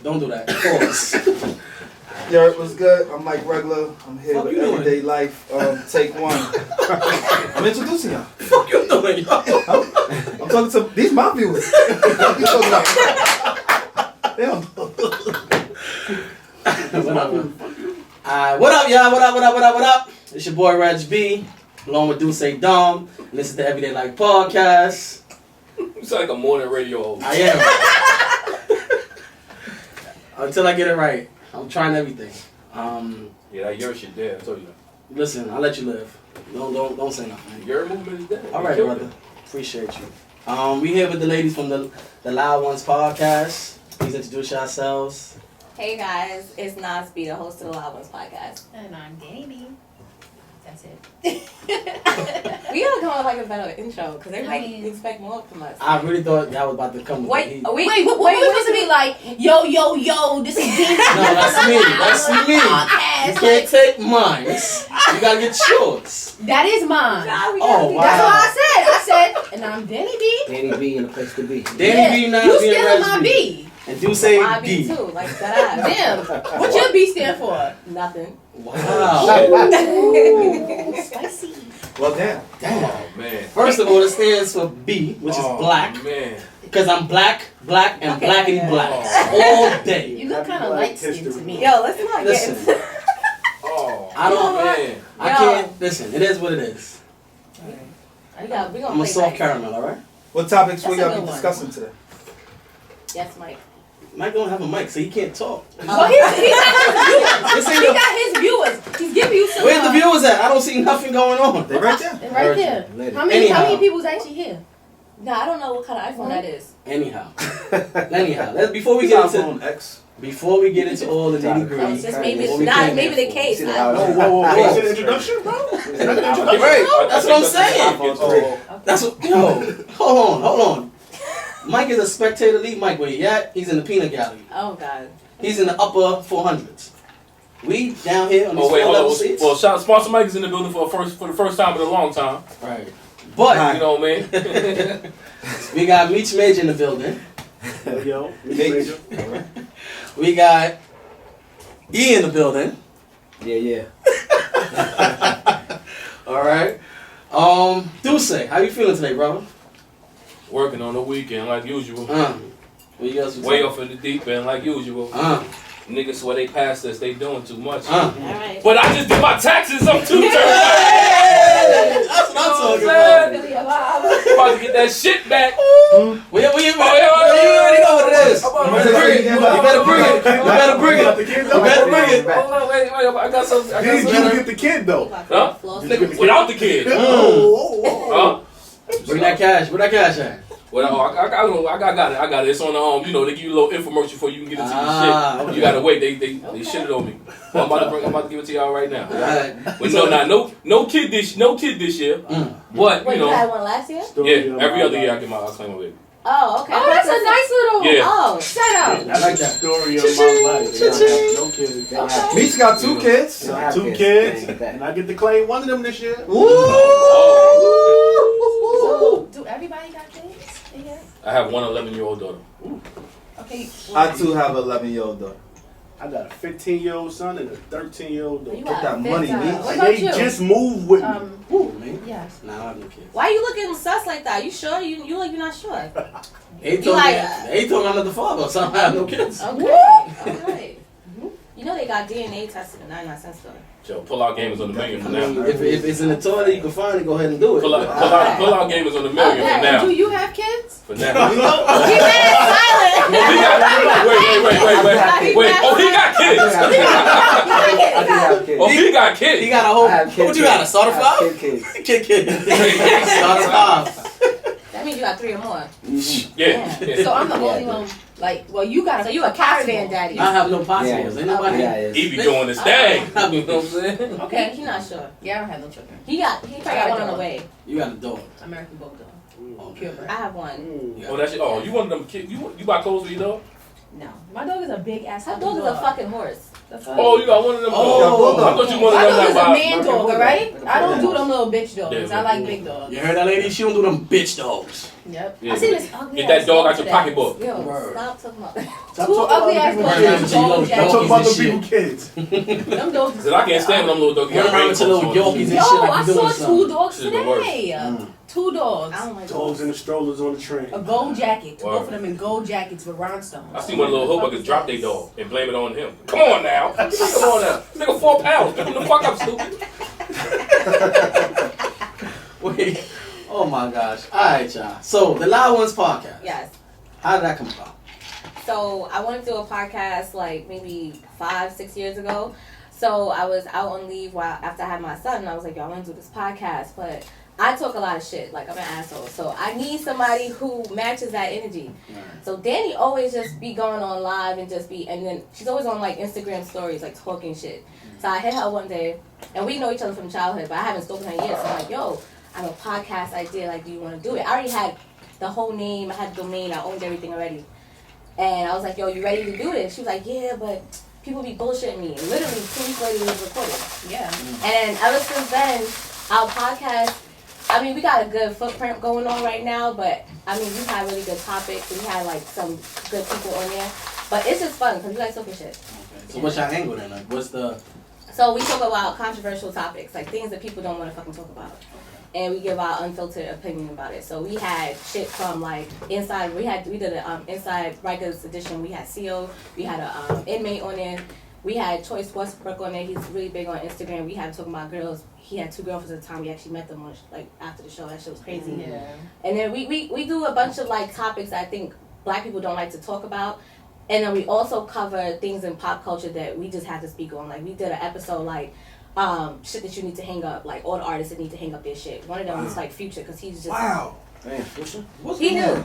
Don't do that. Pause. Yo, it was good. I'm Mike Regular. I'm here Fuck with you Everyday Life. Take one. I'm introducing y'all. Fuck you doing, yo? I'm talking to these my viewers. What you talking about? Damn. What up, y'all? What up? It's your boy Reg B, along with Dusse Dom. Listen to Everyday Life podcast. You sound like a morning radio host. I am. Until I get it right. I'm trying everything. Yeah, that your shit dead. I told you that. Listen, I'll let you live. Don't say nothing. Your movement is dead. All right, brother. Appreciate you. We here with the ladies from the Loud Ones podcast. Please introduce yourselves. Hey guys, it's Nasby, the host of the Loud Ones podcast. And I'm Gayle. That's it. We gotta come up like a better intro because they might expect more from us. I really thought y'all was about to come with Wait, the heat. What we supposed to be like? Yo, this is Dean. No, that's me. That's me. You can't take mine. You gotta get yours. That is mine. Nah, we Oh, gotta be wow. That's what I said, and I'm Danny B. Danny B in a place to be. Danny B not You being still my Reg B. And do say My B. B too, like that. Damn. What your B stand for? Nothing. Wow. Spicy. Well, damn. Oh, man. First of all, it stands for B, which is black. Man. Because I'm black, and Okay, blackity yeah. black. All day. You look kind of light skinned to me. Yo, let's not Listen. get into Oh, I don't, man. I can't, listen, it is what it is. we gonna I'm a play soft back. caramel, alright? What topics That's will a y'all good be one. discussing today? Yes, Mike. Mike don't have a mic, so he can't talk. Well, he got his viewers. He got his viewers. He's giving you some. Where's the viewers at? I don't see nothing going on. They right there. They're right there. Lady. How many Anyhow. people's actually here? Nah, I don't know what kind of iPhone that is. Anyhow, before we get into iPhone X. all the nitty Oh, gritty. it's just maybe What we nah, came maybe here the for. case. See the I- house. Whoa. Is Is it an introduction, bro? Is it an introduction? Right, that's what I'm saying. Oh, That's what. Yo, hold on. Mike is a spectator lead. Mike, where he at? He's in the peanut gallery. Oh God. He's in the upper 400s. We down here on these oh wait, hold level on. seats. Well, Sponsor Mike is in the building for the first time in a long time. Right. But Hi. You know what I mean? we got Meech Major in the building. Yo, We got E in the building. Yeah. All right. Dusse, how you feeling today, brother? Working on the weekend like usual. What you guys Way off in the deep end like usual. Niggas swear they passed us, they doing too much. All right. But I just did my taxes, I'm too turned. That's what I'm talking about. Really alive. About to get that shit back. We already know what it is. You better bring it. Hold on, wait, I got something. I got Did something. you get the kid though? Huh? Floss. Without the kid. Huh? Bring that cash. Where that cash at? Well, I got it. It's on the they give you a little infomercial before you can get into the shit. Okay. You gotta wait. They shit it on me. Well, I'm about to give it to y'all right now. Alright. But no kid this year. But Wait, you you had know, one last year? yeah, every other year I claim my baby. Oh, okay. Oh, that's a nice little. Yeah. Oh, Shout out. I like that. Story of my life. They don't have no kids. They don't have Meech got two kids. They don't have two kids. kids, They ain't and that. I get to claim one of them this year. So, do everybody got kids in here? I have one 11-year-old daughter. Okay. I too have an 11-year-old daughter. I got a 15-year-old son and a 13-year-old You daughter. got that a money, big me. time. What And about they you? just moved with me. Me? Yes. Nah, I have no kids. Why you looking sus like that? You sure? You like you're not sure. They told me I'm not the father, so I have no kids. Okay. Alright. You know they got DNA tested and 99 cents though. Joe, pull-out game is on the million I for mean, now. if it's in the toilet, you can find it. Go ahead and do it. Pull-out game is on the million for Okay. now. Do you have kids? For now. He mad silent. Wait. Oh, he got kids. I do have kids. Oh, he got kids. He got a whole. I have kids. What you got? A starter I have five? kids. Kid. Starter five. That means you got 3 or more. Yeah. So I'm the only one. Like, well, you got. So you a caravan daddy. I have no possibles. Ain't nobody. Yeah, He be doing his thing. You know what I'm saying? Okay. He not sure. Yeah, I don't have no children. He probably got one on the way. You got a dog. American Bulldog. Okay. Purebred. I have one. Oh, that's you one of them kids. You buy clothes for your dog? No, my dog is a big ass. That dog is a fucking horse. That's all. Oh, you got one of them. Oh. I thought you wanted I them know that it's a vibe. man dog, alright? I don't do them little bitch dogs. Yeah, I like big dogs. You heard that lady? She don't do them bitch dogs. Yep. Yeah, I seen this ugly get that ass dog out dog your today. pocketbook. Yo, Word. stop talking about that. Stop Two talking ugly about ass the dogs people with kids. gold Don't Don't talk jackets. about the Shit. people kids. Them dogs. Cause I can't stand when them little dogs. Run around with your little Yorkies and Yo, shit like I you doing saw something. two dogs Shit is the worst. today. Two dogs. I don't like Dogs in the strollers on the train. A gold jacket. Wow. Both of them in gold jackets with rhinestones. I see one little hoboken drop their dog and blame it on him. Come on now. Come on now. This nigga 4 pounds. Pick him the fuck up, stupid. Wait. Oh my gosh. Alright, y'all. So, the Loud Ones podcast. Yes. How did that come about? So I wanted to do a podcast like maybe 5-6 years ago. So I was out on leave after I had my son, and I was like, yo, I want to do this podcast, but I talk a lot of shit. Like, I'm an asshole. So I need somebody who matches that energy. Right. So Danny always just be going on live and then she's always on like Instagram stories, like talking shit. So I hit her one day, and we know each other from childhood, but I haven't spoken to her yet. So I'm like, yo, I have a podcast idea. Like, do you want to do it? I already had the whole name. I had the domain. I owned everything already. And I was like, yo, you ready to do this? She was like, yeah, but people be bullshitting me. And literally 2 weeks later, we was recording. Yeah. And ever since then, our podcast, I mean, we got a good footprint going on right now, but I mean, we had really good topics. We had like some good people on there. But it's just fun because we like talking shit. Okay. So, what's your angle then? Like, what's the. So we talk about controversial topics, like things that people don't want to fucking talk about. And we give our unfiltered opinion about it. So we had shit from like inside. We did a inside Rikers edition. We had CO. We had a inmate on there. We had Choice Westbrook on there. He's really big on Instagram. We had talking about girls. He had 2 girlfriends at the time. We actually met them like after the show. That shit was crazy. Yeah. And then we do a bunch of like topics that I think black people don't like to talk about. And then we also cover things in pop culture that we just have to speak on. Like we did an episode like. Shit that you need to hang up, like all the artists that need to hang up their shit. One of them was like Future, because he's just Man, what's he knew.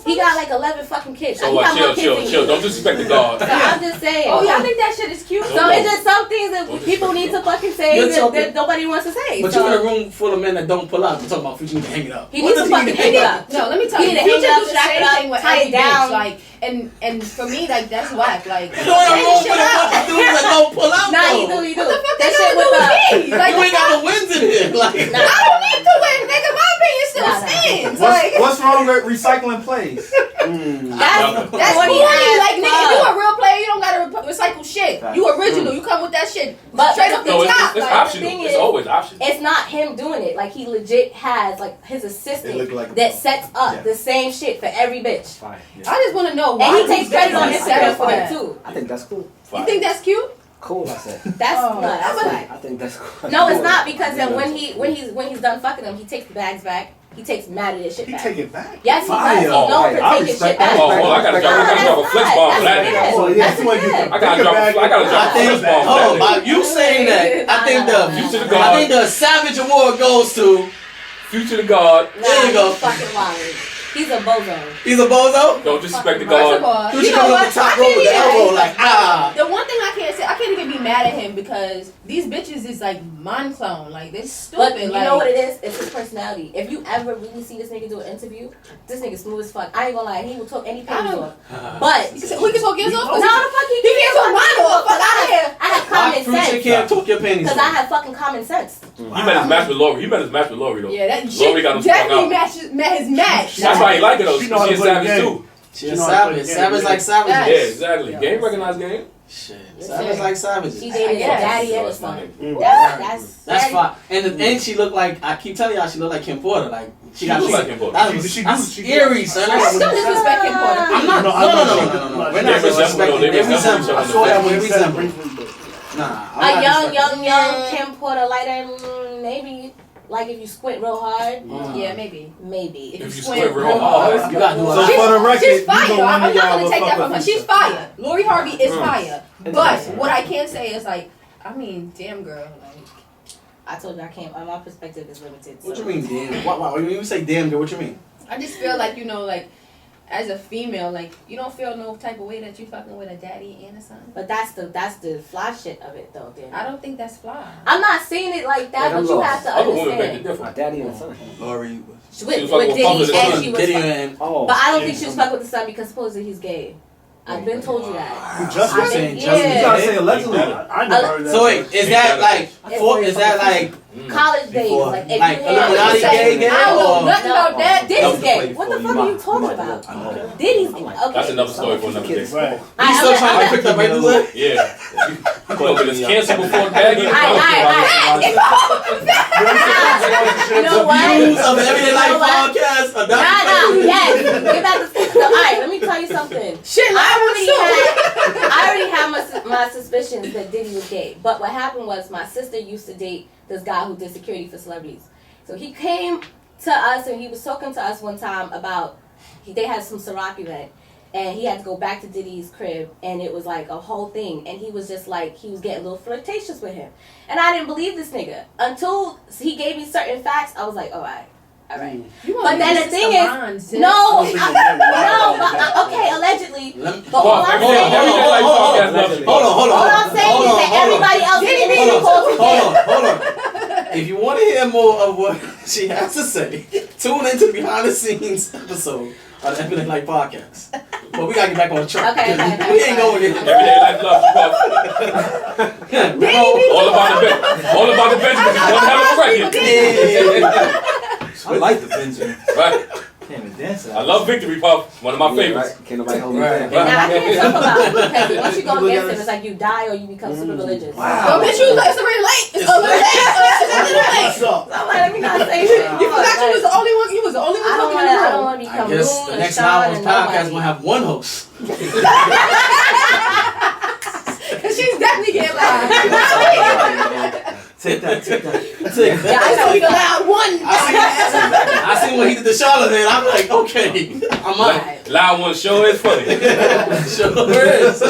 He got like 11 fucking kids. So He got more chill. kids than Don't disrespect the God. you. So I'm just saying. Oh, y'all think that shit is cute? So it's just some things that people need to fucking say You're that, talking- that nobody wants to say. But so you're in a room full of men that don't pull out. You're talking about Future need to hang it up. he What needs to does fucking hang it up. No, let me tell He you. need to hang Future it up, do the strap same it up, thing with tie every it down. bitch. Like, and for me, like that's whack. Like, You're in a room shit with a bunch of out. dudes that don't pull out. Nah, though. you do. What the fuck That they shit gonna do with with me? Like, You ain't got no wins in here. Like, Nah. I don't need to win, nigga. My opinion still Nah. stands. Like, What's wrong with recycling plays? That's that's corny corny. as Like, nigga, if fuck. you a real player, you don't gotta recycle shit. You original. You come with that shit But straight up the No, top. it's Like, optional. thing It's is- always optional. It's not him doing it. Like he legit has like his They assistant look like that sets up Yeah. the same shit for every bitch. Fine. I just want to know why. And he takes credit on these Instagram bitches for that. it too. I think that's cool. You think that's cute? Cool, I said. That's Oh, no, that's I'm a- whack. I think that's cool. No, it's not because then when he's done fucking them, he takes the bags back. He takes mad of his shit He back. take it back. Yes, he Fire. does. He's known Oh, for I taking respect shit back. that. I gotta drop a flex bomb for that nigga. So, yeah, That's somebody good. get I gotta drop a I think, flex bomb hold on, for that you saying that? I think Future the I God. think the Savage Award goes to. nigga. Future the God. Nah, There you go. he's fucking wild. He's a bozo. He's a bozo. Don't disrespect the First of God. all, Future you know coming what? up the top I rope can't with the even- elbow like The one thing I can't say, I can't even be mad at him because these bitches is like mind clone. Like they're stupid. But you like, know what it is? It's his personality. If you ever really see this nigga do an interview, this nigga smooth as fuck. I ain't gonna lie, he will talk any I pages don't- off. But We can talk yours off. no, the fuck He can't talk mine off. Fuck out of here. I have Why common Future sense. can't talk your panties Because I have fucking common sense. He met his match with Lori. though. Yeah, that Lori shit got him sprung definitely out. met his match. That's why he like it though. She know how to She's play the savage game. too. She's You know how to play savage. the game, Savage yeah. like savages. Yeah, Yes. exactly. Yeah. Game recognized game. Shit. Yes, Savage sir. like savages. She dated Yes. daddy and So his it's funny. son. That's That's fine. And she looked like, I keep telling y'all, she looked like Kim Porter. Like she got looks like Kim Porter. That's eerie, son. I still disrespect Kim Porter. I'm not. No, No. We're They not resemble, disrespecting. they They resemble each resemble. other. I saw that They when he said it resemble. briefly, but Nah. I'm a not young disrespecting. Kim Porter lighter, maybe. Like if you squint real hard, Yeah, maybe. maybe. If you squint real hard. You gotta do a So lot. for the record, She's fire. neither one I'm of not y'all gonna will take fuck that from her. with She's Future. fire. Lori Harvey is fire. But Interesting. what I can say is like, I mean, damn girl. Like, I told you I can't. My perspective is limited. What so. you mean, damn? Why? When you say damn, girl, what you mean? I just feel like, you know, like as a female, like you don't feel no type of way that you fucking with a daddy and a son. But that's the fly shit of it though, Dan. I don't think that's fly. I'm not saying it like that, Like, but I'm you lost. have to Other women make it understand. My different. daddy and son. Lori. With was fucking with Diddy Puffin' the and Son. she was Diddy fucking. and Oh. But I don't Yeah, think she was yeah. fucking with the son because supposedly he's gay. I've been told you that. You just I saying think- just- You yeah. gotta say allegedly. I never heard that. So wait, is that like College days, Before. like if Like you Illuminati had, gay? I don't know Or- nothing about that. Diddy's That was gay. What the before fuck are you you talking might- about? I know. Diddy's gay. Okay. That's another story for another day. Right. You still trying to pick up right there? Yeah. You know, but it's cancer before baggy. You know what? Views of the Everyday Life You know what? podcast. Nah, yes. Get back to all right, let me tell you something. Shit, I already had my suspicions that Diddy was gay. But what happened was my sister used to date this guy who did security for celebrities. So he came to us and he was talking to us one time about they had some Ciroc event and he had to go back to Diddy's crib and it was like a whole thing and he was just like he was getting a little flirtatious with him. And I didn't believe this nigga until he gave me certain facts. I was like, all right. But then the thing is, no, okay, allegedly. But all I'm saying, all I'm saying is that everybody else didn't even call together. Hold on. If you want to hear more of what she has to say, tune into the behind the scenes episode of the Everyday Life podcast. But we gotta get back on track. Okay. We ain't going there. Everyday life love. All about the Benjamins. One hell of a record. I like the Benjamin. Right. Can't even dance. I love Victory Puff. One of my favorites. Right. Can't nobody hold me Right. back. Now I can't talk about it because once you go against him, it's like you die or you become super religious. Wow. Bitch, you like it's already late. It's already late. What's up? So I'm like, let me not say shit. You forgot you was the only one. You was the only one I don't talking in the room. want to I become guess Moon the and next Sean Lyfe and podcast nobody. will have one host. Cause she's definitely getting loud. Take that. Yeah, I know we the loud one. I seen when he did the Charlotte and I'm like, okay, I'm out. Loud one sure is funny. Sure is.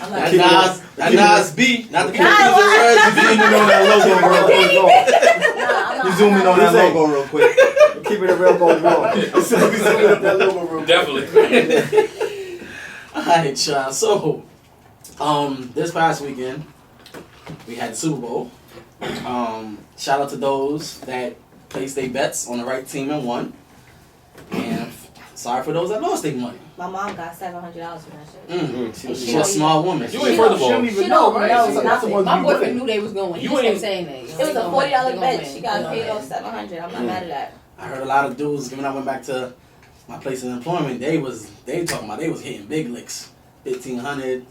I'm like, That Nas B, not the Nah, what? Zoom in on that logo real quick. I'm You not. zoom in on that logo real quick. Keeping it real goes wrong. Definitely. Alright, child. So, this past weekend, we had the Super Bowl. Shout out to those that placed their bets on the right team and won. And sorry for those that lost their money. My mom got $700 for that shit. She's a smart woman. You ain't first of all. She don't know nothing. My boyfriend knew they was going. He You just kept ain't- saying that. It was a $40 bet. She got paid off $700. I'm not mad at that. I heard a lot of dudes when I went back to my place of employment. They talking about they was hitting big licks, 1,500,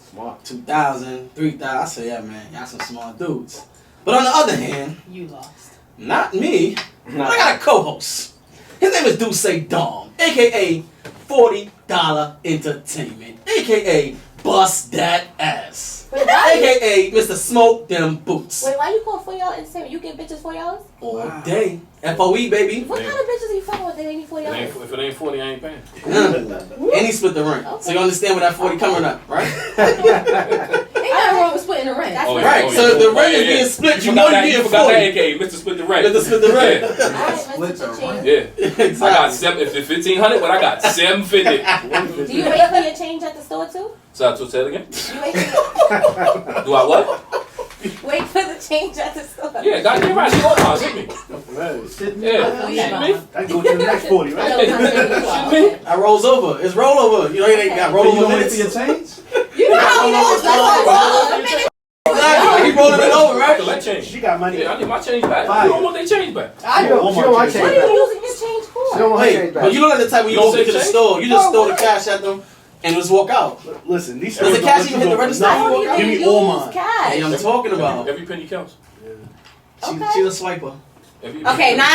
2,000, 3,000. I say, yeah, man, y'all some smart dudes. But on the other hand, You lost. not me. But I got a co-host. His name is Dusse Dom, aka $40 Entertainment, aka Bust That Ass, Wait, why? aka Mr. Smoke Them Boots. Wait, why you call $40 entertainment? You get bitches $40? All day. FOE, baby. What kind of bitches are you fucking with that ain't $40? If it ain't 40, I ain't paying. And he split the rent. So you understand where that 40 coming up, right? Ain't nothing wrong with splitting the rent. That's Oh, what yeah, Right, oh, so yeah. the Oh, rent yeah, is being yeah. split. You forgot know that, you you getting forgot 40. that, aka Mr. Split the Rent. Mr. Split the rent. Alright, Split Mr. the Cha-ching. Yeah. Exactly. I got if it's 1,500, but I got 750. Do you wait for your change at the store too? So say it again. You wait for, Do I what? wait for the change at the store. Yeah, goddamn right. She on mine. Hit me. Yeah. Yeah. I go to the next 40, I right? know how many you are. Shoot me. I rolls over. It's rollover. You know, they got But you rollover don't wait minutes. for your change? You know how he knows that's Exactly. He rolling it over, right? Collect change. She got money. Yeah, I need my change back. Fire. You don't want their change back. I She don't want Walmart change What are back. you using your change for? She don't want her Hey, change back. but you look at the type when you You don't go into say the change? store, you just throw the cash at them and just walk out. Listen, these Does the stores cash don't even hit the let you register? go. I don't Give even me use all mine. cash. Hey, I'm talking about. Every penny counts. She's a swiper. Okay, nah,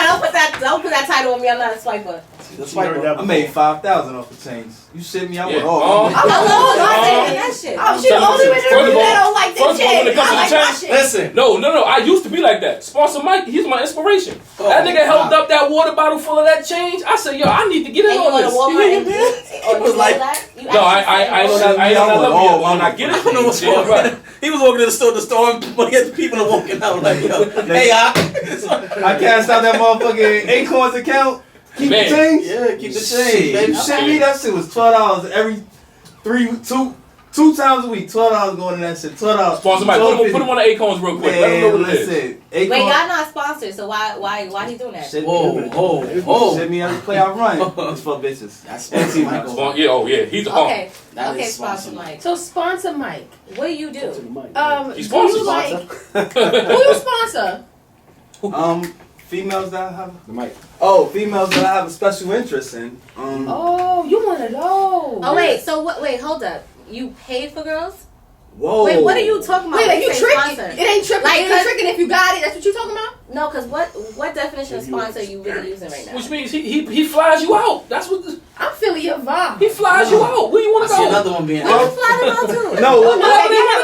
don't put that title on me. I'm not a swiper. She's a She heard swiper. that I made 5,000 off the change. You sent me out with Yeah. all. I'm alone. I'm saying that shit. I'm she the only one that don't like First of all, when it comes to the change, Listen. No. I used to be like that. Sponsor Mike, he's my inspiration. Oh, that nigga held wow. up that water bottle full of that change. I said, yo, I need to get in And you on go to this. Walmart and It was like- No, I don't have when I get I it. don't know what's Yeah, wrong. right. He was walking to the store, but he had the people walking out like, yo, hey, I cashed out that motherfucking Acorns account. Keep Man. the change. yeah, keep the Shit, change, baby. you sent me that shit was $12 every 2 2 times a week, $12 going to that shit. $12. Sponsor Mike. Put him on the Acorns real quick. Let him know what it is. Acorn. Wait, y'all not sponsored, so why he doing that? Shit, Whoa. Shit me every play I run. It's for bitches. That's sponsor Michael. Yeah, he's a Okay, That okay, is sponsor Mike. So sponsor Mike. What do you do? He Do sponsors. you like who you sponsor? Females that I have. The mic. Oh, females that I have a special interest in. Oh, you one of those. Oh wait, so what? Wait, hold up. You paid for girls? Whoa. Wait, what are you talking about? Wait, like when you say tricking? sponsor? It ain't tricking. Like, It ain't tricking if you got it. That's what you talking about? No, because what definition of sponsor are you really using right now? Which means he flies you out. That's what I'm feeling your vibe. he flies you out. Where you I want to see go? another one being Where you out. fly them out to? No,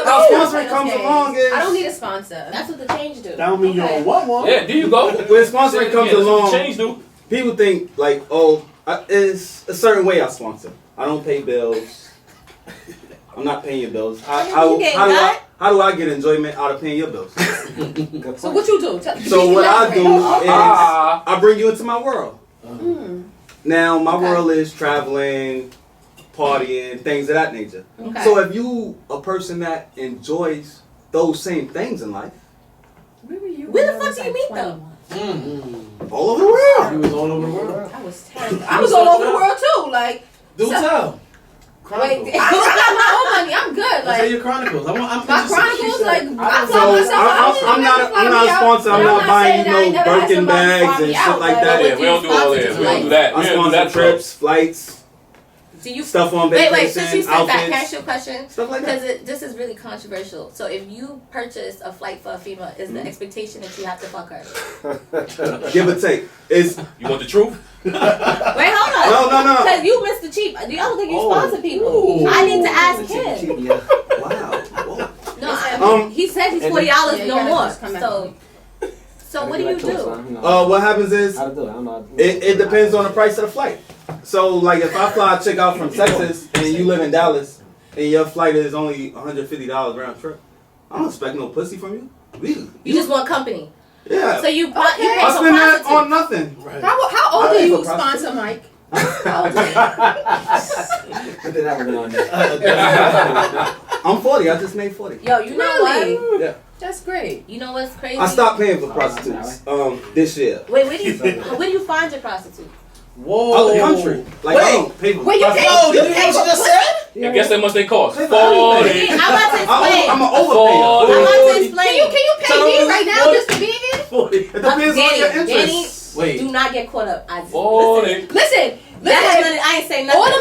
How sponsoring comes along is- I don't need a sponsor. That's what the change do. That don't mean you Okay. don't want one. Yeah, there you go. when sponsoring comes along, Change, dude. people think like, oh, it's a certain way I sponsor. I don't pay bills. I'm not paying your bills. How do I get enjoyment out of paying your bills? So what you do? So what I do is Ah. I bring you into my world. Hmm. Now my world is traveling, partying, things of that nature. Okay. So if you a person that enjoys those same things in life, Where were you? Where the when I fuck was do you like meet them? 21? all over the world. He was all over the world. I was terrible. I was all over the world too. Like, Do So- tell. Wait, I don't spend my own money. I'm good. Let's say Like, your chronicles. I'm my interested. chronicles, like, I So fly myself out. I'm not a sponsor. I'm not buying you no Birkin bags and shit like that. Yeah, we don't do all that. We don't do that. I We don't do sponsor that trips, flights, do you stuff on wait? vacation, Since you said that, can I ask outfits, you a question? stuff like that. Because this is really controversial. So if you purchase a flight for a female, is the expectation that you have to fuck her? Give or take. It's You want the truth? Wait, hold on. No. Because you missed the cheap. I don't think you Oh. sponsor people. Ooh. I need to ask him. wow. Whoa. No, he said he's $40 Yeah, you no gotta more. just come back. So what do you do? What happens is How to do it? I don't know. it depends on the price of the flight. So like if I fly a chick out from Texas and you live in Dallas and your flight is only $150 round trip, I don't expect no pussy from you. Really? You just want company. Yeah. So you pay I for spend that prostitutes. on nothing. How old I are ain't you, for prostitutes. sponsor Mike? Put that ever on there. I'm 40. I just made 40. Yo, you know Really? what? Yeah. That's great. You know what's crazy? I stopped paying for prostitutes this year. Wait, where do you find your prostitute? Whoa. Out the country. Like I don't pay for Wait, you prostitutes. Yo, did you hear what you just said? And guess how much they cost? Hey, 40. I'm about to explain. I'm an I'm overpayer. about to Can explain. you pay me right now just to be here? 40. It depends on your interests. Wait. Do not get caught up. 40. Listen. I ain't saying nothing. All I'm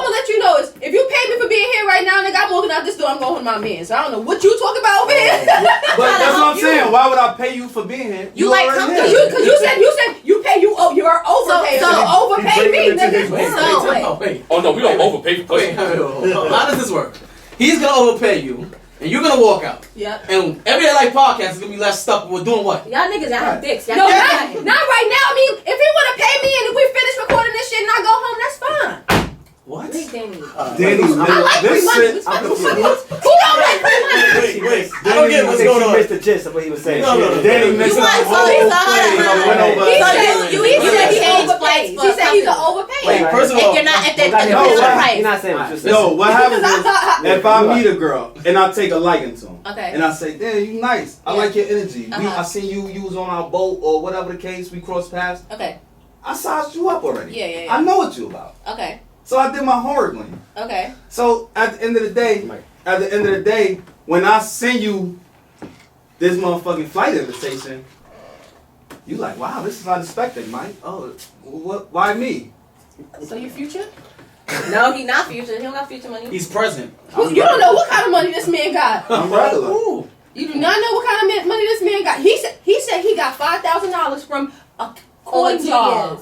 gonna let you know is if you pay me for being here right now, nigga, I'm walking out this door. I'm going with my man. So I don't know what you talking about over here. But that's what I'm saying. Why would I pay you for being here? You like already company. here. Because you said you pay you. Oh, you're overpaid. So overpay me, nigga. Wait. Oh no, we don't overpay for pussy. How does this work? He's gonna overpay you, and you're gonna walk out. Yep. And every Life podcast is gonna be less stuck with doing what? Y'all niggas, y'all have dicks. Y'all No, can't not right now. I mean, if he wanna pay me and if we finish recording this shit and I go home, that's fine. What? Big Danny. Danny's I like free this money. shit. Who don't like free money? Wait. I don't get what's going on. She missed the gist of what he was saying. No. Danny missing You the want- whole so he's not- thing. hold on. Went over. So you He said change he's flights overpaid. for He said he's an company. overpaid. Wait, first of If all, you're not at No, the no, you're price. not saying what you're saying. No, what happens is if I meet a girl and I take a liking to him, Okay. and I say, "Damn, you nice. I Yeah. like your energy. Uh-huh. I seen you was on our boat or whatever the case. We crossed paths. Okay. I sized you up already. Yeah. I know what you about. Okay. So I did my homework on you. Okay. So at the end of the day, when I send you this motherfucking flight invitation, you like, wow, this is unexpected, Mike. Oh, what? Why me? So your future? No, he not future. He don't got future money. he's present. You don't know what kind of money this man got. I'm regular. Ooh. You do not know what kind of money this man got. He said he got $5,000 from a Over coin 2 jar. years.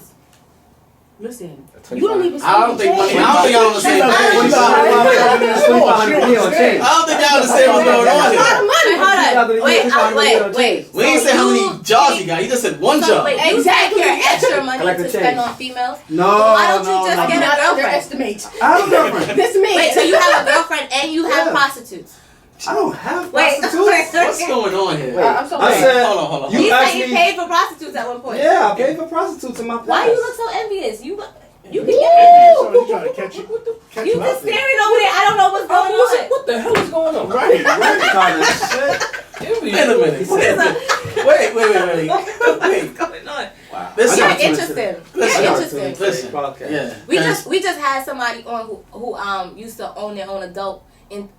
Listen, you don't even. I don't think y'all on the same page. I don't think y'all understand what's going on That's a lot here. of money. Wait. We ain't say how many jars he got. He just said one jar. Wait, you Exactly. take your extra money Collect to the spend change. on females? No, Why don't you just no. get a Not girlfriend? underestimate I have a girlfriend. this man. Wait, so you have a girlfriend and you have Yeah. prostitutes? I don't have Wait, prostitutes. What's going on here? I'm so I said, Hold on. You He said asked he me- paid for prostitutes at one point. Yeah, I paid for prostitutes in my past. Why you look so envious? You can You trying to catch you. Catch You you just out there. staring over there. I don't know what's going on. What the hell is going on? Right. Kind of shit. Envy. Wait a minute. Wait. What's going on? Wow. Listen, You're I got too interesting. much You're I got interesting. too much Listen. podcast. Yeah. We just had somebody on who used to own their own adult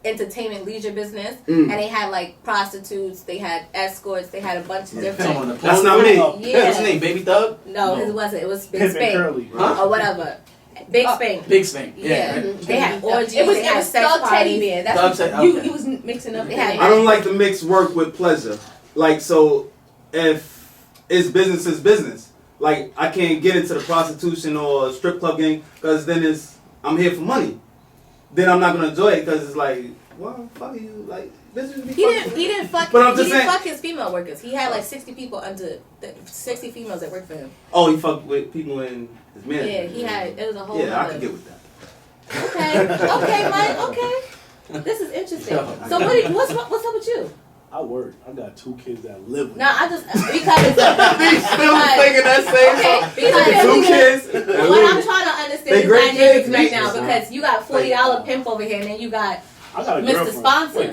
entertainment leisure business, and they had like prostitutes, they had escorts, they had a bunch of different. That's not me. Yeah. What's his name? Baby Thug? No, it wasn't. It was Big Pimp and Spank Curly. Huh? or whatever. Big Spank. Big Spank. Yeah, right. they had orgies. It was they had sex Thug Teddy parties. Bear. Thug That's Teddy- what you okay. was mixing up. They had- I don't like to mix work with pleasure. Like, so if it's business is business. Like, I can't get into the prostitution or strip club game because then I'm here for money. Then I'm not gonna enjoy it because it's like, well, fuck you. Like, this is He didn't fuck. But I'm he just didn't saying- fuck his female workers. He had like 60 people 60 females that worked for him. Oh, he fucked with people in his man. Yeah, he had. It was a whole. Yeah, I other- could get with that. Okay, Mike. Okay, this is interesting. So what's up with you? I work. I got 2 kids that live with No, me. I just because He's still thinking that same okay, song. because 2 kids. what I'm trying to understand They is great dynamics kids, right man. now because you got $40 pimp over here and then you got I got a Mr. girlfriend. Sponsor. Wait,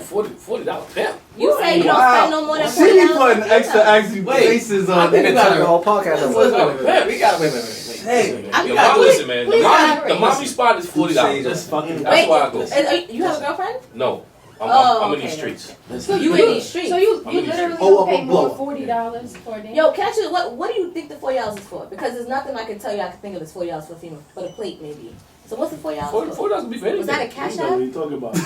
$40 pimp? You say you don't Wow. spend no more than She be $40 putting on extra pizza. actually Wait. faces I on think we it. got the whole podcast. Wait, We got wait. Hey, I'm Yo, not- listen, man. please The elaborate. mommy spot is $40. Just fucking. That's why I go. You have a girlfriend? No, I'm Oh, in these okay. streets. So You in these streets? So you I'm in these literally streets. don't pay blow more up. $40 for a day? Yo, catch it. What do you think the $40 is for? Because there's nothing I can tell you I can think of as $40 for a female, for the plate maybe. So what's the $40 for? $40 would be for anything. Was that a cash You know app? what you talking about.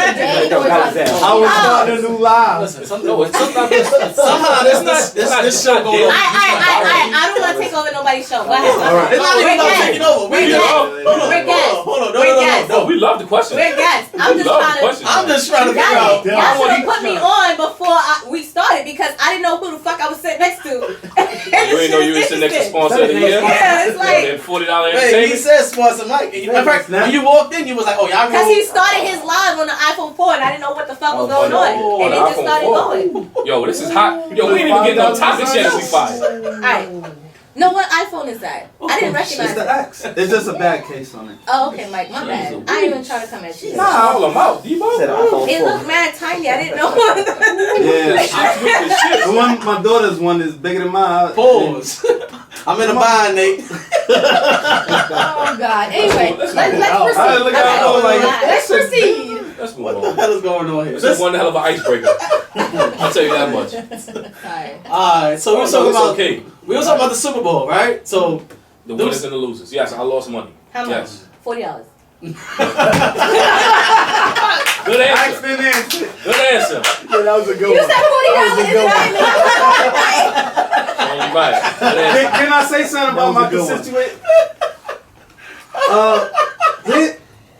I was starting a new live. Listen, No, it's sometimes somehow this show goes on. I don't want to take over nobody's show. Go ahead. All right. It's not even about taking over. We're guests. Hold on. We're guests. No, we love the question. We're guests. I'm just trying to. I'm just trying to figure out. Yeah. Y'all should have put me on before we started because I didn't know who the fuck I was sitting next to. You ain't know you were sitting next to sponsor of the year? Yeah, it's like. And then $40 Wait, he entertainment? said sponsor Mike. In fact, when you walked in, you was like, "Oh, y'all Because go." he started his live on the iPhone 4 and I didn't know what the fuck was Oh, going on. oh, And the it just iPhone started 4. going. Yo, this is hot. Yo, we ain't even getting no topics yet as we fired. Alright. No, what iPhone is that? I didn't It's recognize the it. X. It's just a bad case on it. Oh, okay, Mike, my bad. I ain't even trying to come at you. Nah. Call them out, Debo. Said iPhone It 4. looked mad tiny. I didn't know. Yeah. The one, my daughter's one is bigger than mine. Pause. I'm in a bind, Nate. Oh God. Anyway, let's I proceed. look at her like, Let's proceed. Let's move What the on. hell is going on here? This is one hell of an icebreaker. I'll tell you that much. Sorry. Alright, so we were Oh, no, talking it's about okay. the Super Bowl, right? So The winners and the losers. Yes, I lost money. How much? Yes. $40. Good answer. accident answer. Good answer. Yeah, that was a good You one. said $40. Only right. Good answer. Can I say something about my That was a good constituent?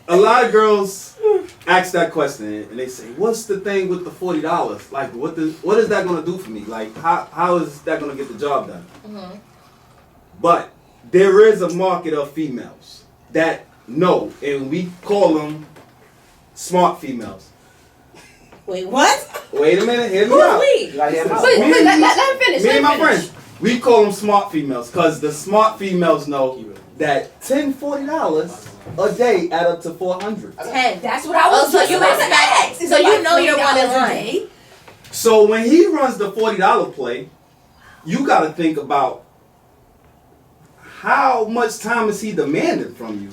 A lot of girls ask that question and they say, "What's the thing with the $40? Like, what is that gonna do for me? Like, how is that gonna get the job done?" Mm-hmm. But there is a market of females that know, and we call them smart females. Wait, what? Wait a minute, hear me Who out. are we? You gotta hear him out. But let him finish. Me Let and my him finish. friends, we call them smart females because the smart females know that $40 a day add up to 400. 10. That's what I was so just you about to expect- ask. so you know you're one in $40 a line. day? So when he runs the $40 play, you got to think about how much time is he demanding from you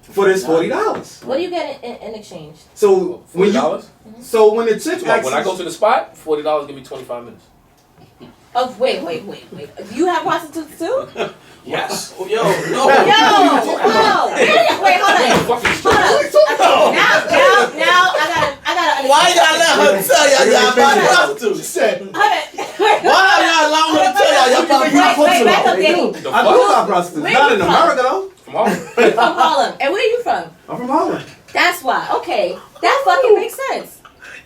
for this $40. What do you get in exchange? So when you, $40? so when the chick asks, When I go to the spot, $40 give me 25 minutes. Oh, wait. Do you have prostitutes too? Yes. Yo, no. Yo, wow. Wait, hold on. Fucking Hold on. Now, I gotta. Why y'all let her tell y'all about She prostitutes? said, Why are y'all allowing her to tell y'all about Wait, prostitutes? back up, Danny. The I fuck? know about prostitutes, Where not you in from? America though. From all? From Harlem. And where are you from? I'm from Holland. That's why. Okay. That fucking makes sense.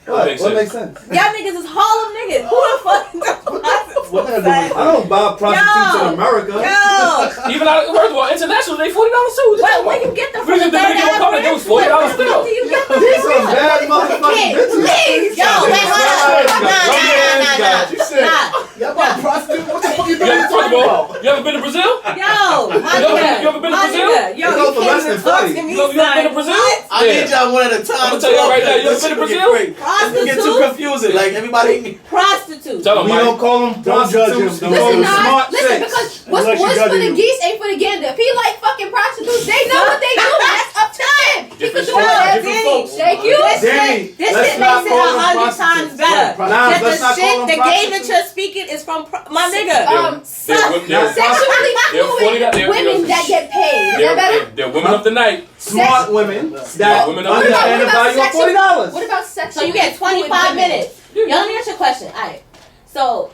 What makes makes sense? sense? Y'all niggas is Harlem niggas. Who the fuck does prostitutes? What that I don't buy prostitutes Yo. in America. Yo. Even out first of all, international, they $40 too. Where you get them We from? just did video public, it was $40 still. Do you get them These from? are bad motherfucking bitches. Please. Yo, wait, hold on. Nah. She said, y'all about prostitutes? What the fuck fuck you doing? First of all, you ever been to Brazil? Yo, my You nigga. ever been to my Brazil? nigga. Yo, They go you for can't less even than talk 40. to me, You ever been to son. Brazil? What? I need y'all one at a time. I'ma tell y'all right now, you ever been to Brazil? It get too confusing. Like everybody. Tell Prostitute. them, We Mike. don't call them Don't judge him. prostitutes. Don't We call judge them him. smart Listen, chicks. because Unless you what's judge for the him. geese ain't for the gander. If he like fucking prostitutes, they know what they do. That's up to them. He can Different do strokes, whatever. different folks. Thank you. This Danny, shit let's makes not it call them 100 times prostitutes. better. Right, Nah, That let's the not call shit, them the game that prostitutes. you're speaking is from my nigga. They're Sexually fluid women that get paid. Is that better? They're women of the night. Smart women that Women understand the value of $40. What about sex? So you get 25 minutes. Yo, let me ask you a question. All right. So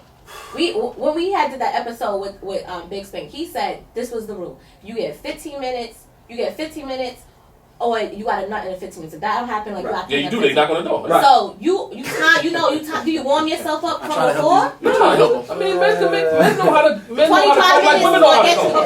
when we had did that episode with Big Spank, he said this was the rule. You get 15 minutes. Or you got a nut in 15 minutes. If that don't happen, like you got to Yeah, you do. They knock on the door. Right. So you do you warm yourself up from before? I mean, men know how to 25 come like minutes women know how to to get come. to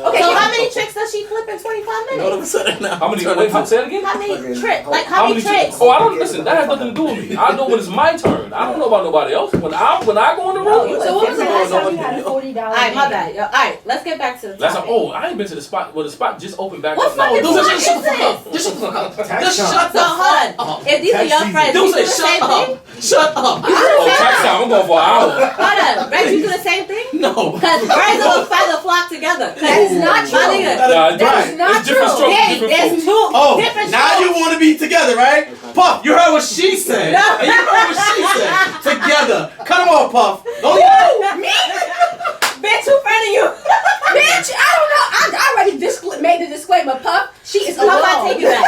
Okay. So how many tricks does she flip in 25 All of minutes? a sudden now. How many? Wait, say it again. How many tricks? Like how many tricks? Oh, I don't listen. That has nothing to do with me. I know when it's my turn. I don't know about nobody else. When I go on the road. So what was the last time you No, had a $40? All right, my bad. Yo, all right, let's get back to the That's topic. I ain't been to the spot. Well, the spot just opened back What up. fucking Dude, spot just shut the fuck is up. this? Just shut the fuck up. Tax Just time. shut So the hold fuck on. up. If these are your Tax friends, Dude you do say the shut same thing? up. Shut up. Oh, tax time. I'm going for an hour. Hold on, Reg, you do the same thing? No. Because birds of a feather flock together. That is not true. My nigga. Nah, That is not it's different true. strokes, Hey, different there's folks. two Oh, different now strokes. you want to be together, right? Puff, you heard what she said. No. And you heard what she said. Together. Cut them off, Puff. Don't Me? Bitch, who friend of you? Bitch, I don't know. I already made the disclaimer. Puff, she is How alone. about I take it back?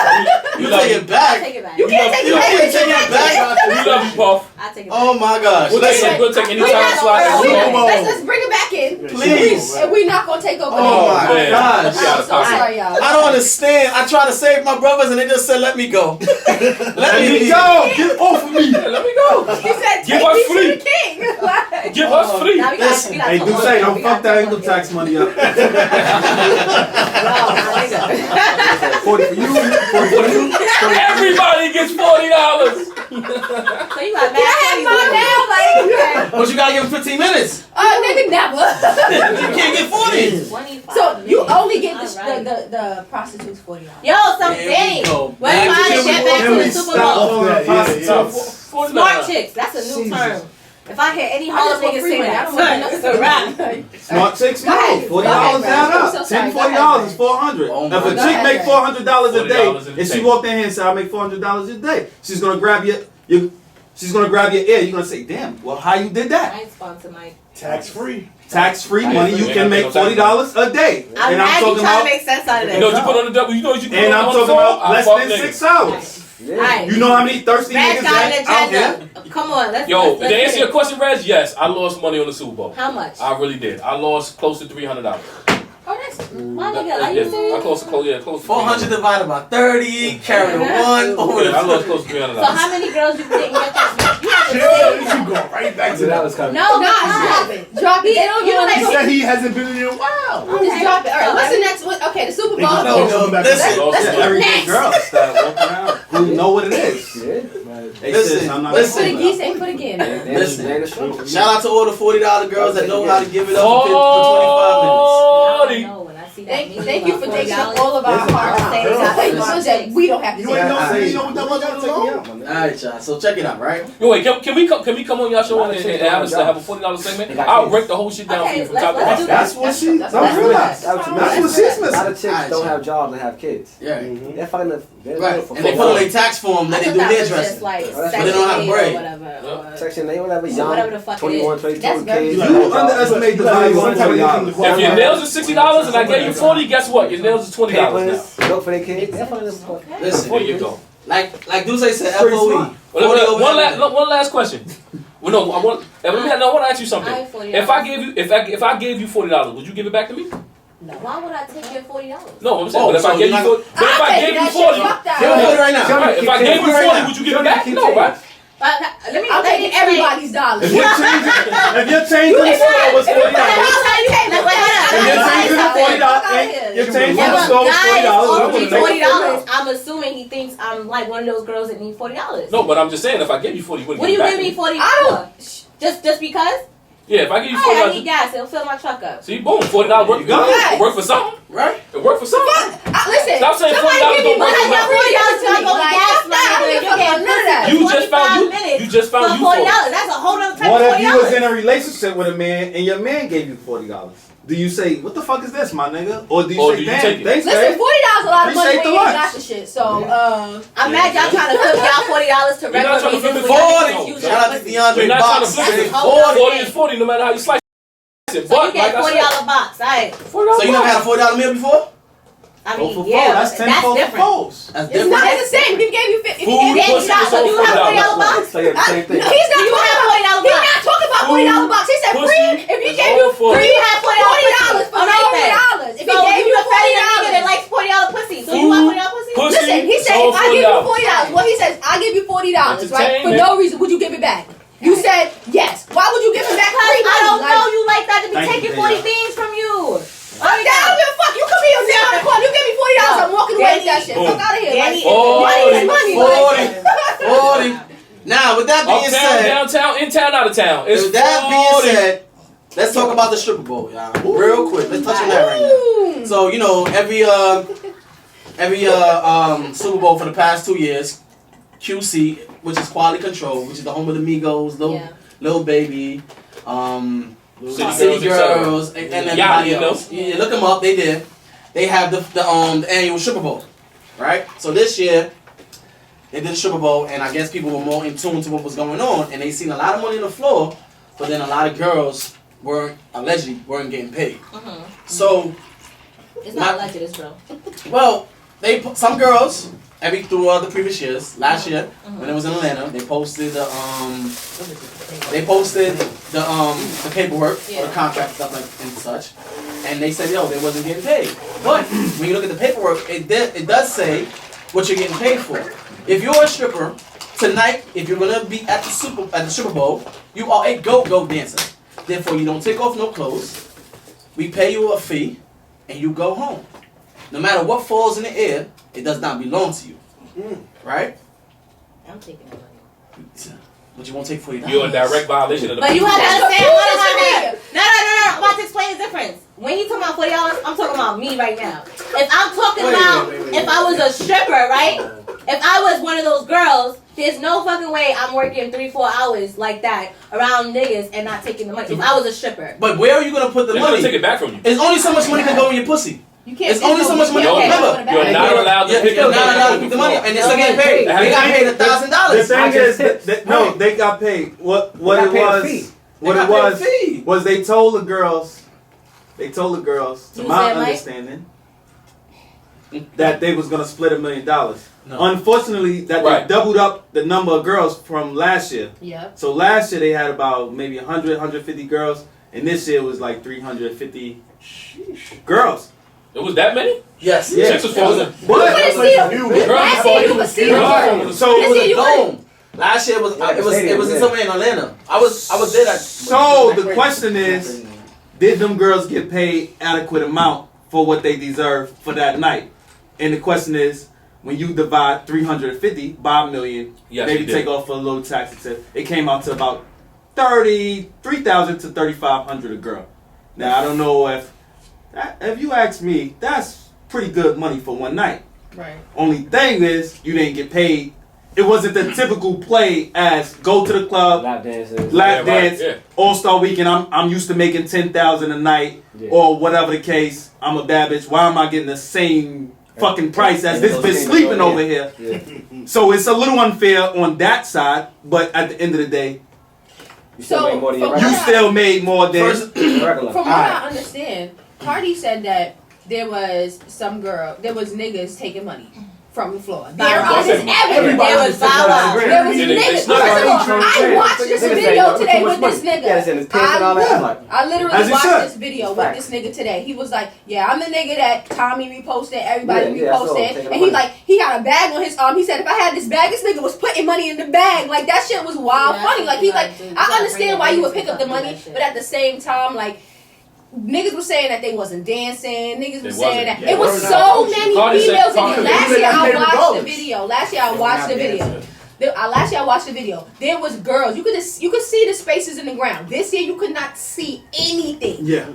You love take you. it back. I take it back. You can't take You it back. can't take it back. We love you, Puff. I take it back. Oh my gosh. We'll take any time slot. Let's bring it back in. Please. And we're not gonna take over. Oh my man. gosh. Yeah. I'm so sorry, y'all. I don't understand. I try to save my brothers and they just said, let me go. Let me be. Go! Get off of me! Let me go. He said, Give take us me free. to the king. Like, Give us free. Now we gotta- we gotta Hey, talk do about say, it. don't We fuck gotta that talk income about tax it. money up. No, my nigga. 40 for you, 40 for you. Everybody gets $40. So you got Can I have mine now? Like, But you gotta give them 15 minutes. nigga, never. You can't get 40. 25 So you minutes. only get Alright. the prostitutes $40. Yo, some There we Danny. go. Let's Can finally we- get back Can to we the Super stop Bowl. calling them prostitutes? Smart chicks. That's a new term. If I hear any I Harlem just want niggas free say money. I that, don't want son, nothing it's a wrap. Smart chicks, Go ahead. no. $40 Go ahead, add Brad. I'm up. so sorry. $10, Go ahead, $40 is Brad. $400. Oh If my a God. chick make $400 a day, $40 and she day. walked in here and said, I make $400 a day, she's gonna grab your she's gonna grab your ear. You're gonna say, damn, well, how you did that? I ain't sponsored Mike. Tax free. Tax-free money, you Yeah, can make $40 a day. I'm And I'm mad you talking trying to about, make sense out of You this. know what you put on the double? You know what you put and on I'm the talking phone? about I less fuck than niggas. 6 hours. Alright. You know how many thirsty Reg niggas got that out an here? agenda. Come on, let's Yo, let's to answer get your it. question, Reg, yes, I lost money on the Super Bowl. How much? I really did. I lost close to $300. Oh, that's my nigga. Are you Yes, I serious? close to 400 divided by 30, carry the 1 over Yeah, I the lost close to $300. So how many girls you didn't get that? You have to Yeah, say. you go right back to So that that. was coming. No, Nah, drop it. Drop it. They don't. You don't He like. said he hasn't been in here in a while. Just drop it. All right. What's the next one? Okay, the Super Bowl. Niggas No, don't no, come back listen. to that. Lost Yeah, money. everyday Next. girls that walk around who know what it is. Yeah, but They Listen, says, I'm not listen. For the geese ain't for the gander. Listen. they ain't a struggle. Shout out to all the $40 girls that know how to give it up for 25 Oh, I know when I see that. Thank you for taking up all of our Listen, hard I'll times. So that we don't have to You take ain't it. know, you know what that was Take me alone? out, my minutes. man. Alright, y'all. So check it out, right? Yo, wait, can we come on y'all show and have a $40 segment? I'll break the whole shit down for Okay, you from top to let's do bottom. that. That's what she. That's Don't what- realize. That's what That's what she's A lot missing. of chicks don't have jobs and have kids. Yeah. They're fucking the. They're Right. for And they full put on time. their tax form that I they thought do that was hairdressing. just like But they don't have Section bread. 8 or whatever. or- Section 8, whatever, young, Whatever the fuck it 21, is. 22 That's very kids. You underestimate the value of $40. If your nails are $60 and I gave you 40, guess what? Your nails is $20 now. Papers, look for their kids. They're fucking the. Listen, There you go. like Dusse said, Pretty FOE. smart. 40 over One everything. last question. Well, no, I want to ask you something. I ain't $40. If I gave you $40, would you give it back to me? No. Why would I take your $40? No, I'm saying, Oh, but if so I gave you're you not- 40, but if I gave you 40, Fuck that. Give him 40 right now. right, if I gave you 40, would you give it back? No, right? Let me I'm taking everybody's dollars. If you're changing the store was $40. You're changing If the a store was guy is $40. offering me I'm gonna take $40, I'm assuming he thinks I'm like one of those girls that need $40. No, but I'm just saying, if I gave you 40, you wouldn't What do give you it back give to me me. 40 I don't- for? Just because? Yeah, if I give you I $40, need gas. It'll fill my truck up. see, boom, $40 work. It work for something, Right? It work for something. Listen, Stop saying somebody $40 give me don't work for money, nothing. $40 to go to Like, gas fuck that, I don't give a fuck about none of that. You just found you $40. $40. That's a whole other type What of $40. if you was in a relationship with a man and your man gave you $40? Do you say, what the fuck is this, my nigga? Or do you say, damn, take it? thanks, Listen, $40 Dave. a lot of money Appreciate when the you ain't lunch. got the shit. So, I'm mad y'all trying to flip y'all $40 to We're not regular trying to flip reasons. it when y'all 40. just use Shout out to pussy. DeAndre We're not trying to Box. flip it. That's a whole 40 is 40 no matter how you slice it. So you But, get like I said, $40 box, alright. $40 So you never had a $40 meal before? I Four mean, for yeah, four. That's 10 for different. fours. That's it's different. not it's the same. He gave you 50. Food, Yeah, pussy, so it's all do you have $40 $40. box? So yeah, the same thing. No, he's not Do you talking have about $40 He's box? not talking about $40 box. He said Pussy free. If he is gave you all $40. free, You have $40 for Alright then. $40. If he So gave you a fatty nigga that $40. likes $40 pussy. So you want $40 pussy? Pussy. Listen, he It's said all if I give you $40. $40, well, he says I give you $40, right? For Entertainment. no reason, would you give it back? You said yes. Why would you give him back free I money? don't know you like that to be Thank you, taking Dana. 40 things from you. I'm down. I don't give a fuck. You come here and sit on the corner. You give me $40, I'm walking away with that shit. Boom. Fuck out of here. Danny Like, Oh, money is money. 40. 40. Now, with that being Uptown, said, downtown, in town, out of town. It's with that 40. being said, let's talk about the stripper bowl, y'all. Real quick. Let's touch on that right now. So, you know, every Super Bowl for the past 2 years, QC, which is quality control, which is the home of the Migos, Lil Baby, City Girls, and everybody you know. else. Yeah, look them up. They did. They have the annual Super Bowl, right? So this year they did the Super Bowl, and I guess people were more in tune to what was going on, and they seen a lot of money on the floor, but then a lot of girls allegedly weren't getting paid. So, It's not alleged, it's real. well, some girls through the previous years, last year when it was in Atlanta, they posted the paperwork for the contract and stuff like and such, and they said they wasn't getting paid. But when you look at the paperwork, it does say what you're getting paid for. If you're a stripper tonight, if you're gonna be at the Super Bowl, you are a go dancer. Therefore, you don't take off no clothes. We pay you a fee, and you go home. No matter what falls in the air, it does not belong to you. Right? I'm taking that money. But you won't take $40. You're in direct violation of the But you have to That's understand what what you I'm No. I'm about to explain the difference. When he talking about $40, I'm talking about me right now. If I'm talking about if I was a stripper, right? If I was one of those girls, there's no fucking way I'm working 3-4 hours like that around niggas and not taking the money. If I was a stripper. But where are you gonna put the They're money? gonna take it back from you. It's only so much money can go in your pussy. You can't. It's only so much money. No, Remember, you're not allowed to pick you're up not allowed to pick the money, and they're still getting paid. They got paid The $1,000. thing is, they got paid. What got it paid a was, fee. what They it got paid a fee. was they told the girls, to You my said, Mike? understanding, that they was gonna split $1 million. No. Unfortunately, that Right. they doubled up the number of girls from last year. Yeah. So last year they had about maybe 100, 150 girls, and this year it was like 350 girls. It was that many? Yes. Yeah. Chicks was falling. But Last year you could see the girl. So it was a dome. Last year it was in somewhere in Atlanta. I was there. so the question is, did them girls get paid adequate amount for what they deserve for that night? And the question is, when you divide 350 by $1 million, Yes, maybe you did. take off a little tax, it came out to about 33,000 to 3,500 a girl. Now I don't know if you ask me, that's pretty good money for one night. Right. Only thing is, you didn't get paid. It wasn't the typical play as go to the club, Lap dances. lap Yeah, right, dance, yeah. All-Star Weekend. I'm used to making 10,000 a night, Yeah. or whatever the case. I'm a bad bitch. Why am I getting the same fucking price as this bitch sleeping over here? Yeah. So it's a little unfair on that side, but at the end of the day, You still So, make more than your from you regular. still made more than. regular. From what I understand, Cardi said that there was niggas taking money from the floor. There Bow is evidence. There was Bow Wow. There was Yeah, they niggas. snuck First of all, it. I watched this Niggas say, video yo, today too with much this money. nigga. Yeah, it's in his pants and all that. I'm like, I As literally he watched should. this video with Right. this nigga today. He was like, "Yeah, I'm the nigga that Tommy reposted, everybody Yeah, I saw him reposted, taking and the he money. he got a bag on his arm. He said, if I had this bag, this nigga was putting money in the bag. Like that shit was wild, Yeah, funny. Like you he gotta like, do- you I gotta understand bring why the you would niggas pick up the to do money, that shit. but at the same time, like. Niggas were saying that they wasn't dancing. Niggas were They saying wasn't. that Yeah, it was they so wasn't. many Cardi said- females in Cardi it. said Last they year got I paid watched the regardless. video. Last year I watched the video. Last year I watched the video. There was girls. You could see the spaces in the ground. This year you could not see anything. Yeah.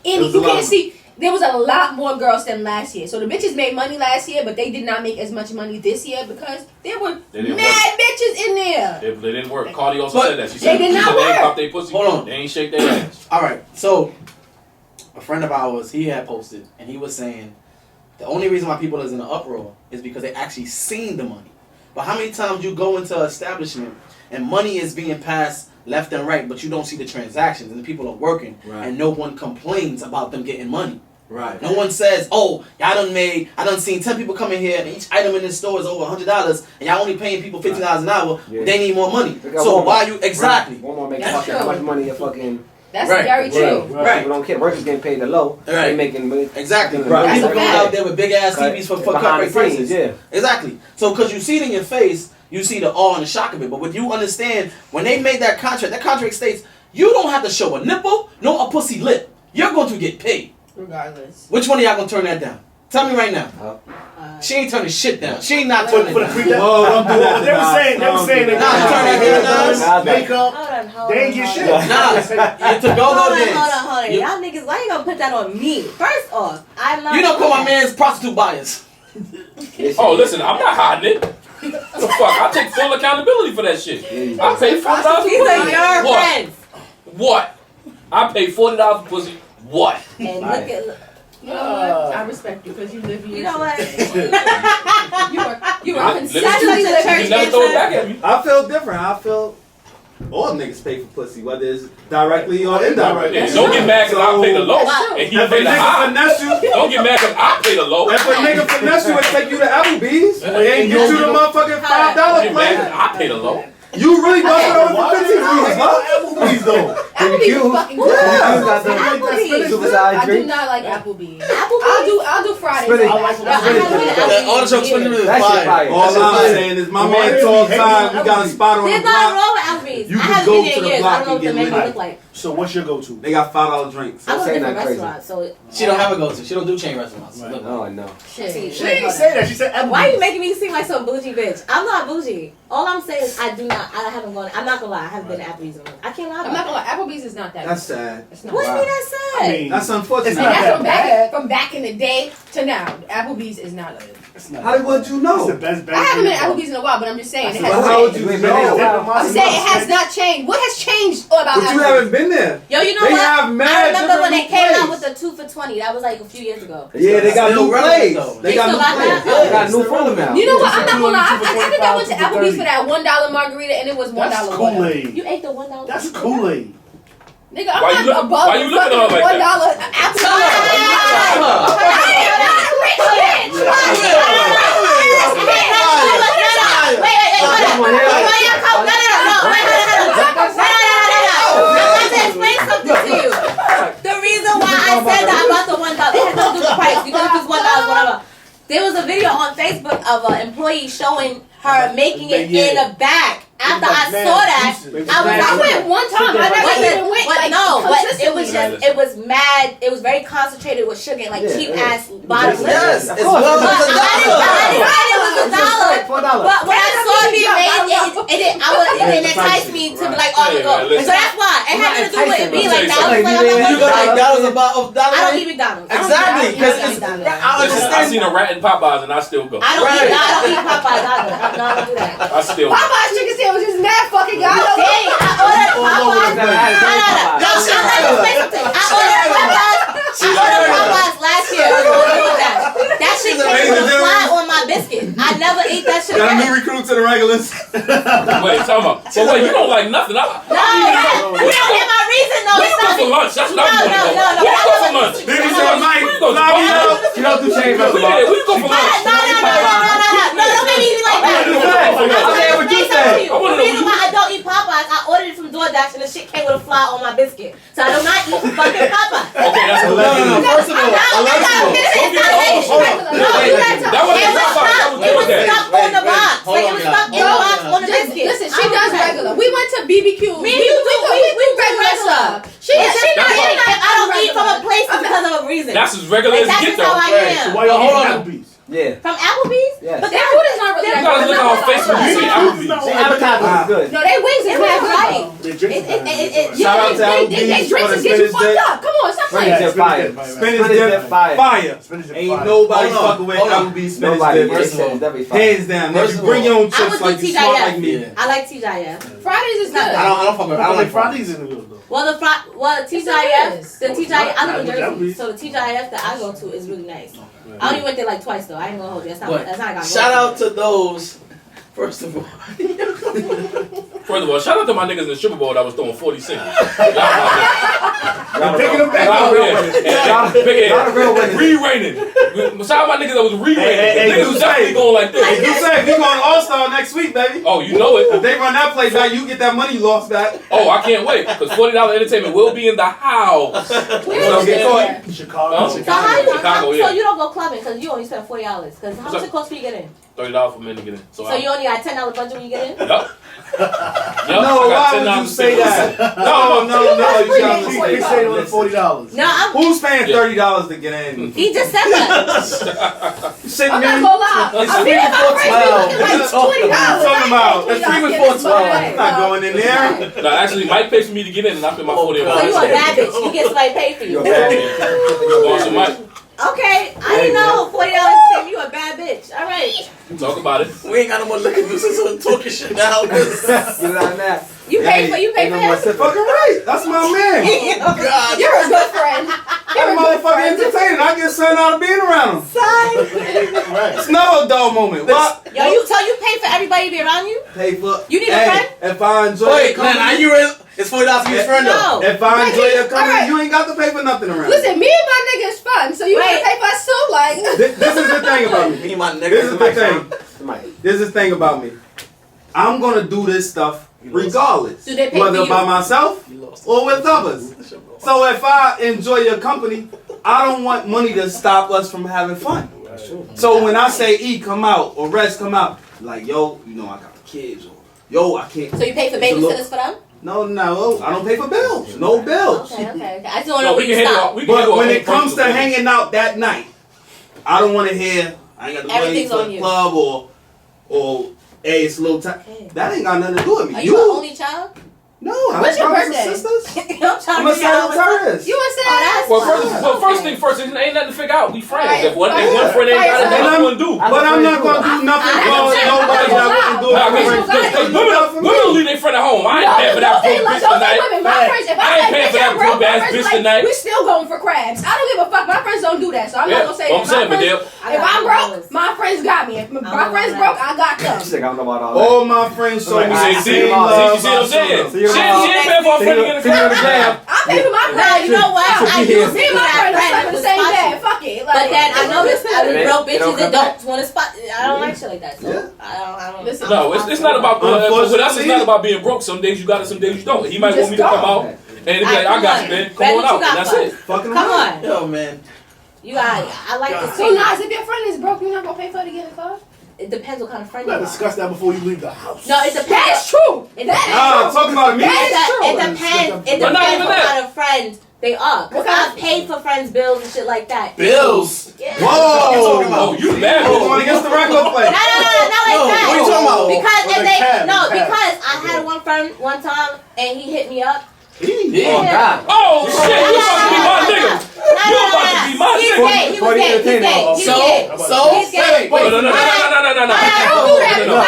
You couldn't see. There was a lot more girls than last year. So the bitches made money last year, but they did not make as much money this year because there were mad bitches in there. They didn't work. Cardi also said that. She said they did not they ain't work. pop their pussy. Hold on. They ain't shake their ass. All right, so a friend of ours, he had posted, and he was saying the only reason why people is in an uproar is because they actually seen the money. But how many times you go into an establishment and money is being passed left and right, but you don't see the transactions and the people are working, and no one complains about them getting money. Right. No one says, "Oh, I done seen 10 people come in here, and each item in this store is over $100, and y'all only paying people $50 an hour. Yeah. They need more money. Because So Walmart- why you exactly? Walmart makes That's fucking true. how much money a fucking. That's Right. very true. Right. People don't care. Workers getting paid the low. Right. They making money. Exactly. Right. People That's a going fact. out there with big ass TVs for cut behind rate the scenes, prices. yeah. Exactly. So because you see it in your face, you see the awe and the shock of it. But when you understand, when they made that contract states you don't have to show a nipple nor a pussy lip. You're going to get paid. Regardless. Which one of y'all gonna turn that down? Tell me right now. She ain't turning shit down. She ain't not turning it For the down. free Whoa, don't do that. They were saying they Nah, turn that down. makeup. Hold They on. ain't get shit. Nah, to go Hold dance. on. Y'all niggas, why you gonna put that on me? First off, I'm not. You don't call my man's prostitute bias. Oh, listen, I'm not hiding it. What the fuck? I take full accountability for that shit. I pay $40 for These are pussy. your What? friends. What? I pay $40 for pussy. What? And look at. You know what? I respect you because you live your You know what? You I are live- consistently You living. can never throw it back at me. I feel different. I feel all niggas pay for pussy, whether it's directly or indirectly. And don't get mad because I pay the low That's and he If a pay the nigga high. finesse you, Don't get mad because I pay the low. if a nigga finesse you and take you to Applebee's and get you the motherfucking $5 Don't get mad plate, because I pay the low. you really busted over for 15 views, huh? Applebee's though. Applebee's is fucking good. Applebee's. Suicide I do drink. not like Applebee's. Applebee's. I'll do Fridays. Spinach. I like The artichoke spinach is That shit fire. fire. All I'm saying is my man talk time, we got a spot on the There's nothing block. wrong with Applebee's. You I can haven't go been there to in the years. block I don't know and what the get menu lit. look like. So what's your go-to? They got $5 drinks. I go to say different that crazy. restaurants, so She don't have a go-to. She don't do chain restaurants. Right. Look. Oh no. Shit. She didn't say that. She said Applebee's. why are you making me seem like some bougie bitch? I'm not bougie. All I'm saying is I haven't gone. I'm not gonna lie. I haven't been to Applebee's in a month. I can't lie I'm about not that. gonna lie. Applebee's is not that. That's good. sad. It's not. What do you Wow. mean that's sad? I mean, That's unfortunate. It's And not that's that from back in the day to now. Applebee's is not good. it's not. How would you It's the know? best I haven't been to bang. Applebee's in a while, but I'm just saying it But has how would changed. you You ain't been there in a know? while. I'm saying it has not changed. What has changed about But you Applebee's? haven't been there. Yo, you know They what? have mad I remember when they different came out plays. with the 2 for $20. That was like a few years ago. Yeah, they got Still new relevant, plays. though. They got still new got plays. that? They got new food now. You know what? I'm not gonna lie. I think I 25 went to to Applebee's 30. for that $1 margarita and it was $1 That's water. Kool-Aid. You ate the $1. That's Kool-Aid. Nigga, I'm Why you not look- above why you the looking at her fucking like that? $1 Applebee's. The reason why I said that about the $1, it has nothing to do with the price because it's $1, whatever. There was a video on Facebook of an employee showing her making it in a bag. After I saw that, I went one time. I never even went. but Like, no, but it was consistently. just, it was mad. It was very concentrated with sugar and like Yeah, cheap yeah. ass bottom liquor. Yes, Of it's course. well But as a I didn't it was $1. $4. But when I saw it being made, it didn't entice me to be like, oh, I'm gonna go. Hey, man, listen. So that's why. It had nothing to do with it being like that. I was You like, go I'm to not McDonald's about I don't eat McDonald's. Exactly, because I don't eat it's. McDonald's. I Listen, I understand. seen a rat in Popeyes and I still go. I don't Right. eat Popeyes either. No, I don't do that. I still go. Popeye's chicken sandwich is mad fucking good. Dang, I ordered Popeyes. I ordered Popeyes last year. That shit came with a fly on my biscuit. I never ate that shit Got a new again. recruit to the regulars. Wait, talk about. But wait, you don't like nothing. No, you don't get my reason though. Where you go for lunch? That's what I want to know. No. Where you go for lunch? Then he said, Mike, Where you go? lobby up. She don't do chain Where restaurants. you go for lunch? No, don't make me like that. I'm saying what you said. The reason why I don't eat Popeyes, I ordered it from DoorDash and the shit came with a fly on my biscuit. So I do not eat fucking Popeyes. Okay, that's No. First of all, It was stuck on the box. Like it was stuck in the box on the biscuit. Listen, she does regular. We went to BBQ. Me and you do. We do regular. She not I don't eat from a place because of a reason. That's as regular as That's it just get how though. I So am. why y'all Hold eating on. Applebee's? Yeah. From Applebee's? Yes. But Their food is not really You that gotta good. look on Facebook and see Applebee's. The advertising is good. No, they wings is mad good. Right. They drink It- Shout out to They Applebee's drinks for and the get you spinach fucked dip. up. Come on, stop Spinach playing. dip fire. Spinach Spinach dip dip fire. fire. Spinach dip Ain't fire. nobody Hold on, fucking with hold on. Applebee's spinach Nobody. dip. First of all, Definitely fire. Hands down. First Nigga, of bring all, your own I chips would like do you smart TGIF. like me. Yeah. I like TGIF. Fridays is good. I don't fuck with. I I don't like like Fridays in the middle though. Well, Yes, TGIF, it is. the TGIF, I live in Not Jersey, Applebee's. so the TGIF that I go to is really nice. I only went there like twice though. I ain't gonna hold you. That's not got But shout out to those. First of all, First of all, shout out to my niggas in the Super Bowl that was throwing 40 cents. Y'all Picking them back Y'all up. the real winners. Re-raining. Shout out my niggas that was re-raining. Hey, Niggas was Dusse. definitely going like Hey, this. you say we going All-Star next week, baby. Oh, you know If it. they run that play back, you get that money you lost back. Oh, I can't wait. Because $40 entertainment will be in the house. Don't get caught. Chicago. Huh? So how you Chicago, so yeah. you don't go clubbing because you only spend $40 because how much it costs for you to get in? $30 for men to get in. So you only got $10 budget when you get in? Yup. No, why would you say that? No, you gotta He say said on the that. $40. No, Who's paying $30 to get in? he just said that. Sitting I'm there. not gonna lie. It's I'm free being before my 12. friends What are you like talking about? $20. Talking about, it's free $20 before get 12. this I'm not going in there. No, actually, Mike pays for me to get in, and I pay my 40 So you a bad bitch. You get somebody pay for you. You're bad. Awesome, Mike. Okay, I didn't know $40 to say you a bad bitch. All right, Talk about it. We ain't got no more liquor juices, so talking shit now. Get it out of that. you pay for Ain't no him. more sipping. Fucking right. That's my man. Oh God. You're a good friend. That motherfucking entertaining. I get something out of being around him. Right. It's never a dull moment. What? Yo, you pay for everybody to be around you? Pay for. You need a Hey, friend? if I enjoy Wait, your Glenn, are company, you real? It's $40 for your friend though. No. if I enjoy your company, Alright. you ain't got to pay for nothing around. Listen, me and my nigga is fun, so you Wait. gotta pay for us too. Like, This is the thing about me. Me, my This is nigga. the thing. Somebody. This is the thing about me. I'm gonna do this stuff regardless, Do they pay whether for you? by myself You lost. or with others. So if I enjoy your company, I don't want money to stop us from having fun. So when I say E come out or Rez come out, like yo, you know I got the kids, or yo I can't. So you pay for It's a little- babysitters for them? No, I don't pay for bills. No bills. Okay. I just want to No, know we where can you handle. stop. We can But handle when our it own comes to personal hanging out that night, I don't want to hear I ain't got the money Everything's for on the you. club or hey it's a little time. Okay. That ain't got nothing to do with me. Are you an only child? No, I When's have your brothers and birthday? sisters. I'm trying I'm to a figure out what's up. Sagittarius. you and Oh, that's Sam. Well, first thing first, ain't nothing to figure out. We friends. Alright, If one fire. friend ain't got it, then Fire. I'm gonna do. But I'm not gonna do nothing for nobody that wouldn't do Nah, it for me. because women will leave their friend at home. I ain't paying for that broke bitch tonight. Women. My friends, if I I ain't say paying bitch, for that I'm broke. broke My ass friends bitch like, tonight. we still going for crabs. I don't give a fuck. My friends don't do that, so I'm not gonna say Well, that. I'm saying, My but friends- they'll. If I'm broke, my friends got me. If my friends broke, I got them. She's like, I don't know about all that. All my friends show me Right. the See, same see love. what I'm saying? See you She tomorrow. ain't paying for a friend to get in the See you on the club. gram. I pay for my No, friends. you know what? Should I be used here. to Me be and my friends that slept friend in the who same spot bed. you. Fuck it. But then I noticed I They mean, broke don't bitches come that back. don't want to spot. I don't like shit like that. So Yeah. I don't. Listen, No, it's not about with us. It's Unfortunately- not about being broke. Some days you got it, some days you don't. He might want me to come out and be like, I got you, man. Come on out, and that's it. Fucking Come right. on. Yo, man. You got. I like this. So Nas, if your friend is broke, you're not gonna pay for her to get in the club? It depends what kind of friend You you gotta are. discuss that before you leave the house. No, it That depends. is true. It That depends. Ah, talking about me. That is true. It depends. It But not depends even what that. kind of friend they are. Cause What kind I've of- paid for friends' bills and shit like that. Bills. Yeah. Whoa. Oh, you bad. Who's going against the regular play? No, not like No, that. what you talking about? Because With if a they cab, no, cab. because I had one friend one time and he hit me up. Yeah. Oh, God. Oh, shit, you about to be my nigga. You about to be my He's nigga. gay. He was gay. He's gay. He's So, gay. so, He's gay. No, no, no, no, no, no, no, no. Don't do that. No, no, no.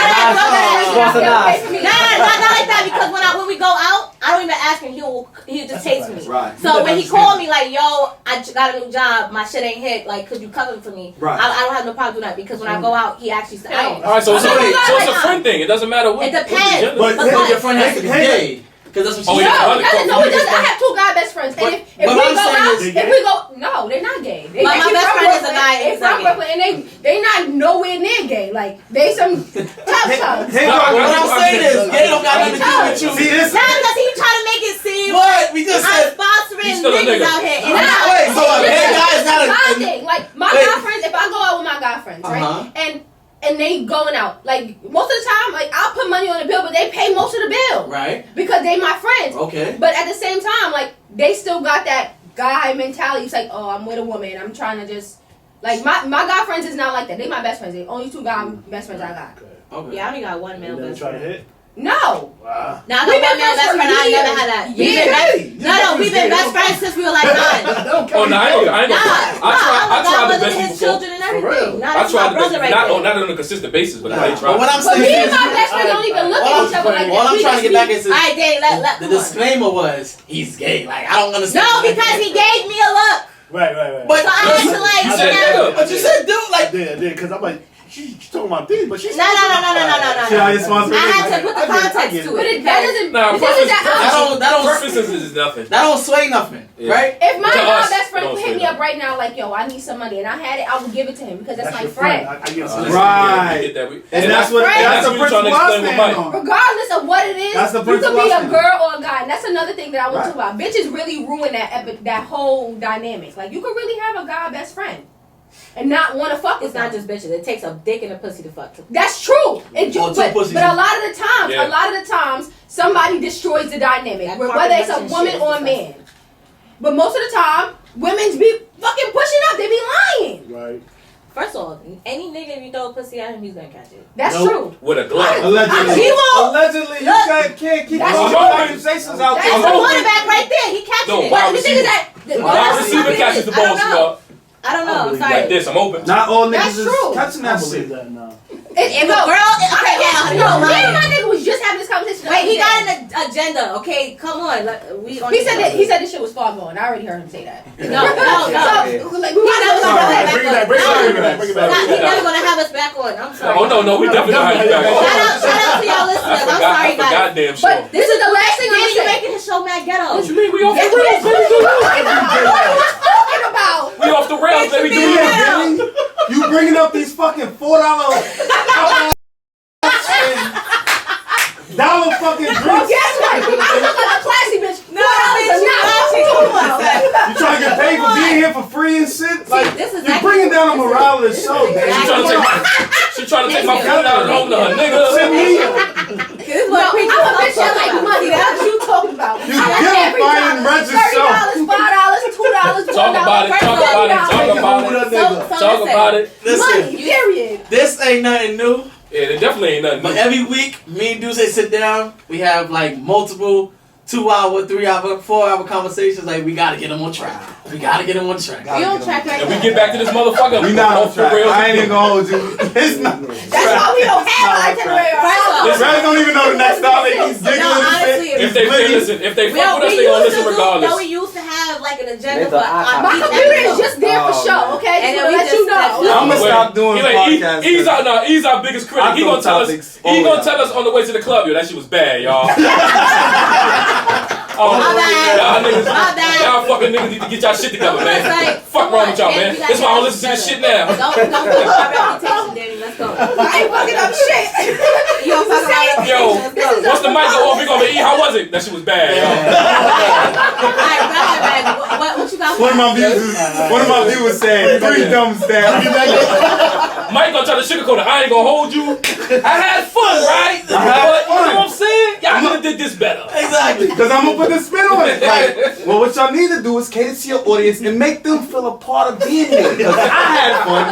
What's the Nas? Not like that because when we go out, I don't even ask him. He'll just taste me. Right. So when he called me like, yo, I got a new job, my shit ain't hit. Like, could you cover for me? Right. I don't have no problem doing that because when I go out, he actually said, I All right, so it's a friend thing. It doesn't matter what. It depends. what the gender- But your friend has to be gay. Because that's Oh, what she yeah. said. No, it doesn't. I have two guy best friends, and if But we what I'm go saying out, is- if we go, no, they're not gay. They But my actually best from friend is a Brooklyn. guy They who's from not gay. Brooklyn, and they not nowhere near gay. Like they some tough tugs. Hey, No, What what I'm saying is, gay don't got nothing to do with you. See this? Not because he trying to make it seem What? We just I'm said. sponsoring He's still a niggas nigga. out here. And Wait, so a gay guy is not My a. thing, like my Wait. guy friends. If I go out with my guy friends, Uh-huh. right, and they going out, like most of the time, like I'll put money on the bill, but they pay most of the bill Right. because they my friends. Okay. But at the same time, like they still got that guy mentality. It's like, oh, I'm with a woman. I'm trying to just Like my guy friends is not like that. They my best friends. They only 2 guy best friends I got. Okay. Yeah, I only got one male You never best try to friend. hit? No. Wow. Now I got one male best friend. I ain't never had that. We've been best friends since we were like 9. Oh no, I ain't gonna. I tried the best his before. children and everything. Nah, I that's my tried the brother best, right not there. on a consistent basis, but I But tried. what I'm But me saying and my best friend don't even look at each other like what that. I'm trying to get back is All right, Danny, let the disclaimer was he's gay. Like I don't understand. No, because he gave me a look. Right. But So I had to like. You said nigga. But you said dude like. I did, because I'm like, she's talking about these, but she's No. See how you sponsor I had to it? put the context to But it. that doesn't. Nah, this isn't that that don't preferences is nothing. that don't sway nothing, Yeah. right? If my To us, best friend don't would say hit me that. up right now, like, yo, I need some money, and I had it, I would give it to him because that's my your friend. I get Listen, it. Right. we get that. And that's what friend. that's the That's what you're principle trying to I explain stand with on. Regardless of what it is, That's the you could principle be I a stand girl or a guy. And that's another thing that I want to Right. talk about. Bitches really ruin that whole dynamic. Like, you could really have a guy best friend and not want to fuck with It's not them. just bitches. It takes a dick and a pussy to fuck. That's true. Or two But pussies. a lot of Yeah. the times, somebody destroys the dynamic, That whether it's a carbon woman shit is or a disgusting. man. But most of the time, women's be fucking pushing up. They be lying. Right. First of all, any nigga if you throw a pussy at him, he's gonna catch it. That's Nope. true. With a glove. Allegedly. He won't. Allegedly, you Look. can't keep That's throwing true. accusations out That's there. the hoping- quarterback right there. He catches No, it. wide But the thing is receiver. that Wide that's receiver my catches the business. ball, sweetheart. I don't know. I'm believe sorry. Like this, I'm open. Not all That's niggas is true. catching I that believe shit. that now. If a girl, okay, yeah, No, no, me and lying. my nigga was just having this conversation. Wait, he the other got day. an agenda. Okay, come on. We on He said this shit was far gone. I already heard him say that. No. So, like, we He's never gonna have us Bring it back back, bring it on. back, bring it back. He's never gonna have us back on. I'm sorry. Oh no, we definitely gonna have you back. Shout out to y'all listeners. I'm sorry, I forgot guys. damn sure. But this is the last thing I'm Danny, you're saying. making his show mad ghetto. What you mean? We off the Yes, rails, baby. what are you talking about? We off the rails, baby. Do Yeah, it. Billy, you bringing up these fucking $4 dollar fucking Well, drinks. guess what? I look like a classy bitch. No, $4 bitch, not you You trying to get paid for being here for free and shit? Like, this is you're actually- bringing down the this is- morale of the this is show, exactly- man. She trying to take my Thank food you. out of home to her Shit, nigga. me. This is No, what I'm preachers a bitch talk that like about. money. That's what you talking about. You get fine and rent $30, yourself. $5, $2, $1. Talk about it. Talk about it. Talk about it. So Talk listen, about it. Listen, Money, period. this ain't nothing new. Yeah, it definitely ain't nothing. But every week, me and Dusse sit down. We have like multiple 2-hour, 3-hour, 4-hour conversations. Like we gotta get them on track. We gotta get them on track. We on track right And we now. get back to this motherfucker. We not on off the track. rails. I ain't even gonna hold you. It's not. That's why we don't have an itinerary. First Brad don't even know the next dollar. He's giggling No, and honestly, shit. If they listen, if they We fuck with us, we they gonna used listen to do, regardless. no, we used to have like an agenda They for thought on My each computer is episode. just there for Oh, show, man. okay? And Just then to we let just you know. said- I'm gonna stop doing podcasts. He's our biggest critic. I He throw gonna tell us. topics He all gonna out. tell us on the way to the club, yo, that shit was bad, y'all. Oh, My bad. y'all niggas, My bad. y'all fucking niggas need to get y'all shit together, It's man. like, Fuck come wrong on, with y'all, Danny, man. we gotta That's why I get don't listen to this shit together. now. Don't put our reputation, Danny. Let's go. I ain't fucking up shit. You don't fuck around. Yo, Let's go. once the mic go off, we gonna be, how was it? That shit was bad, yo. Alright, go ahead, man. What you got? One of my viewers said 3 thumbs down. Mike gonna try to sugarcoat it. I ain't gonna hold you. I had fun, right? I had But you fun. know what I'm saying? Y'all could have did this better. Exactly. Because I'm gonna put the spin on it. Like, well, what y'all need to do is cater to your audience and make them feel a part of being here. Because I had fun.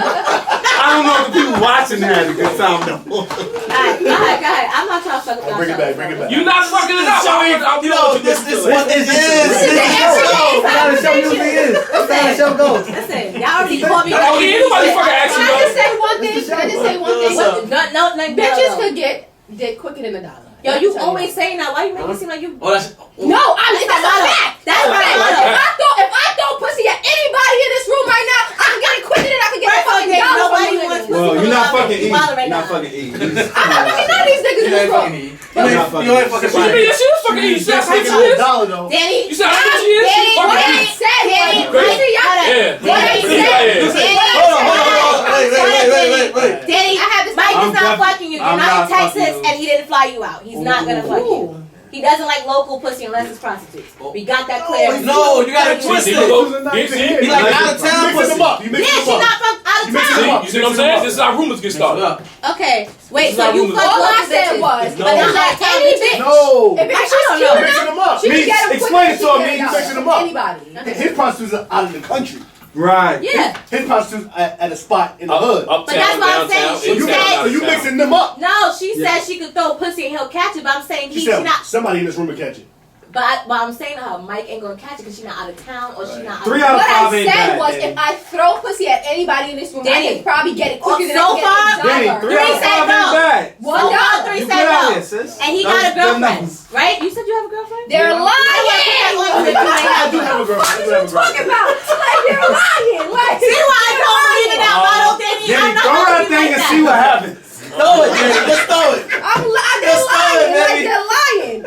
I don't know if the people watching had a good time though. Alright, go ahead. I'm not trying to fuck up y'all. Bring it back, bring it back. You not fucking it up. You know, this is what this is. That's how the show usually is. That's how the show goes. Listen, y'all already called me. Oh, yeah, nobody fucking asked Can you I just though. say one thing? Can I just say one thing? What's up? Nothing better, Bitches though. could get dick quicker than $1. Yo, you always saying that. Why you make it seem like you? Oh, that's, No, that's a fact. That's a fact. right. If I throw pussy at anybody in this room right now, I can get it quicker than I can get First a of all, fucking Gail, dollar nobody from you wants niggas. Well, you're not fucking You E. wildin' right You're not now. fucking E. I'm not fucking none of these niggas in you this ain't room. fucking E. You're not fucking You ain't fucking What you mean? E. That shit is fucking easy. That's how Take she out is. a dollar though. Danny, You said how she is? She What fucking I easy. said Danny, was, pussy, y'all Yeah. What I Yeah. said. Hold on. Wait. Danny, I have this. Mike I'm is not def- fucking you. You're I'm not not in Texas, fucking you. and he didn't fly you out. He's not gonna fuck you. He doesn't like local pussy unless it's prostitutes. We got that clear. No, you gotta twist See, it. see, He like out of town You mixing pussy. them up. You Yeah, mixing she's them up. not from out of You mixing them town. up. you see what I'm saying? This is how rumors get started. Okay, wait. This So is how you rumors fuck All I local said bitches. was, No. but it's like any bitch. No. If it's I just don't know. cute Mixing them enough, up. she can Means- get them explain it to quicker him, than means $1. mixing them up. Anybody. His prostitutes are out of the country. Right. Yeah. His prostitutes at a spot in the hood. Uptown, But that's what I'm downtown, saying. She in-town, said- So you out-of-town. mixing them up. No, she said she could throw pussy and he'll catch it, but I'm saying She she said not. somebody in this room will catch it. But I'm saying to her, Mike ain't gonna catch it because she's not out of town or she's not. 3 out of What 5 I ain't said bad. was, Danny. if I throw pussy at anybody in this room, I Danny. can probably get it quicker than So I can far, get Danny, it. 3 out of 5 said ain't no. bad. One So far, dollar. 3 You said good out no. here, sis. And he Those got a good girlfriend, numbers. right? You said you have a girlfriend? They're lying. I do have a girl. What are you talking about? Like, they're lying. Like, See why I don't believe in that bottle, Danny? Danny, I'm not throw gonna that be thing like and that. see what happens. Throw it, Danny. Just throw it. they're Just throw it, lying. Like, baby. they're lying.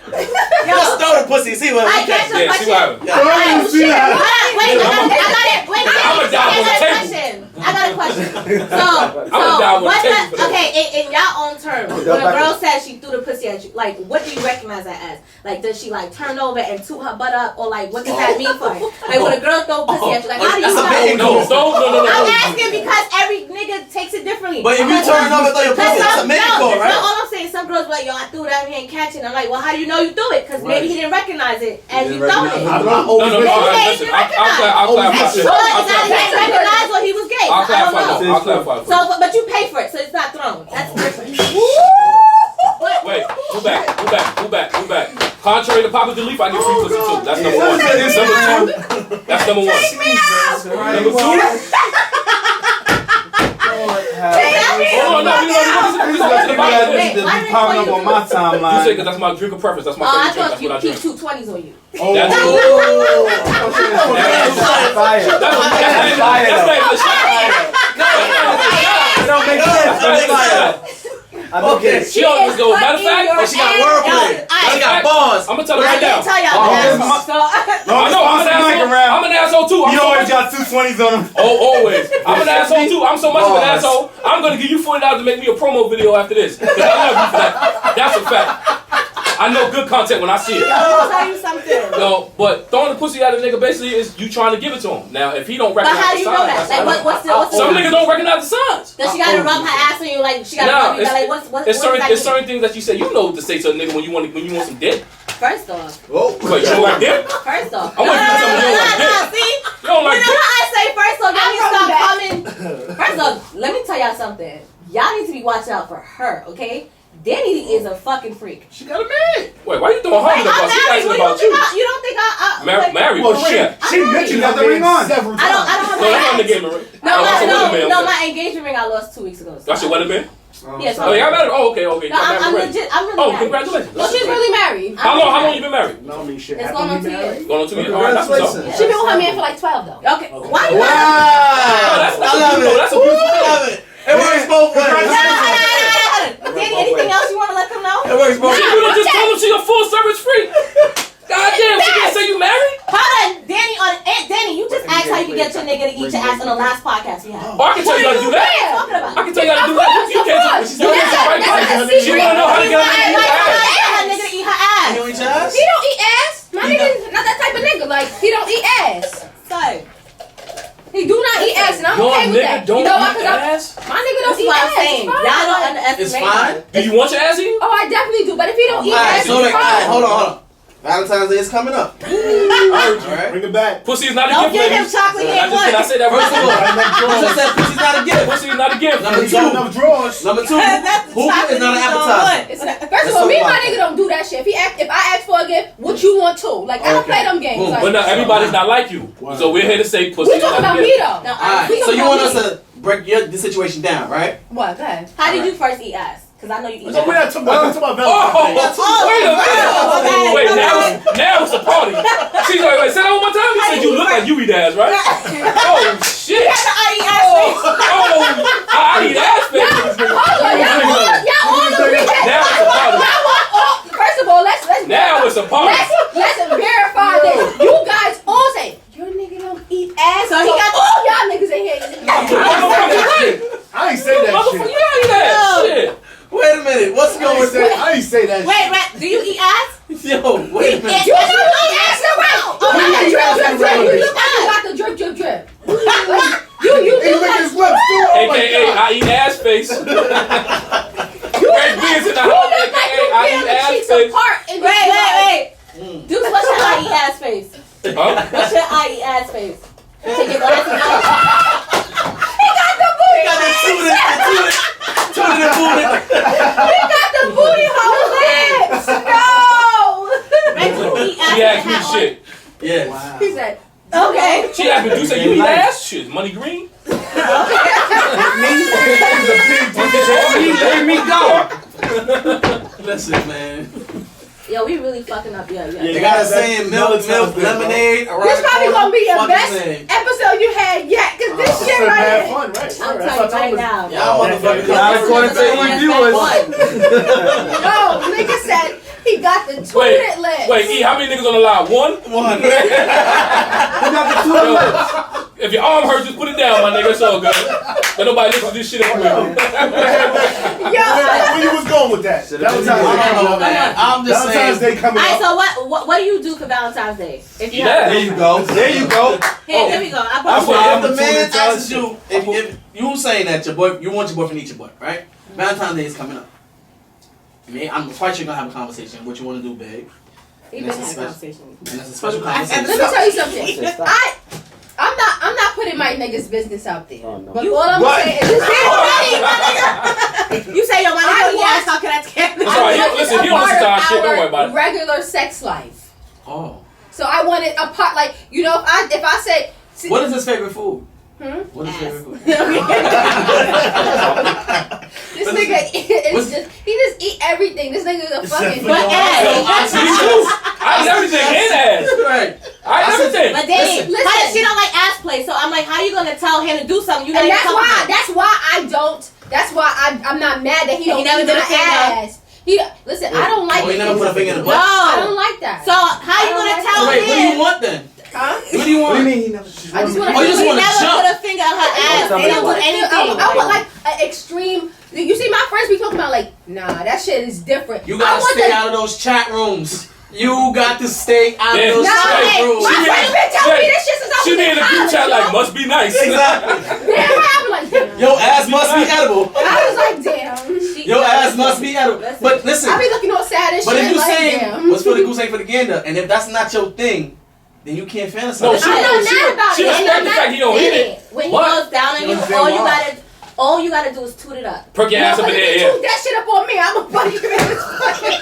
Just throw the pussy. See what I happens. guess your Yeah, see what question. happens. Throw it and see what happens. Wait, I got it. Wait, I'ma die on the I got a table. question. I got a question. I'ma die on the what's table that? for that. Okay, in y'all own terms, when a girl says she threw the pussy at you, like, what do you recognize that as? Like, does she like turn over and toot her butt up, or like, what does that mean for you? Like, when a girl throw pussy at you, like, how do you That's a big know? no. I'm asking because every nigga takes it differently. But if you turn over and throw your pussy, that's a making call, No, right? all I'm saying, some girls be like, yo, I threw that, he ain't catching. I'm like, well, how do you know you threw it? Because maybe he didn't recognize it as you throw it. I No, Maybe he listen, didn't I'll clarify. So it's not he didn't recognize or he was gay. I'll I don't clarify. know. I'll clarify. So, but you pay for it, so it's not thrown. That's different. Wait, move back. Contrary to popular belief, I get free pussy too. That's number one. Number two, that's number one. Number two, hold on, no, we don't to the bottom of this. Be popping up on my You say timeline. because that's my drink of preference. That's my Oh, I favorite drink. thought That's you what I keep drink. 220s on you. That's Fire. It don't make sense. But it's fire. I don't get it. She always go. Matter of fact, She got wordplay. She got bars. I'm gonna tell her I right now. didn't tell y'all Oh, that. So, I know I'm an asshole. I'm an asshole too. I'm You so always much. got 220s on him. Oh, always. I'm an asshole too. I'm so much of an Bars. asshole. I'm gonna give you $40 to make me a promo video after this. 'Cause I love you for that. That's a fact. I know good content when I see it. I'll tell you something. No, but throwing the pussy at a nigga basically is you trying to give it to him. Now, if he don't But recognize how the do you know signs, that? that's Like, how what's the some niggas don't recognize the signs. Does she gotta rub her ass on you? Like, she gotta Nah, rub you? Like, what's It's certain, exactly? it's certain things that you say. You know what to say to a nigga when you want some dick. First off. Wait, you don't like dick? First off. I want you to tell me you don't like dick. See? You don't like You know dick. how I say first off, y'all need to I'm stop coming coming. First off, let me tell y'all something. Y'all need to be watching out for her, okay? Danny is a fucking freak. She got a man. Wait, why you throwing her Wait, under the I'm bus? She married. asking What, about you. you don't think I like, Married. Well, Where shit. at? She mentioned You got that the ring on. several I don't times. have No, that's on the my game, right? No, my engagement ring I lost 2 weeks ago. So. That's your wedding band? Yes, Oh, yeah, I married. Oh, okay. No, You got I'm married. legit. I'm really Oh, married. congratulations. Well, she's really married. How long you been married? No, I mean shit. It's going on 2 years. Going on 2 years. All right, that's what's up. Congratulations. She been with her man for like 12 though. Okay. Why? Wow. that's I love beautiful. it. That's a beautiful I love it. It works both ways. Danny, anything else you want to let them know? It works both She ways. could have just told him she a full service freak. God damn, she can't say you married? Hold on, Danny, you just asked how you can get your nigga to eat your ass on the last podcast we had. Oh, I can tell you how to do What are that. you talking about? I can tell you how to do that. You can't do it. She want to know how to get her Like, ass. her nigga to eat her ass. You ain't yours? He don't eat ass. My nigga's not that type of nigga. Like, he don't eat ass. So, He do not eat ass, and I'm Your okay with nigga that. don't You know why? eat 'Cause ass? my nigga don't that's eat what ass. I'm saying. It's fine. Y'all don't Like, underestimate It's fine. Do you want your ass eaten? oh, I definitely do. But if he don't eat Alright, ass, so it's like, fine. hold on. Valentine's Day is coming up. Alright. Bring it back. Pussy is not a Don't gift, give him ladies. chocolate Can hand I say that First of all, first? you just said pussy's not a gift. Pussy is not a gift. Number You got two. enough drawers. Number two, That's the hookah chocolate is not an you don't appetizer. want. It's not, first Let's of all, talk me and my about nigga don't do that shit. If I ask for a gift, what you want too? Like, I don't Okay. play them games. Boom. Like, But now everybody's not like you. So we're here to say pussy we is talking not about a me gift. though. No, Alright, We so you talking want about us to break the situation down, right? What? Go ahead. How did you first eat ass? Because I know you eat So ass. we're not talking about Oh, Valentine's Day. wait a okay. minute. Wait, now it's a party. She's like, wait, say that one more time. You said you look like you eat ass, right? Oh, shit. I eat ass face. Oh, I eat ass face. Hold on, y'all all agree that. Now it's a party. First of all, let's Now it's a party. let's verify that you guys all say your nigga don't eat ass. So he got all y'all niggas in here. Motherfucker, right. I ain't say that Motherfucker, shit. yeah, eat ass. Shit. Wait a minute, what's going on? I ain't say that shit. Wait, do you eat ass? Yo, wait a minute. You don't eat ass around. Oh, You eat ass drip, around. drip. You look like you got the drip, drip, drip. You He look licked like his lips too. Oh my AKA, God. I eat ass face. Greg Beers in the you house. look like AKA, you I peel eat the ass cheeks face. apart. And Wait. Dude, what's your I eat ass face? Huh? What's your I eat ass face? Take your glasses off. He got the booty. Got the tooted booty. He got the booty hole lips. No. She asked me shit. Yes. Wow. He said, okay. She asked me, Dusse, you eat ass? Shit, money green? Let me go. Listen, man. Yo, we really fucking up. Yeah. They got a saying milk, lemonade, This probably gonna be your best name. episode you had yet, cause this shit Bad right here. fun, right? I'm That's telling you what I right told now. Y'all motherfuckers. Not according to the reviewers. No, nigga said he got the tooted lips. Wait, E, how many niggas on the line? One? One. Who got the two lips? If your arm hurts, just put it down, my nigga. It's all good. Let nobody listen to this shit anyway. Where you was going with that? Valentine's I don't know, man. I'm just Valentine's saying. Day coming Alright, up. so what do you do for Valentine's Day? If you Yeah. There you go. There you go. here we go. I That's put why I'm if the a man tooted asks tooted. you, if you saying that you want your boyfriend to eat your butt, right? Valentine's Day is coming up. Me, I'm quite sure you're gonna have a conversation. What you want to do, babe? We've been having conversations. And it's a special Let me conversation. tell you something. I'm not putting my niggas' business out there. Oh, no. But all I'm What? saying is this You say your money, I yeah, want- how can I take That's all right. Listen, he don't listen to our shit. Don't worry about it. regular sex life. Oh. So I wanted a part, like, you know, if I said, What is his favorite food? What is his Ass. favorite food? this nigga is just, he just eat everything. This nigga is a fucking for your Me too. I eat everything in ass. Right. I eat everything. But then, Listen. she don't like ass play, so I'm like, how you gonna tell him to do something? You And gotta that's why I'm not mad that he don't never eat did a my finger. ass. Listen, I don't like Oh, he it. never put a finger in the butt? I don't No. like that. So how you gonna tell Wait, what do you him? want then? Huh? What do you want? What do you mean he never? I just want Oh, you just He wanna never jump. put a finger on her ass. They don't put anything. I want like an extreme. You see, my friends be talking about like, nah, that shit is different. You I gotta want stay the- out of those chat rooms. You got to stay out Yeah. of those Nah, chat hey, rooms. my friends been telling me this shit since I was She be in the group college, chat yo. like, must be nice. Exactly. Damn, I was like, damn. Your ass must be edible. I was like, damn. Your ass must be edible. But listen, I be looking all sad and but shit. if you like, saying damn. what's for the goose ain't for the gander, and if that's not your thing, then you can't fantasize. No, she I'm not she- mad about she it. respect the fact he don't eat it. When he What? goes down on you, understand why. all you gotta do is toot it up. Perk your ass up in If there, you yeah. toot that shit up on me, I'm gonna punch you in this fucking.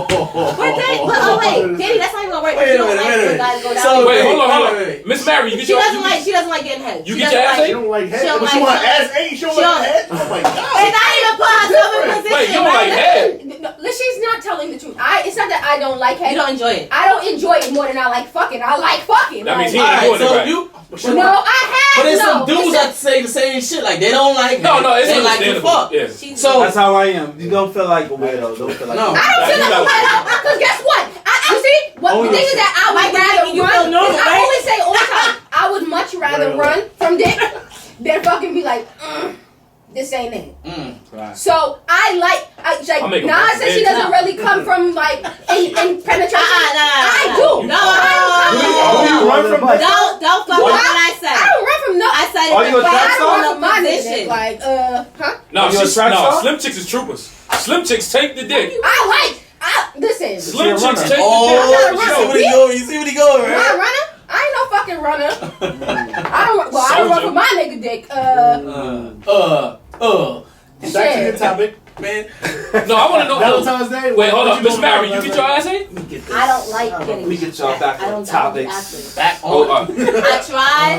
But wait, Danny, that's not even gonna work. Wait a You don't minute, like wait a when minute. guys go down. So- Wait, hold Wait, on. wait. Miss Mary, you get She your... doesn't you like. She doesn't like getting head. You She get doesn't your ass like- She don't like head. She don't But she like- want ass ain't. She don't She like don't- head. Oh my god. She's not even put herself in position. Wait, you don't like right? head? No, she's not telling the truth. It's not that I don't like head. You don't enjoy it. I don't enjoy it more than I like fucking. I like fucking. That means like, he ain't doing Alright, it so right. you. no, I have But there's no. some dudes Listen, that say the same shit. Like they don't like. No, no, it's they like to understandable. fuck. Yeah. She's So That's how I am. You don't feel like a weirdo. Don't feel like. No. I don't feel like a weirdo. Cause guess what? You see, what Only the thing is that I would rather you run. feel normal, I right? always say all the time, I would much rather run from dick than fucking be like, this ain't it. Right. So I like I'll make a Nas says she bed. doesn't really come from like in penetration. I do. No. Do you run from like? Don't fuck with what I I said. don't run from no. I said Are it you a but trap I star? don't run I from my position. nigga. Like, huh? No, Are you a she's, track no, star? Slim Chicks is troopers. Slim Chicks take the dick. Listen. Slim a Chicks runner. take the dick. Oh, I'm not you a see what he runner. going? You see what he going, Am I a right? runner? I ain't no fucking runner. I don't run Soldier. for my nigga dick. Back to your topic. Man, No, I want to know. Valentine's Day. Wait, hold what up. you Miss doing Mary, you Valentine's get Day? your ass ate? I don't like getting. Let me get y'all back on I don't topics. actually. back on. Oh, I tried.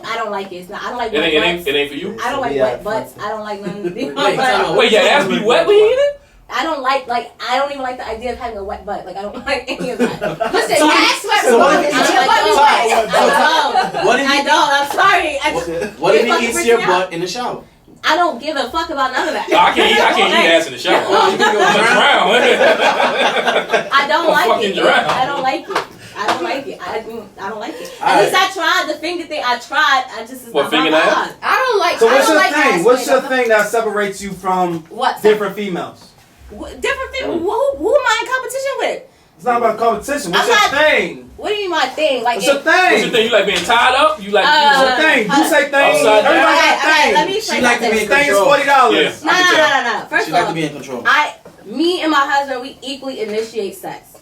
I don't like it. It's not. I don't like it wet ain't butts. it ain't for you. I don't like Yeah. wet butts. I don't like none of these. Wait, time out. Wait, your ass be wet when you eat it? I don't like I don't even like the idea of having a wet butt. Like I don't like any of that. Listen, So- ass sweat. so what if I'm it's like, your What if I he- don't. I'm sorry. What if It fucking he eats freaks your me out. butt in the shower? I don't give a fuck about none of that. No, I can't eat ass in the shower. Oh, you think you're I'm gonna drown? drown. I don't I'll like fucking it. drown. I don't like it. I don't like it. I don't like it. All At least right. I tried the finger thing. I tried. I just is What, not my finger ass? vibe. I don't like. So I what's don't your like thing? ass What's your sweat. thing that separates you from What? different females? Different thing. Who am I in competition with? It's not about competition. What's I'm your not- thing? What do you mean my thing? Like What's your it- What's your thing? thing? You like being tied up? You like What's your thing? You say things. Upside down. Everybody got Alright, let me things. explain She like to something. be in Thing is control. $40. Yeah. No. First She of like all, to be in control. me and my husband, we equally initiate sex.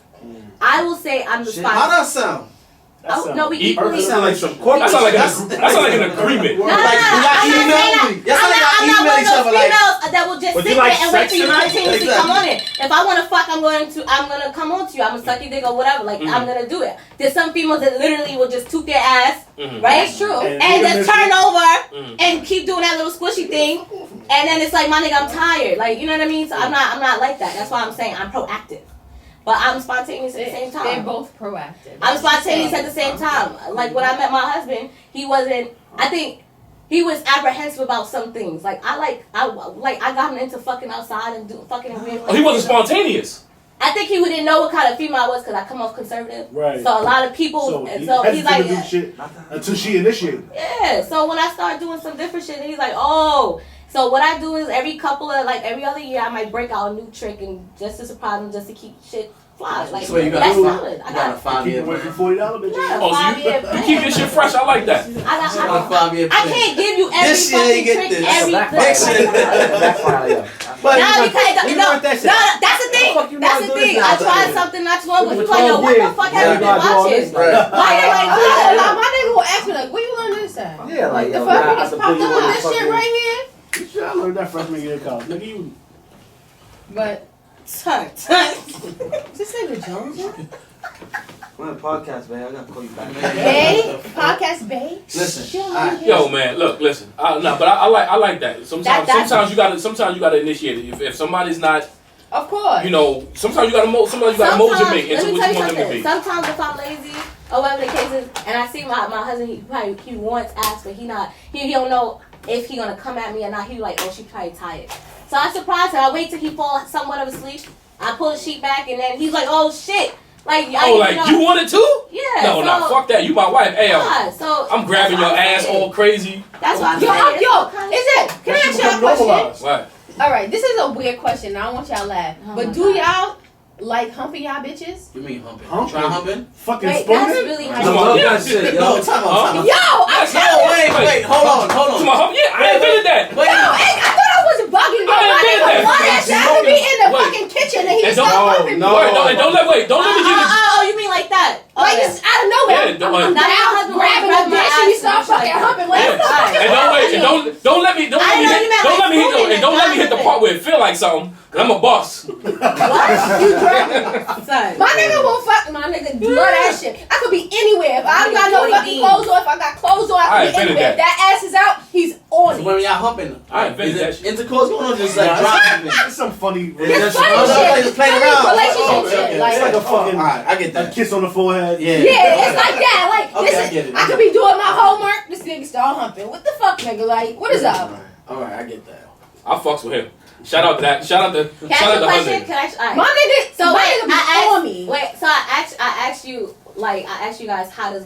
I will say I'm the Shit, spot. how that sound? No, we equally. That sound like some corporate. That sound like an agreement. I'm not one of those females that will just sit there and wait for you to continuously come on it. If I want to fuck, I'm gonna come on to you. I'm gonna suck your dick or whatever. Like I'm gonna do it. There's some females that literally will just toot their ass, right? That's true. And just turn over and keep doing that little squishy thing. And then it's like, my nigga, I'm tired. Like, you know what I mean? So I'm not like that. That's why I'm saying I'm proactive. But I'm spontaneous at the same time. They're both proactive. I'm spontaneous at the same time. Like when I met my husband, I think he was apprehensive about some things. Like I got him into fucking outside and fucking in weird places. Oh, he wasn't spontaneous. I think he didn't know what kind of female I was because I come off conservative. Right. So a lot of people, so he's like, do shit until she initiated. Yeah. So when I start doing some different shit, he's like, oh. So what I do is every other year, I might break out a new trick and just to surprise him, just to keep shit fly. Like, so you got that's solid. I got a 5-year Away plan. from $40, bitch. Yeah, Oh, so you keep your shit fresh. I like that. I can't give you every this year you fucking get trick this. every Next year. But that's the thing. That's the thing. I tried something not too long ago. He's like, yo, what the fuck have you been watching? My nigga will ask me like, where you learn this at? Yeah, like The fuck niggas popped up on this shit right here. Shit, I learned that freshman year of college. Nigga, you. But This nigga Jones. We're on a podcast, man. I gotta call you back. Bae, podcast Bae. Listen, Yo, man, look, listen. But I like that. Sometimes you gotta initiate it. If somebody's not, of course, you know, sometimes you gotta mold your mate into what you want them to be. Sometimes if I'm lazy or whatever the case is, and I see my husband, he wants ass, but he don't know if he gonna come at me or not. He like, oh, she probably tired. So I surprise her. I wait till he fall somewhat of asleep. I pull the sheet back, and then he's like, oh shit. Like, you want it too? Yeah. No, fuck that. You my wife. Hey, I'm grabbing your ass all crazy. That's why I'm saying. Can I ask y'all a question? What? All right, this is a weird question. I don't want y'all to laugh. But do y'all like humping y'all bitches? You mean humping? Try humping? Fucking Wait, spooning? that's really I love that shit, yo. Time out. Wait, hold on. Yeah, I invented that. No, I thought I wasn't bugging you. I could be in the fucking kitchen and he start humping me. Don't let me get it. Oh, you mean like that? Like it's out of nowhere. I'm down grabbing the bitch and you start fucking humping. And don't let me hit the part where it feel like something. Cause I'm a boss. What? You grabbing? My nigga won't fuck. My nigga love that shit. I could be anywhere. If I got no fucking clothes on, if I got clothes on, I could be anywhere. If that ass is out, he's on So it. when y'all humping, I invented that is shit. it intercourse going on or just like dry humping? It's some funny. It's funny shit. Just playing around. Relationship shit. It's like a fucking. Alright, I get A that. kiss on the forehead. Yeah. Yeah, it's like that. Like, Okay, I this get is, it. I could be doing my homework. This nigga start humping. What the fuck, nigga? Like, what is up? Alright, I get that. I fucks with him. Shout out to that. Shout out to Can I ask you a question? Husband. My nigga, So my wait, nigga be on me. Wait, so I asked you, like, I asked you guys, how do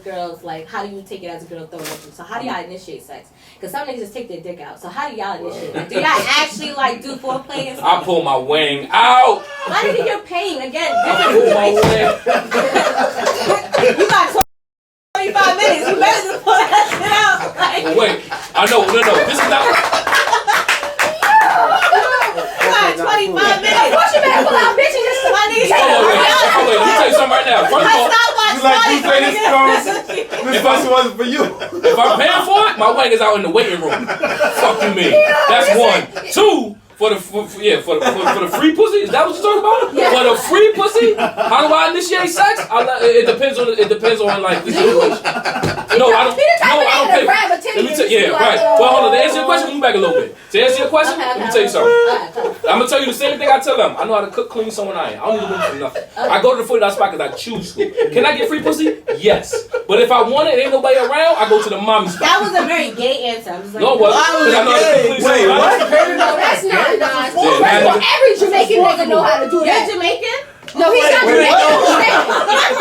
you take it as a girl throwing at you? So how do y'all initiate sex? Because some niggas just take their dick out. So how do y'all initiate it? Do y'all actually, like, do foreplay and stuff? I pull my wang out. My nigga, you're paying. Again, I different pull my situation. wang. You got 25 minutes. You better just pull that shit out. Like, Wait, I know. No. This is not. you got 25 minutes. Of course you better pull out, bitch, and just my nigga. Wait. Let me tell you something right now. First of all, You like Dusse Dom? This person wasn't for you. if I'm paying for it, my wang is out in the waiting room. Fuck you, mean. That's one. Two. For the free pussy, is that what you're talking about? Yeah. For the free pussy, how do I initiate sex? It depends on like the situation. No, I don't pay. Let me tell you, right. Well, hold on. To answer your question, move back a little bit. To answer your question, let me tell you something. I'm gonna tell you the same thing I tell them. I know how to cook, clean, someone I ain't. I don't need to look for nothing. I go to the $40 spot because I choose to. Can I get free pussy? Yes. But if I want it, ain't nobody around, I go to the mommy spot. That was a very gay answer. I was like, No, it wasn't. Because I know how to cook, clean, someone I ain't. No, that's not nice. Yeah, Every Jamaican nigga know how to do that. you're Jamaican? No, he's not Jamaican.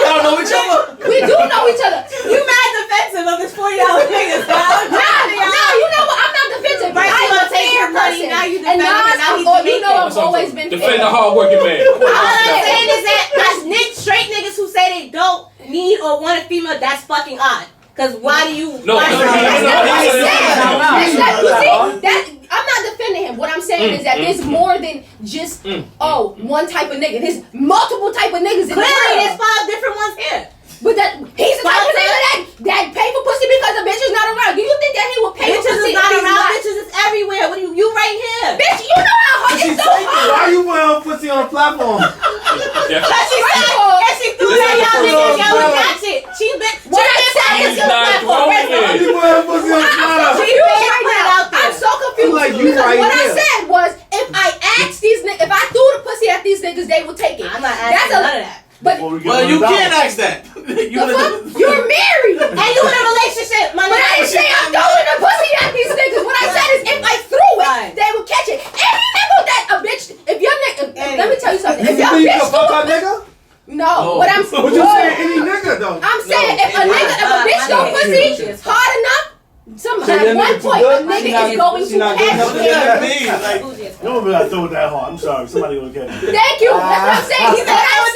Y'all know each other? We do know each other. You mad defensive of this $40 niggas, dog. No, you know what? I'm not defensive. Right, I'm you a gonna take fair your money, person. now you And defend him, now he's you know I've Jamaican. always been Defend fair. the hard-working man. All I'm saying is that straight niggas who say they don't need or want a female, that's fucking odd. Cause why do you? No, That's not what I'm saying. You see, I'm not defending him. What I'm saying is that there's more than just one type of nigga. There's multiple type of niggas in the Clearly, world. there's 5 different ones here. But he's the type of nigga that pay for pussy because the bitch is not around. Do you think that he would pay for pussy? Bitches is not around. Bitches is everywhere. What you right here? Bitch, you know how hard it's so hard. Why you putting her pussy on a platform? She threw that young nigga. Yo, we got it. She been. What I said is He's not throwing it. You putting her pussy on a platform? I'm so confused like you because right what here. I said was if I asked these niggas, if I threw the pussy at these niggas, they would take it. I'm not asking none of that. But well, you can't ask that. You're married And you in a relationship, my But I didn't say I'm throwing the pussy at these niggas. What I said is if I threw it, they would catch it. Any nigga that a bitch, if your nigga, let me tell you something. If You your think you bitch can fuck threw a nigga? no, what I'm What you saying? Any nigga though? I'm saying if a bitch throw pussy hard enough, at one point a nigga is going to catch it. No one I throw it that hard. I'm sorry. Somebody gonna catch it. Thank you. That's what I'm saying. He said I was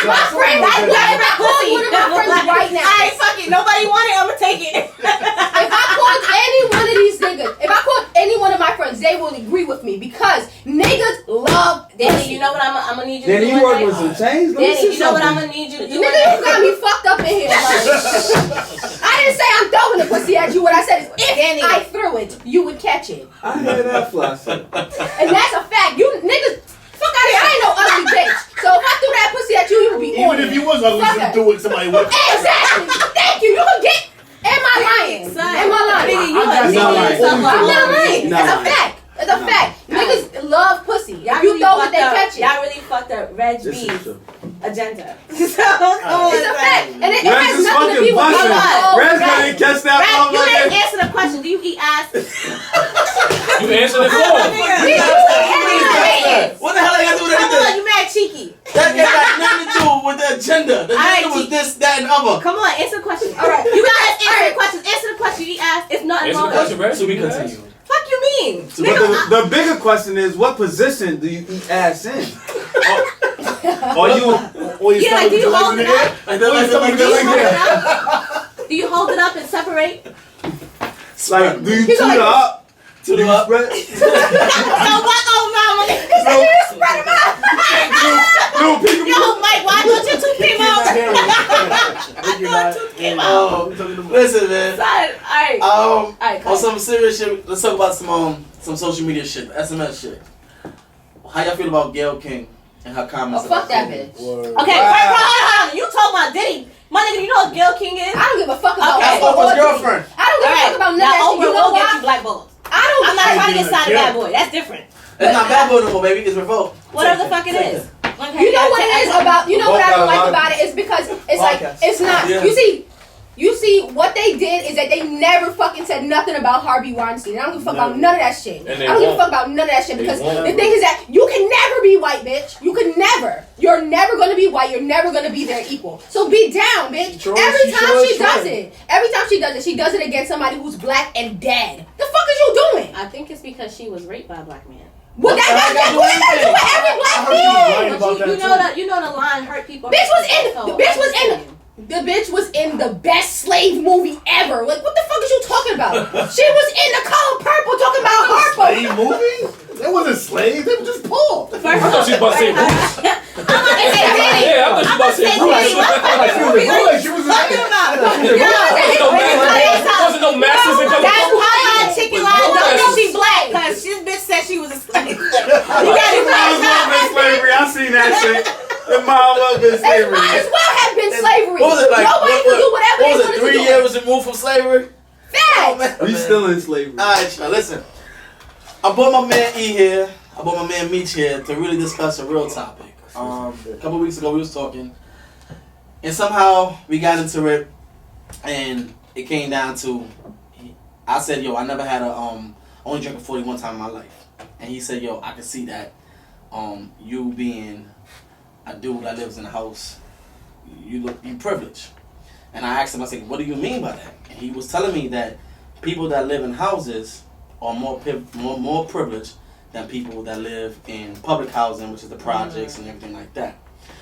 my friend. I called one of my friends right now. Alright, fuck it. Nobody want it. I'ma take it. If I called any one of these niggas, if I called any one of my friends, they will agree with me because niggas love Danny, you know what I'm gonna need you to Danny, do? you one working day? with some chains? Let me Danny, see you know what I'm something. gonna need you to do? Nigga, you got me fucked up in here. Like, I didn't say I'm throwing the pussy at you. What I said is if I threw it, you would catch it. I hear that fly. And that's a fact. You niggas, fuck out of here. I ain't no ugly bitch. So if I threw that pussy at you, you would be on Even it. if you was ugly, you do it. Somebody would. Exactly. Thank you. You can get. Am I lying? Am I lying? Nigga, you not lying. I'm not lying. You're not That's a lying. fact. That's a fact. Niggas love pussy. Y'all If you really throw it, fucked they up. catch it. Y'all really fucked up Reg This is B's true. agenda. It's a fact. And it Reg has is nothing to fucking be with busting. me. Reg didn't catch that Reg, you didn't motherfucker. answer the question. Do you eat ass? You answered it for him. What the hell I got to do with Come on, anything? you mad cheeky. That got nothing to do with the agenda. The agenda was this, that, and other. Come on, answer the question. All right. You guys answer the question. Answer the question. You eat ass. It's nothing Answer wrong the with question, Reg. So we continue. Fuck you mean? But the bigger question is, what position do you eat ass in? Or you? Or you Yeah, like, do you hold it up? Like that, like that, like Do you hold it that. up? Do you hold it up and separate? Like, do you He's tune like- it up? To the up. Spread? No, what? Oh, mama. Spread 'em out. No, people. Yo, Mike, why don't you two came out? Listen, man. Alright. On some serious shit, let's talk about some social media shit, SMS shit. How y'all feel about Gayle King and her comments? Oh, fuck about that Kobe? bitch. Okay, hold on. You talking about Diddy. My nigga, you know what Gayle King is? I don't give a fuck about Okay. That's Oprah's girlfriend. I don't give a fuck about none of that Now, shit. You Oprah know will get you why? blackballed. I'm I'm not trying to get signed a bad boy. That's different. It's not bad boy no more, baby. It's revolt. Whatever the fuck it is. Okay, You know what it is about? You know what I don't like Both got a lot about it is because it's like podcasts. it's not. Yeah. You see, what they did is that they never fucking said nothing about Harvey Weinstein. I don't give a fuck about none of that shit. And I they don't give a won't. fuck about none of that shit They because won't. the thing is that you can never be white, bitch. You can never. You're never gonna be white. You're never gonna be their equal. So be down, bitch. Every time she does it, she does it against somebody who's black and dead. The fuck is you doing? I think it's because she was raped by a black man. What that got to do with every black man? You know the line hurt people. The bitch was in the best slave movie ever. Like, what the fuck is you talking about? She was in The Color Purple talking about Harpo. Slave movie? They wasn't slaves. They were just poor. I thought she was about to say Roots. Yeah, I thought she was about to say Roots. She was Wasn't no masters in That's color. how I chicken line. Don't think she black because this bitch said she was a slave. You got it slavery. I seen that shit. The mile up in It slavery. might as well have been slavery. What was it like? Nobody could do whatever What they was wanted it? to 3 do. years was removed from slavery? Facts. We still in slavery. Alright, y'all, listen. I brought my man E here. I brought my man Meech here to really discuss a real topic. A couple weeks ago we was talking, and somehow we got into it, and it came down to, I said, yo, I never had only drank a 40 one time in my life, and he said, yo, I can see that, you being a dude that lives in a house, you privileged, and I asked him, I said, what do you mean by that? And he was telling me that people that live in houses are more privileged than people that live in public housing, which is the projects and everything like that.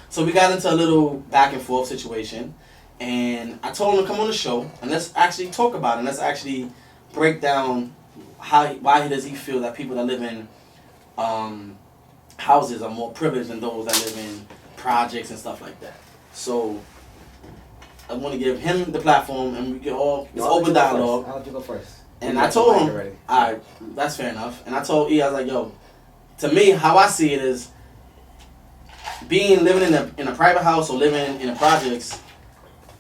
So we got into a little back and forth situation, and I told him to come on the show and let's actually talk about it. And let's actually break down why does he feel that people that live in houses are more privileged than those that live in projects and stuff like that. So I want to give him the platform, and we can all open dialogue. I'll let you go first. And I told him, alright, that's fair enough. And I told E, I was like, yo, to me, how I see it is, living in a private house or living in the projects,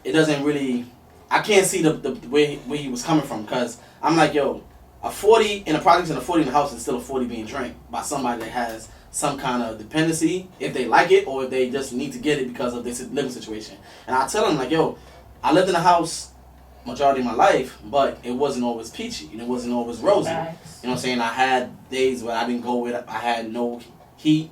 it doesn't really. I can't see the where he was coming from, because I'm like, yo, a 40 in the projects and a 40 in the house is still a 40 being drank by somebody that has some kind of dependency, if they like it or if they just need to get it because of this living situation. And I tell him, like, yo, I lived in a house majority of my life, but it wasn't always peachy and it wasn't always rosy. You know what I'm saying? I had days where I didn't go with it. I had no heat.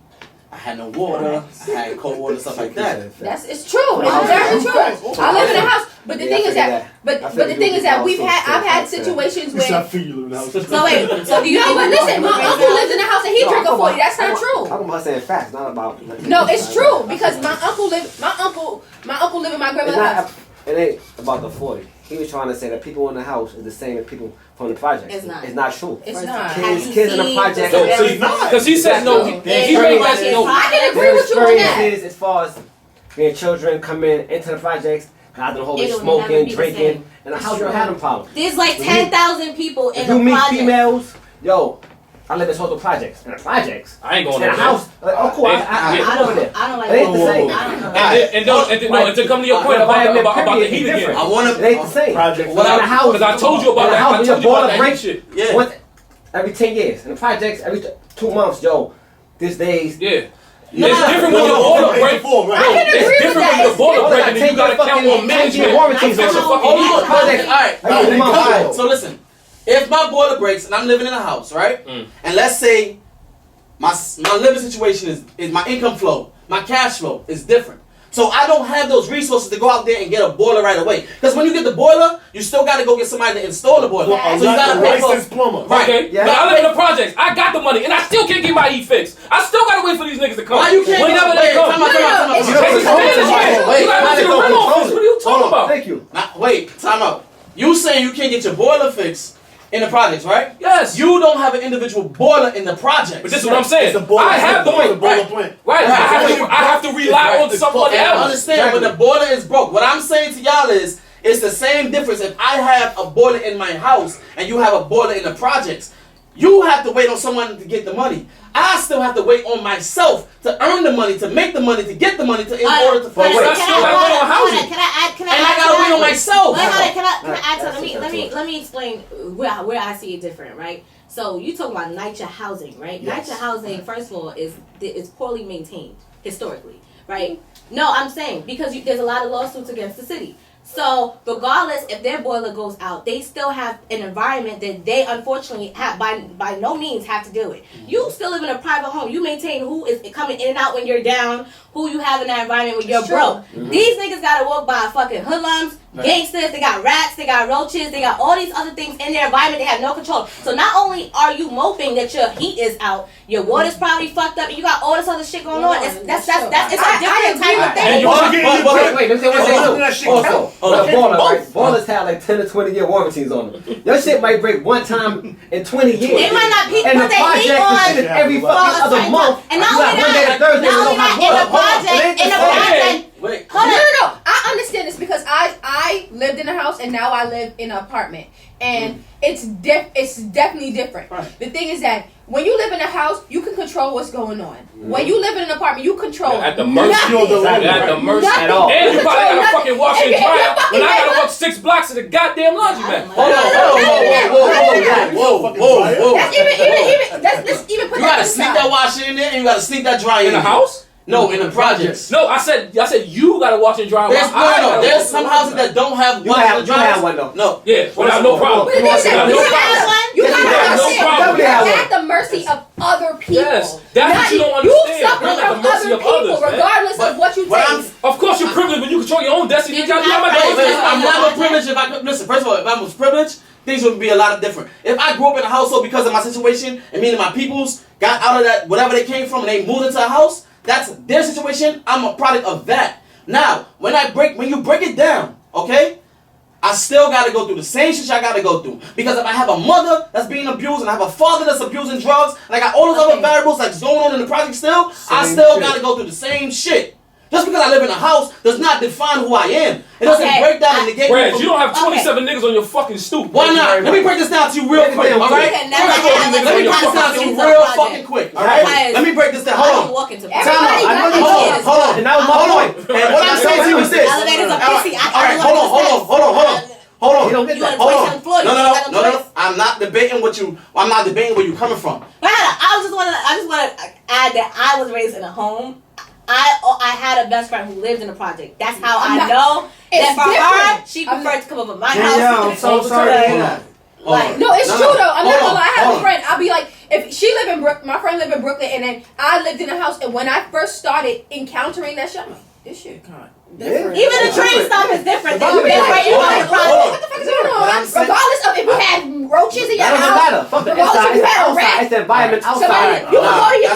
I had no water. I had cold water, stuff like that. It's true. It's very true. I live in a house, but the thing is that, the thing is that I've had situations where. I feel you live in a house. So wait, so do you? No, but listen, my uncle lives in a house and he drink a 40. That's not true. Talking about saying facts, not about. No, it's true because my uncle live in my grandmother's house. It ain't about the 40. He was trying to say that people in the house is the same as people from the project. It's not. It's not true. It's not. Kids in the project. No, see, because he said no. He made that no. I can agree with you on that. Experiences as far as being children come into the projects, out the whole It'll smoking, never be the drinking, same. and the house don't have them problems. There's like 10,000 people in If the you meet project. females, yo, I live in total projects. In the projects. I ain't going In over a there. house. Like, oh, cool. I'm over there. I don't like It ain't the that. same. And to come to your point about the heat again. I want It ain't the same. Project. In the house. Because I told you about In the that. house, I when told your you about boiler that breaks, shit. Yeah. once every 10 years. In the projects, every 2 months, yo, these days. Yeah. It's different when your boiler breaks. No, it's different when your boiler breaks and you gotta count on management. warranties Fix your fucking Hold heat. on, project. All Alright. right. So listen, if my boiler breaks and I'm living in a house, right? And let's say my living situation is my income flow, my cash flow is different. So I don't have those resources to go out there and get a boiler right away. Because when you get the boiler, you still got to go get somebody to install the boiler. A So you got to pay for licensed plumber. Right. Okay, Yeah. but I live in the projects. I got the money, and I still can't get my heat fixed. I still gotta wait for these niggas to come. Why you can't Whenever get they come. Time out. It's You can't true. stand this shit. Wait, You gotta go to the rental office. What are you talking about? Thank you. Wait, time out. You saying you can't get your boiler fixed in the projects, right? Yes. You don't have an individual boiler in the project. But this is what I'm saying. It's a boiler I have the plant. It's a money. boiler plant. Right. I have to rely on someone I else. understand when the boiler is broke. What I'm saying to y'all is, it's the same difference. If I have a boiler in my house and you have a boiler in the projects, you have to wait on someone to get the money. I still have to wait on myself to earn the money, to make the money, to get the money, in order to But fix wait, it. still gotta wait on housing. Can I add? And I gotta wait on myself. Wait, hold on. Can I add something? Let me explain where I see it different, right? So you talk about NYCHA housing, right? Yes. NYCHA housing, first of all, is poorly maintained historically, right? No, I'm saying because there's a lot of lawsuits against the city. So regardless if their boiler goes out, they still have an environment that they unfortunately have by no means have to deal with. You still live in a private home. You maintain who is coming in and out when you're down, who you have in that environment when you're broke. These niggas gotta walk by fucking hoodlums, gangsters, they got rats, they got roaches, they got all these other things in their environment, they have no control. So not only are you moping that your heat is out, your water's probably fucked up, and you got all this other shit going on. It's a different type of thing. Wait, let me say one thing. Also, Oh, the boiler, right? Boilers have like 10 to 20 year warranties on them. Your shit might break one time in 20 years. They might not put And the their heat project on is shit every for fucking a other certain month. time. And not You got only Monday to that, Thursday, not we only don't have that, water. in the project, Wait. No. I understand this because I lived in a house and now I live in an apartment, and it's definitely different. Right. The thing is that when you live in a house, you can control what's going on. When you live in an apartment, you control At the mercy nothing. of the land. At the mercy Nothing. at all. And you probably gotta Nothing. fucking wash and If dry you're out fucking when I gotta right, walk 6 blocks to the goddamn laundromat. Whoa. Let's even put You gotta sneak that washer in there and you gotta sneak that dryer In the there. house? No, in the projects. No, I said you gotta wash and dry. There's there's some houses that don't have You washer have and dryers. one though. No. Yeah, without no problem. But the thing is that No you problem. have one. You Yes, gotta you have no understand. problem. You're at the mercy of other people. Yes, that's what you don't You understand. suffer You're at the from mercy other of people, others, man. regardless of what you But take. Of course you're privileged when you control your own destiny. You got I'm never privileged if I could. Listen, first of all, if I was privileged, things would be a lot different. If I grew up in a household because of my situation, and me and my peoples got out of that, whatever they came from, and they moved into a house, that's their situation. I'm a product of that. Now, when you break it down, okay, I still gotta go through the same shit I gotta go through. Because if I have a mother that's being abused, and I have a father that's abusing drugs, and I got all those other variables that's going on in the project still, I still gotta go through the same shit. Just because I live in a house does not define who I am. It doesn't break down and negate. Brad, you don't have 27 niggas on your fucking stoop. Why not? Let me break this down to you real quick, all right? Let me break this down to you real fucking quick, all right? Let me break this down. Hold on. Hold on. And that was my point. And what I'm saying to you is this. All right, hold on. No. I'm not debating what you. I'm not debating where you coming from. I just want to add that I was raised in a home. I had a best friend who lived in a project. That's how I know that for her, she preferred to come over my house. Yeah, I'm so sorry to hear that. Like, no, it's true though. I'm not gonna lie. I have a friend. I'll be like, if she lived in my friend lived in Brooklyn, and then I lived in a house, and when I first started encountering that shit, I'm like, this shit kind of different. Even the train stop is different. What the fuck is going on? Regardless of if you had roaches in your house, doesn't matter. Fuck the inside. if you had a rat, it's the environment outside. You can go to your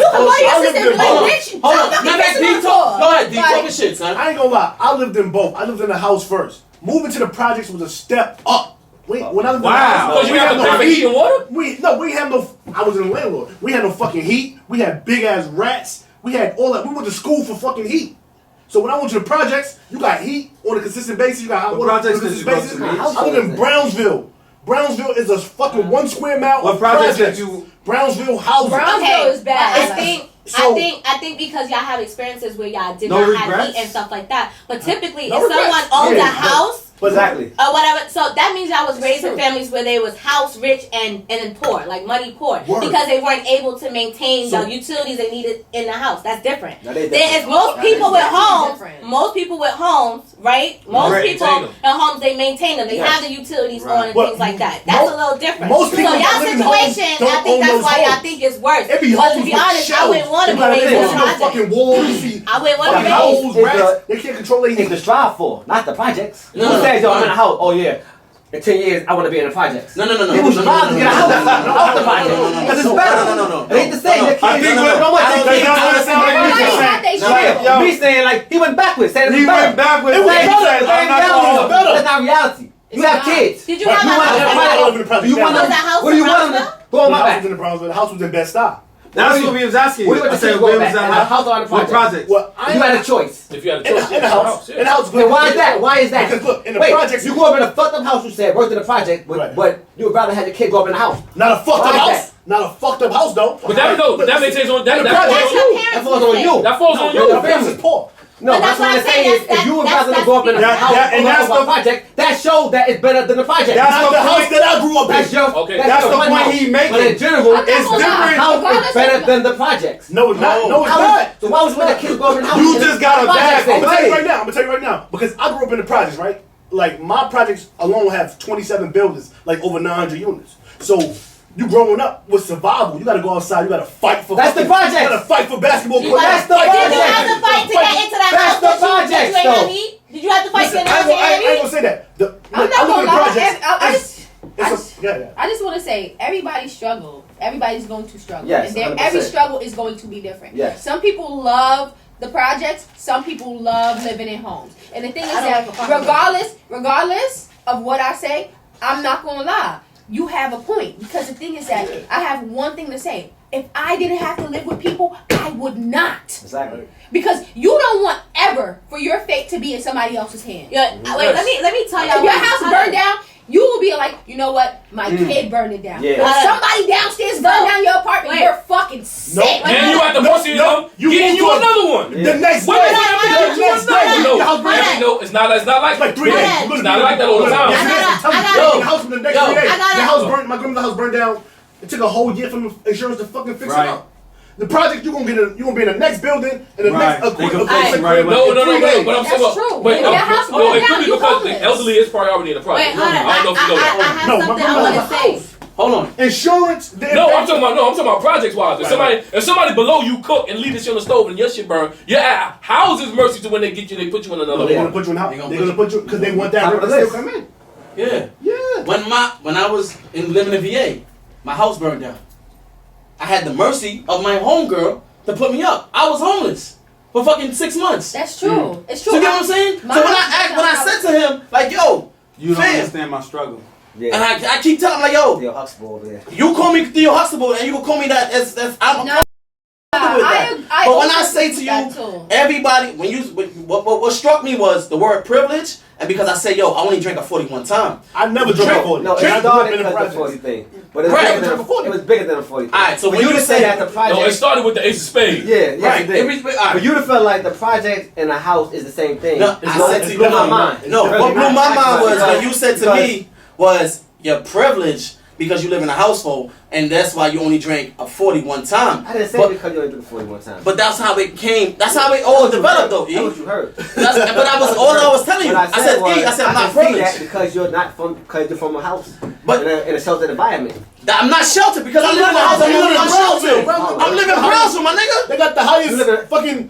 sister and be like, bitch, Hold on. Go ahead, D. Talking shit, son. I ain't gonna lie. I lived in both. I lived in a house first. Moving to the projects was a step up. When I lived in the house, Because you have to pay for heat and water? we had no. I was in a landlord. We had no fucking heat. We had big ass rats. We had all that. We went to school for fucking heat. So when I went to the projects, you got heat on a consistent basis. You got hot water on a consistent basis. I live in Brownsville. Brownsville is a fucking 1 square mile. What projects did you? Brownsville housing. Brownsville is bad. I think because y'all have experiences where y'all did not have heat and stuff like that. But typically, if someone owns a house. Exactly. Or whatever. So that means y'all was raised in families where they was house rich and then poor, like money poor, because they weren't able to maintain the utilities they needed in the house. That's different. There is most people with homes. Most people with homes, right? Most people in homes they maintain them. They have the utilities on and things like that. That's a little different. Most so people y'all situation, I think that's why y'all think it's worse. But to be honest, I wouldn't want to be raised in a project. Fucking walls. I wouldn't want to be raised. They can't control their heat. It's the strive for, not the projects. Says, yo, I'm in a house. Oh yeah, in 10 years I want to be in the projects. No. People strive to get a house out the projects because it's better. No. It ain't the same. I think Me saying like he went backwards. Saying he went backwards. That's not reality. You have kids. Did you have a house? Do you want them? What do you want them to go on my back? The house was in Bed-Stuy. That's what we was asking. What do you want to say? Where was that house on the project? Well, you had a choice. If you had a choice, in the house. In the house. And why is that? Why is that? Because look, in the Wait, projects, you grew up in a fucked up house. You said worked in the project, but you would rather have your kid grow up in the house. Not a fucked up house. Not a fucked up house though. But that maintains on that. That falls on you. That falls on you. Your parents is poor. No, that's what I'm saying is if you would rather grow up in a house and that's the project, that shows that it's better than the project. That's the house that I grew up in. That's your okay. That's the point he making. But in general, it's different. House is better than the projects. No, it's not. No, it's not. So why would you want the kids grow up in the house? You just got a bad I'm gonna tell you right now. Because I grew up in the projects, right? Like my projects alone have 27 buildings, like over 900 units. So you growing up with survival. You gotta go outside. You gotta fight for. That's the project. You gotta fight for basketball. That's the project. Did you have to fight to get into that house? That's the project, though. Did you have to fight to get into I ain't gonna say that. I'm not gonna lie. I just want to say everybody struggle. Everybody's going to struggle. Yes, and every struggle is going to be different. Yes. Some people love the projects. Some people love living in homes. And the thing is that regardless of what I say, I'm not gonna lie. You have a point, because the thing is that I have one thing to say. If I didn't have to live with people, I would not. Exactly. Because you don't want ever for your fate to be in somebody else's hand. Yeah, wait, let me tell y'all. If your house burned down, you will be like, you know what? My kid burned it down. Yeah. If somebody downstairs burned down your apartment, you're fucking sick. Then you at the mercy of them getting you another one. The next day. No, it's not like like 3 days. It's not like that all the time. The house from the next 3 days. The house burned. My grandmother's house burned down. It took a whole year for the insurance to fucking fix it up. The project you're gonna be in the next building and the next equipment. No, but I'm saying that's true. But If your house no, it burned could be down, because you the elderly is priority in the project. Wait, hold on. I don't know if you know that. I have something I want to say. Hold on. Insurance. No, I'm talking about projects wise. If somebody below you cook and leave this shit on the stove and your shit burn, you're at house's mercy to when they get you, they put you in another They're one. gonna put you in house. They're gonna put you because they want that to still come in. Yeah. When I was living in VA, my house burned down. I had the mercy of my homegirl to put me up. I was homeless for fucking 6 months. That's true. It's true. So you know what I'm saying? So when I said to him, like, yo, you don't understand my struggle. Yeah. And I keep telling him, like, yo, Theo Huxtable over there. You call me Theo Huxtable and you can call me that as I'm I But when I say to you, everybody, when you what struck me was the word privilege, and because I said, yo, I only drank a 40 one time. I never drank a 40. No, it started because of the 40 thing. But it was bigger than a 40 thing. Alright, so when you say that the project... No, it started with the Ace of Spades. Yeah, right. But you to feel like the project and the house is the same thing. No, I said to you, my mind. No, what blew my mind was when you said to me was your privilege because you live in a household, and that's why you only drank a 40 one time. I didn't say because you only drank a 40 one time. But that's how it came. That's how it all developed, though. That's what you heard. But that was all I was telling you. I said I'm not privileged because you're from a house, but in a sheltered environment. I'm not sheltered because I live in a house. I'm sheltered. I'm living in Brownsville, my nigga. They got the highest fucking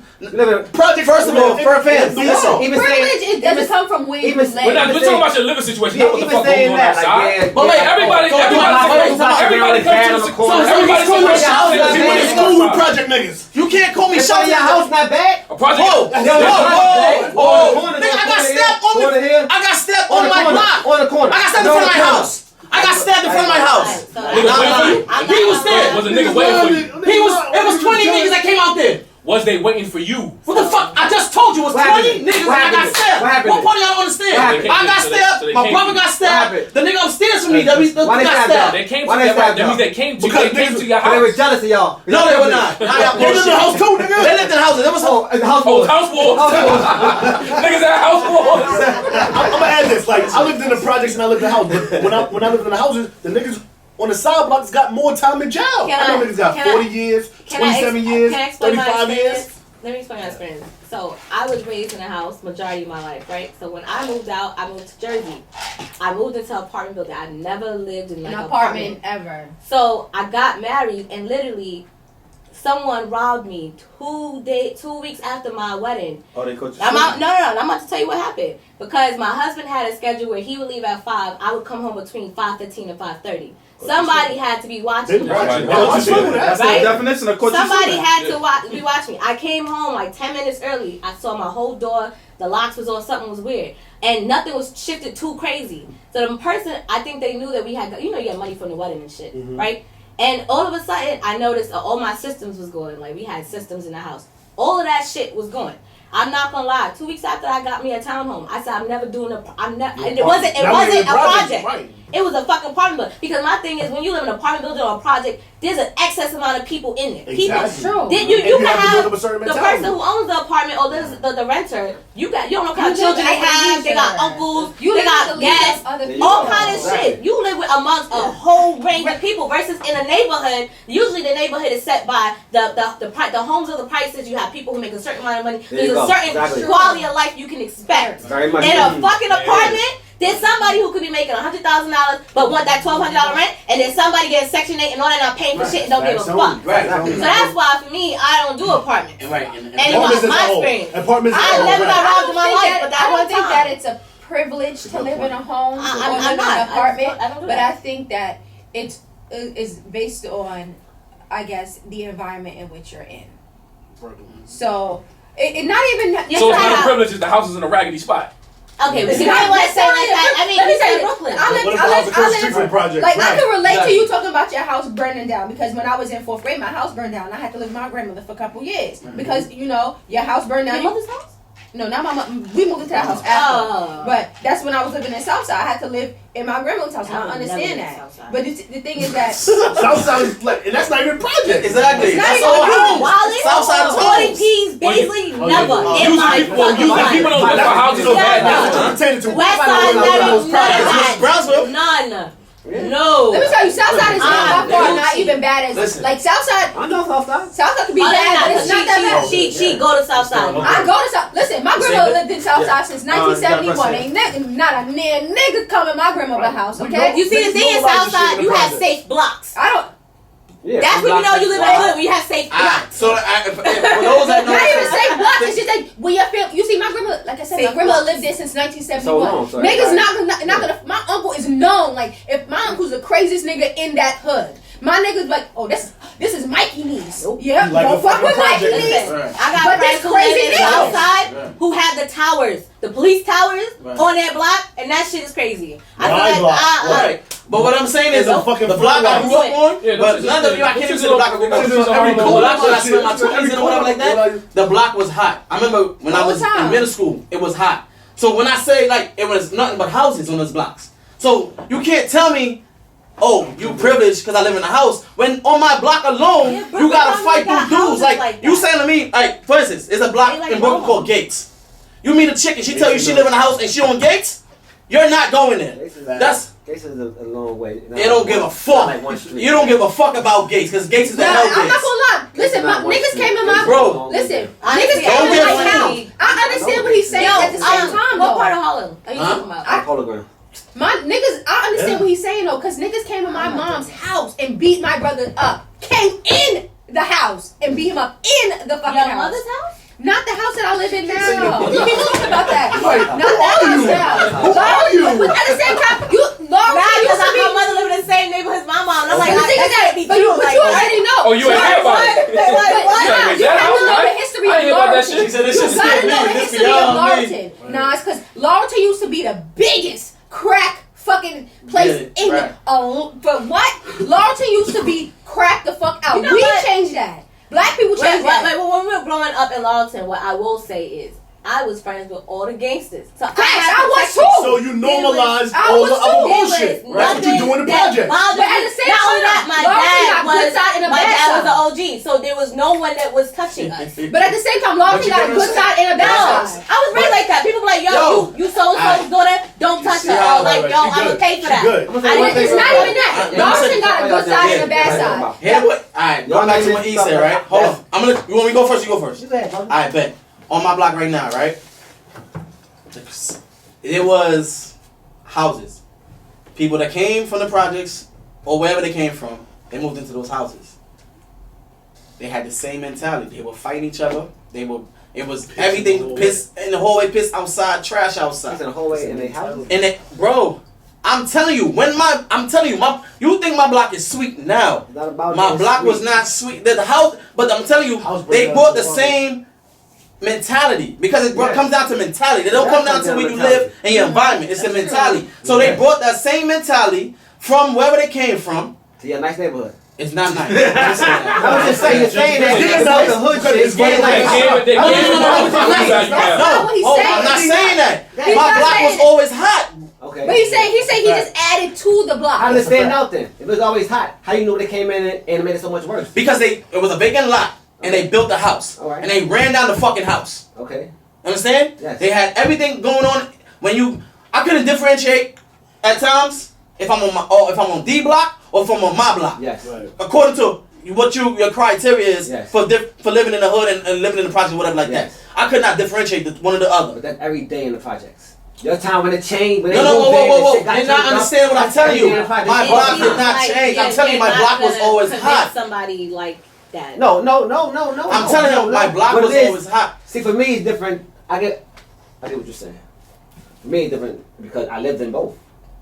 project. First of all, for fans, privilege doesn't come from where you live. We're talking about your living situation, not what the fuck goes on outside. But wait, everybody comes to the school. Everybody comes to the house. You went to school with project niggas. You can't call me sheltered. Your house not bad. A project. Whoa. Nigga, I got stepped on my block. On the corner. I got stepped in front of my house. I got stabbed in front of my house. He was there. Was a nigga waiting for you? It was 20 niggas that came out there. Was they waiting for you? What the fuck? I just told you it was 20 niggas and I got stabbed. What part of y'all don't understand? I got stabbed. My brother got stabbed. The nigga upstairs from me, got stabbed. They came to that means they came to your house. They were jealous of y'all. No, they were not. They lived in the house too, nigga. They lived in houses. It was house wars. Niggas at house wars. I'm gonna add this. Like, I lived in the projects and I lived in the house. But when I lived in the houses, the niggas on the side blocks got more time in jail. I know niggas got 40 years, 27 years, 35 years. Let me explain my experience. So I was raised in a house majority of my life, right? So when I moved out, I moved to Jersey. I moved into an apartment building. I never lived in like an apartment ever. So I got married and literally someone robbed me 2 weeks after my wedding. Oh, they coached you? No. I'm about to tell you what happened. Because my husband had a schedule where he would leave at 5. I would come home between 5:15 and 5:30. Somebody had to be watching me. That's the definition of coaching. Somebody had to be watching me. I came home like 10 minutes early. I saw my whole door. The locks was on. Something was weird. And nothing was shifted too crazy. So the person, I think they knew that we had, you had money from the wedding and shit, right? And all of a sudden, I noticed all my systems was going. Like, we had systems in the house. All of that shit was going. I'm not gonna lie. 2 weeks after I got me a townhome, I said I'm never doing and it wasn't a project. Right. It was a fucking apartment building. Because my thing is, when you live in an apartment building or a project, there's an excess amount of people in there. Exactly. People, you can have the person who owns the apartment or the renter. You don't know what kind of children they have. They got uncles. They got gas. All kind of shit. You live with amongst a whole range of people. Versus in a neighborhood, usually the neighborhood is set by the homes are the prices. You have people who make a certain amount of money. There's a certain quality of life you can expect. Very much. In a fucking apartment, there's somebody who could be making $100,000 but want that $1,200 rent, and then somebody getting Section 8 and all that not paying for shit and don't give a fuck. Right. So that's why for me, I don't do apartments. Right. And my experience. Apartments I never got robbed in my life, but I don't think that it's a privilege to live in a home or live in an apartment. But I think that it is based on, I guess, the environment in which you're in. So it not even. So it's not a privilege if the house is in a raggedy spot. Okay, but you know what I'm saying like that? I mean, you said Brooklyn. I can relate to you talking about your house burning down because when I was in 4th grade, my house burned down. I had to live with my grandmother for a couple years because your house burned down. Your mother's house? No, not my mom. We moved into that house after. But that's when I was living in Southside. I had to live in my grandmother's house. I don't understand that. But the thing is that Southside is like, and that's not even a project. Exactly. That's all homes. Southside is homes. 40 P's, Beasley, never. People don't live for houses so bad. West Side, Brownsville. none. No. Let me tell you, Southside is not not even bad as like Southside. I know Southside. Southside could be bad, but it's not that bad. She go to Southside. I go to South. Listen, my grandmother lived in Southside since 1971. Ain't not a nigga come in my grandmother's house. Okay. You see the thing in Southside, you have safe blocks. I don't. Yeah, that's when you know you live in a hood when you have safe blocks. So for those that know, not even safe blocks. It's just like when you see my grandmother. Like I said, my grandmother lived there since 1971. Niggas not gonna. My uncle is known. Like if my uncle's the craziest nigga in that hood. My niggas like, oh, this is Mikey niece. Yeah, don't fuck with Mikey niece. I got friends who live in outside who have the towers, the police towers on that block, and that shit is crazy. I feel like But what I'm saying is It's a fucking the block I grew up on, Yeah, but none of you, I can't even say the block I grew up on. This is Every a block when I shit. spent my 20s Every and whatever like that, corner. the block was hot. I remember when I All was the time. in middle school, it was hot. So when I say like it was nothing but houses on those blocks. So you can't tell me, oh, you privileged because I live in a house. When on my block alone, Yeah, you Brooklyn gotta Houses fight got through dudes. houses Like, like you that. saying to me, like, for instance, it's a block They like in Brooklyn Walmart. called Gates. You meet a chick and she tell you she live in a house and she on Gates, you're not going there. That's Gates is a long way. they don't give a fuck. Like one street. You don't give a fuck about Gates because Gates is the Nah, hell I'm not Gates. gonna lie. Listen, my niggas came in my Bro. Listen, Honestly, niggas came in don't my get house. funny. I understand what he's saying at the same time What though. part of Harlem are you Huh? talking about? Hologram. My niggas, I understand what he's saying though, cause niggas came in my mom's house and beat my brother up. Came in the house and beat him up in the fucking Your house. mother's house? Not the house that I live in now. your You keep talking about that. Like, Not that house now. Who are you? But at the same time, Laura Right, used because to be. my mother lived in the same neighborhood as my mom. And I'm like, But the thing is that, but you already know. Oh, you ain't hear about it. But Yeah, you that have to house, know the right? history I of ain't hear about that Laurelton. shit. She said this You shit's gotta know big. the This history of beyond me. Laurelton. Nah, it's because Laurelton used to be the biggest crack fucking place Yeah, in right. but what? Laurelton used to be crack the fuck out. You know We what? changed that. Black people Wait, changed that. when we were growing up in Lawton, what I will say is, I was friends with all the gangsters. So Facts, had I was protection. too. So you normalize I all was the too. other There bullshit. was That's what you do in the nothing project. that bothered But at me. the same Not only time, that, my Lawton dad got good was side and a my bad dad was side. the OG, so there was no one that was touching us. But at the same time, Laurelton you got a gotta good say- side and a bad No, side. I was raised like that. People be like, yo, Yo. you so and so's daughter, don't touch see her. how- Or like, Right, yo, she I'm gonna good. pay for She that. good. I And didn't- it's not even that. Yeah. Laurelton got a good side and a bad Yeah. side. Hear what? Alright, going back to what he said, right? Hold on. I'm gonna. You want me to go first? You go first. You go ahead, brother. I bet. On my block right now, right? It was houses. People that came from the projects or wherever they came from, they moved into those houses. They had the same mentality. They were fighting each other. It was everything piss in the hallway, piss outside, trash He's in outside. the hallway in their house. And bro, I'm telling you, you think my block is sweet now. It's not about My being block was sweet. not sweet. The house, but I'm telling you, House they breakdown brought the to the same mentality because it Yes. comes down to mentality. They don't That come down comes to down where to you mentality. live and your environment. It's the That's mentality. So they Yes. brought that same mentality from wherever they came from. To your nice neighborhood. It's not nice. I'm just saying that. I was just saying, you're saying that Just it's because about the hood because shit. it's Getting what like, it is. They gave it- they No, gave no, it no, all the no, I'm value not- you have. not what he's No, saying. I'm not saying that. He's My not block was saying- always hot. okay. But he said he just added to the block. How did it stand out then? It was always hot. How you know they came in and it made it so much worse? Because it was a vacant lot and they built the house. All right. And they ran down the fucking house. Okay. Understand? Yes. They had everything going on. I couldn't differentiate at times if I'm on D block or if I'm on my block. Yes. Right. According to what your criteria is Yes. for living in the hood and living in the project, whatever like Yes. that. I could not differentiate one or the other. But that's every day in the projects. Your time when it changed, when No, they no, moved in, and whoa. shit got You're not turned up, understanding what I'm that's telling every you. day in the project. My It block seems did not like change. I'm you're telling you, my not block was gonna always convince hot. somebody like that. No. I'm telling you, my block What was it is- always hot. See, for me, it's different. I get what you're saying. For me, it's different because I lived in both,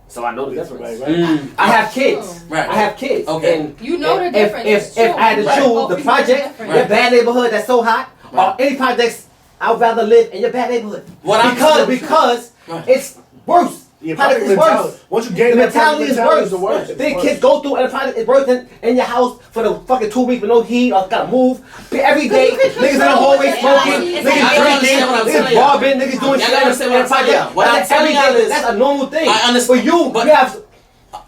so I know the difference. Right. I have kids. Right. I have kids. Okay. And You know the if- difference. If It's if true. I had to Right. choose Both the people project, different. your bad neighborhood that's so hot, or Right. any projects, I'd rather live in your bad neighborhood. What I'm because telling- because Right. it's worse. Your Project project is mentality. worse. Once you The gain that mentality is worse. the worst. The kids go through and the project is worse in your house for the fucking 2 weeks with no heat or gotta move. Every day, you can niggas in the control hallway it. smoking, It's niggas like- I don't drinking, understand what I'm niggas telling y'all. robbing, niggas doing Y'all shit don't understand what I'm telling y'all. What I'm That's telling every y'all day. is- That's a normal thing. I understand, For you, but- you have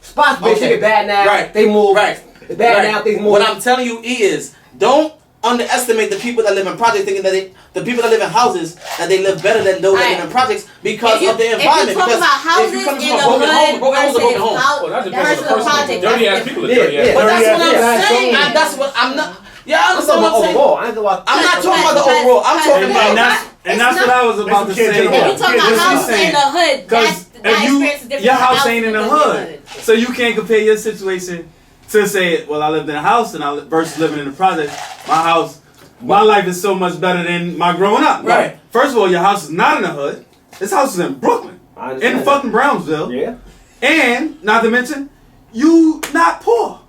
spots where Okay. shit get bad now, Right. they move. Right. It's bad Right. now, things move. What I'm telling you is, don't underestimate the people that live in projects thinking that the people that live in houses that they live better than those that live in projects because of the environment. If you talk because about houses if you come in from the a broken home, hood a broken home is a broken home. Well, that depends on the versus a person. project, Dirty ass that's people are different. dirty ass. Yeah, But that's what Yeah. I'm saying. Yeah. And that's what I'm not. Yeah, I I'm understand talking what about I'm saying. overall. I ain't talking about. I'm not talking about the overall. I'm talking Yeah. about. And that's what I was about to If you say. can't If you talk Yeah, about that's what houses I'm in the hood, Because that's that experience is different. your from house houses ain't in the your hood, so you can't compare your situation to say, well, I lived in a house and versus living in the project. My life is so much better than my growing up. Right. First of all, your house is not in the hood. This house is in Brooklyn, I understand in that. fucking Brownsville, Yeah. and not to mention, you not poor.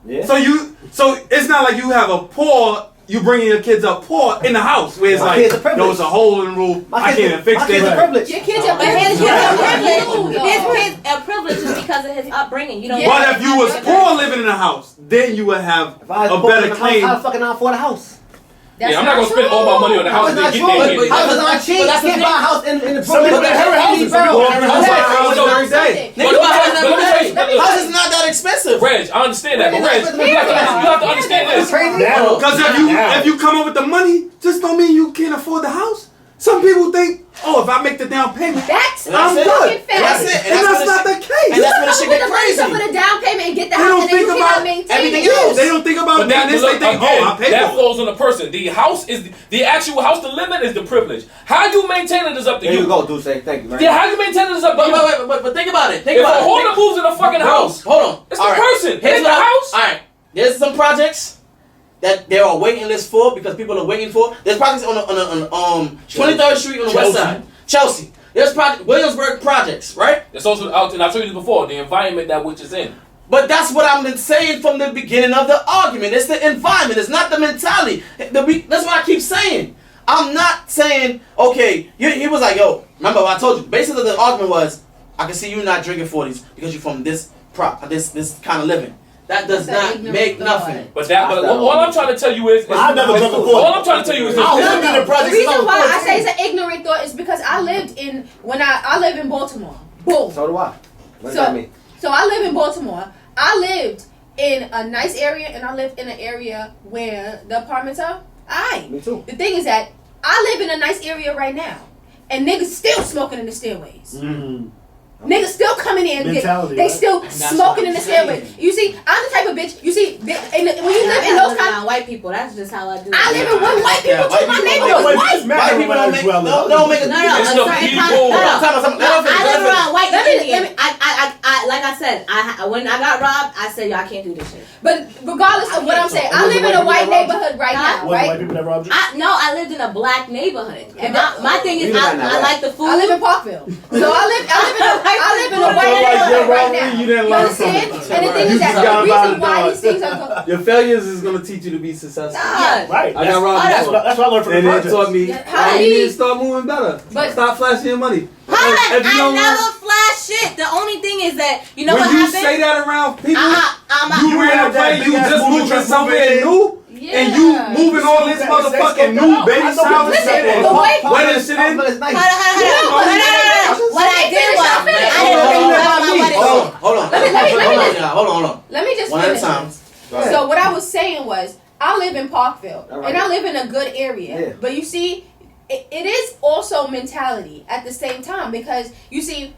Yeah. So it's not like you have a poor, you bringing your kids up poor in the house where it's My like, kids are privileged. yo, it's a hole in the roof. I can't even fix My kids are this. privileged. Your kids are But his kids are privileged. Yo. His kids are privileged just because of his upbringing. You don't. But if you was poor living in a house, then you would have If I was a born in better the claim. house, I'd fucking not afford a house. That's I'm not gonna spend all my money on the house That's to not get true. there. Houses aren't cheap. You that's the can't thing. buy a house in the Some people inherit houses. Some people inherit That's houses. why houses every day. Nigga, But houses is not that expensive. Reg, I understand that, but Reg, you have to understand That's this. crazy. Now, Because if you come up with the money, just don't mean you can't afford the house. Some people think, oh, if I make the down payment, That's I'm it. good. fucking fact. That's it. And that's not the case. And that's when the Come shit up with get the money crazy. to put a down payment and get the They house, don't and then you think cannot about maintain everything it. else. They don't think about But that. that, They think, again, oh, I pay that for it. falls on the person. The house is the actual house to live in is the privilege. How you maintain it is up to There you. you go, Dusse. Thank you. Right? Yeah, how you maintain it is up to you. But think about it. Think If a about it. hoarder moves in a fucking house, Hold on. it's All the right. person. It Here's ain't the what house. All right. There's some projects that there are waiting lists for because people are waiting for. There's projects on 23rd Street on the west side, Chelsea. There's Williamsburg projects, right? It's also, and I've told you this before, the environment that which is in. But that's what I've been saying from the beginning of the argument. It's the environment. It's not the mentality. That's what I keep saying. I'm not saying, okay, he was like, yo, remember what I told you. Basically, the argument was, I can see you not drinking 40s because you're from this kind of living. That does That's not an make ignorant nothing. thought. But all I'm trying to tell you is I never drunk a all I'm trying to tell you is this. I lived in the The projects. reason why I say it's an ignorant thought is because I live in Baltimore. Boom. So do I. What does that mean? So I live in Baltimore. I lived in a nice area and I lived in an area where the apartments are aight. Me too. The thing is that I live in a nice area right now and niggas still smoking in the stairways. Niggas still coming in. Mentality, They right? still that's smoking what in the I'm saying. stairways. You see, I'm the type of bitch. You see, when you live in those kind, white people. That's just how I do. I live in with white people Yeah, too. My white neighborhood people- was white. White people don't make a No, It's a the certain people. kind. No, I I live around white Let me- Indians. let me- I like I said, when I got robbed, I said, y'all can't do this shit. But regardless of what I'm saying, I live in a white neighborhood right now, White right? people never robbed you? I lived in a black neighborhood, and my thing is, We live in that I way. like the food. I live in Parkville, so I live in a white like neighborhood you're right wrong, now. you didn't You learn from understand? it. And the thing You is that just got the by reason the why dog. these things are going. Your failures is gonna teach you to be successful. Yeah. Right. I got robbed That's before. what I learned from the And it projects. taught me How you did need he- to start moving better. But- Stop flashing your money. I If you don't learn- never flash shit. The only thing is that you know when what you happened. say that around people, I'm you ran up there, you just moving somewhere new, and you moving all this motherfucking new baby showers Listen, and the way- wedding shit in. It's nice. What I did was I didn't my wedding. Hold on. Hold on. Let me just One at a finish. time. So what I was saying was, I live in Parkville, All right. and I live in a good area. Yeah. But you see, it is also mentality at the same time, because you see,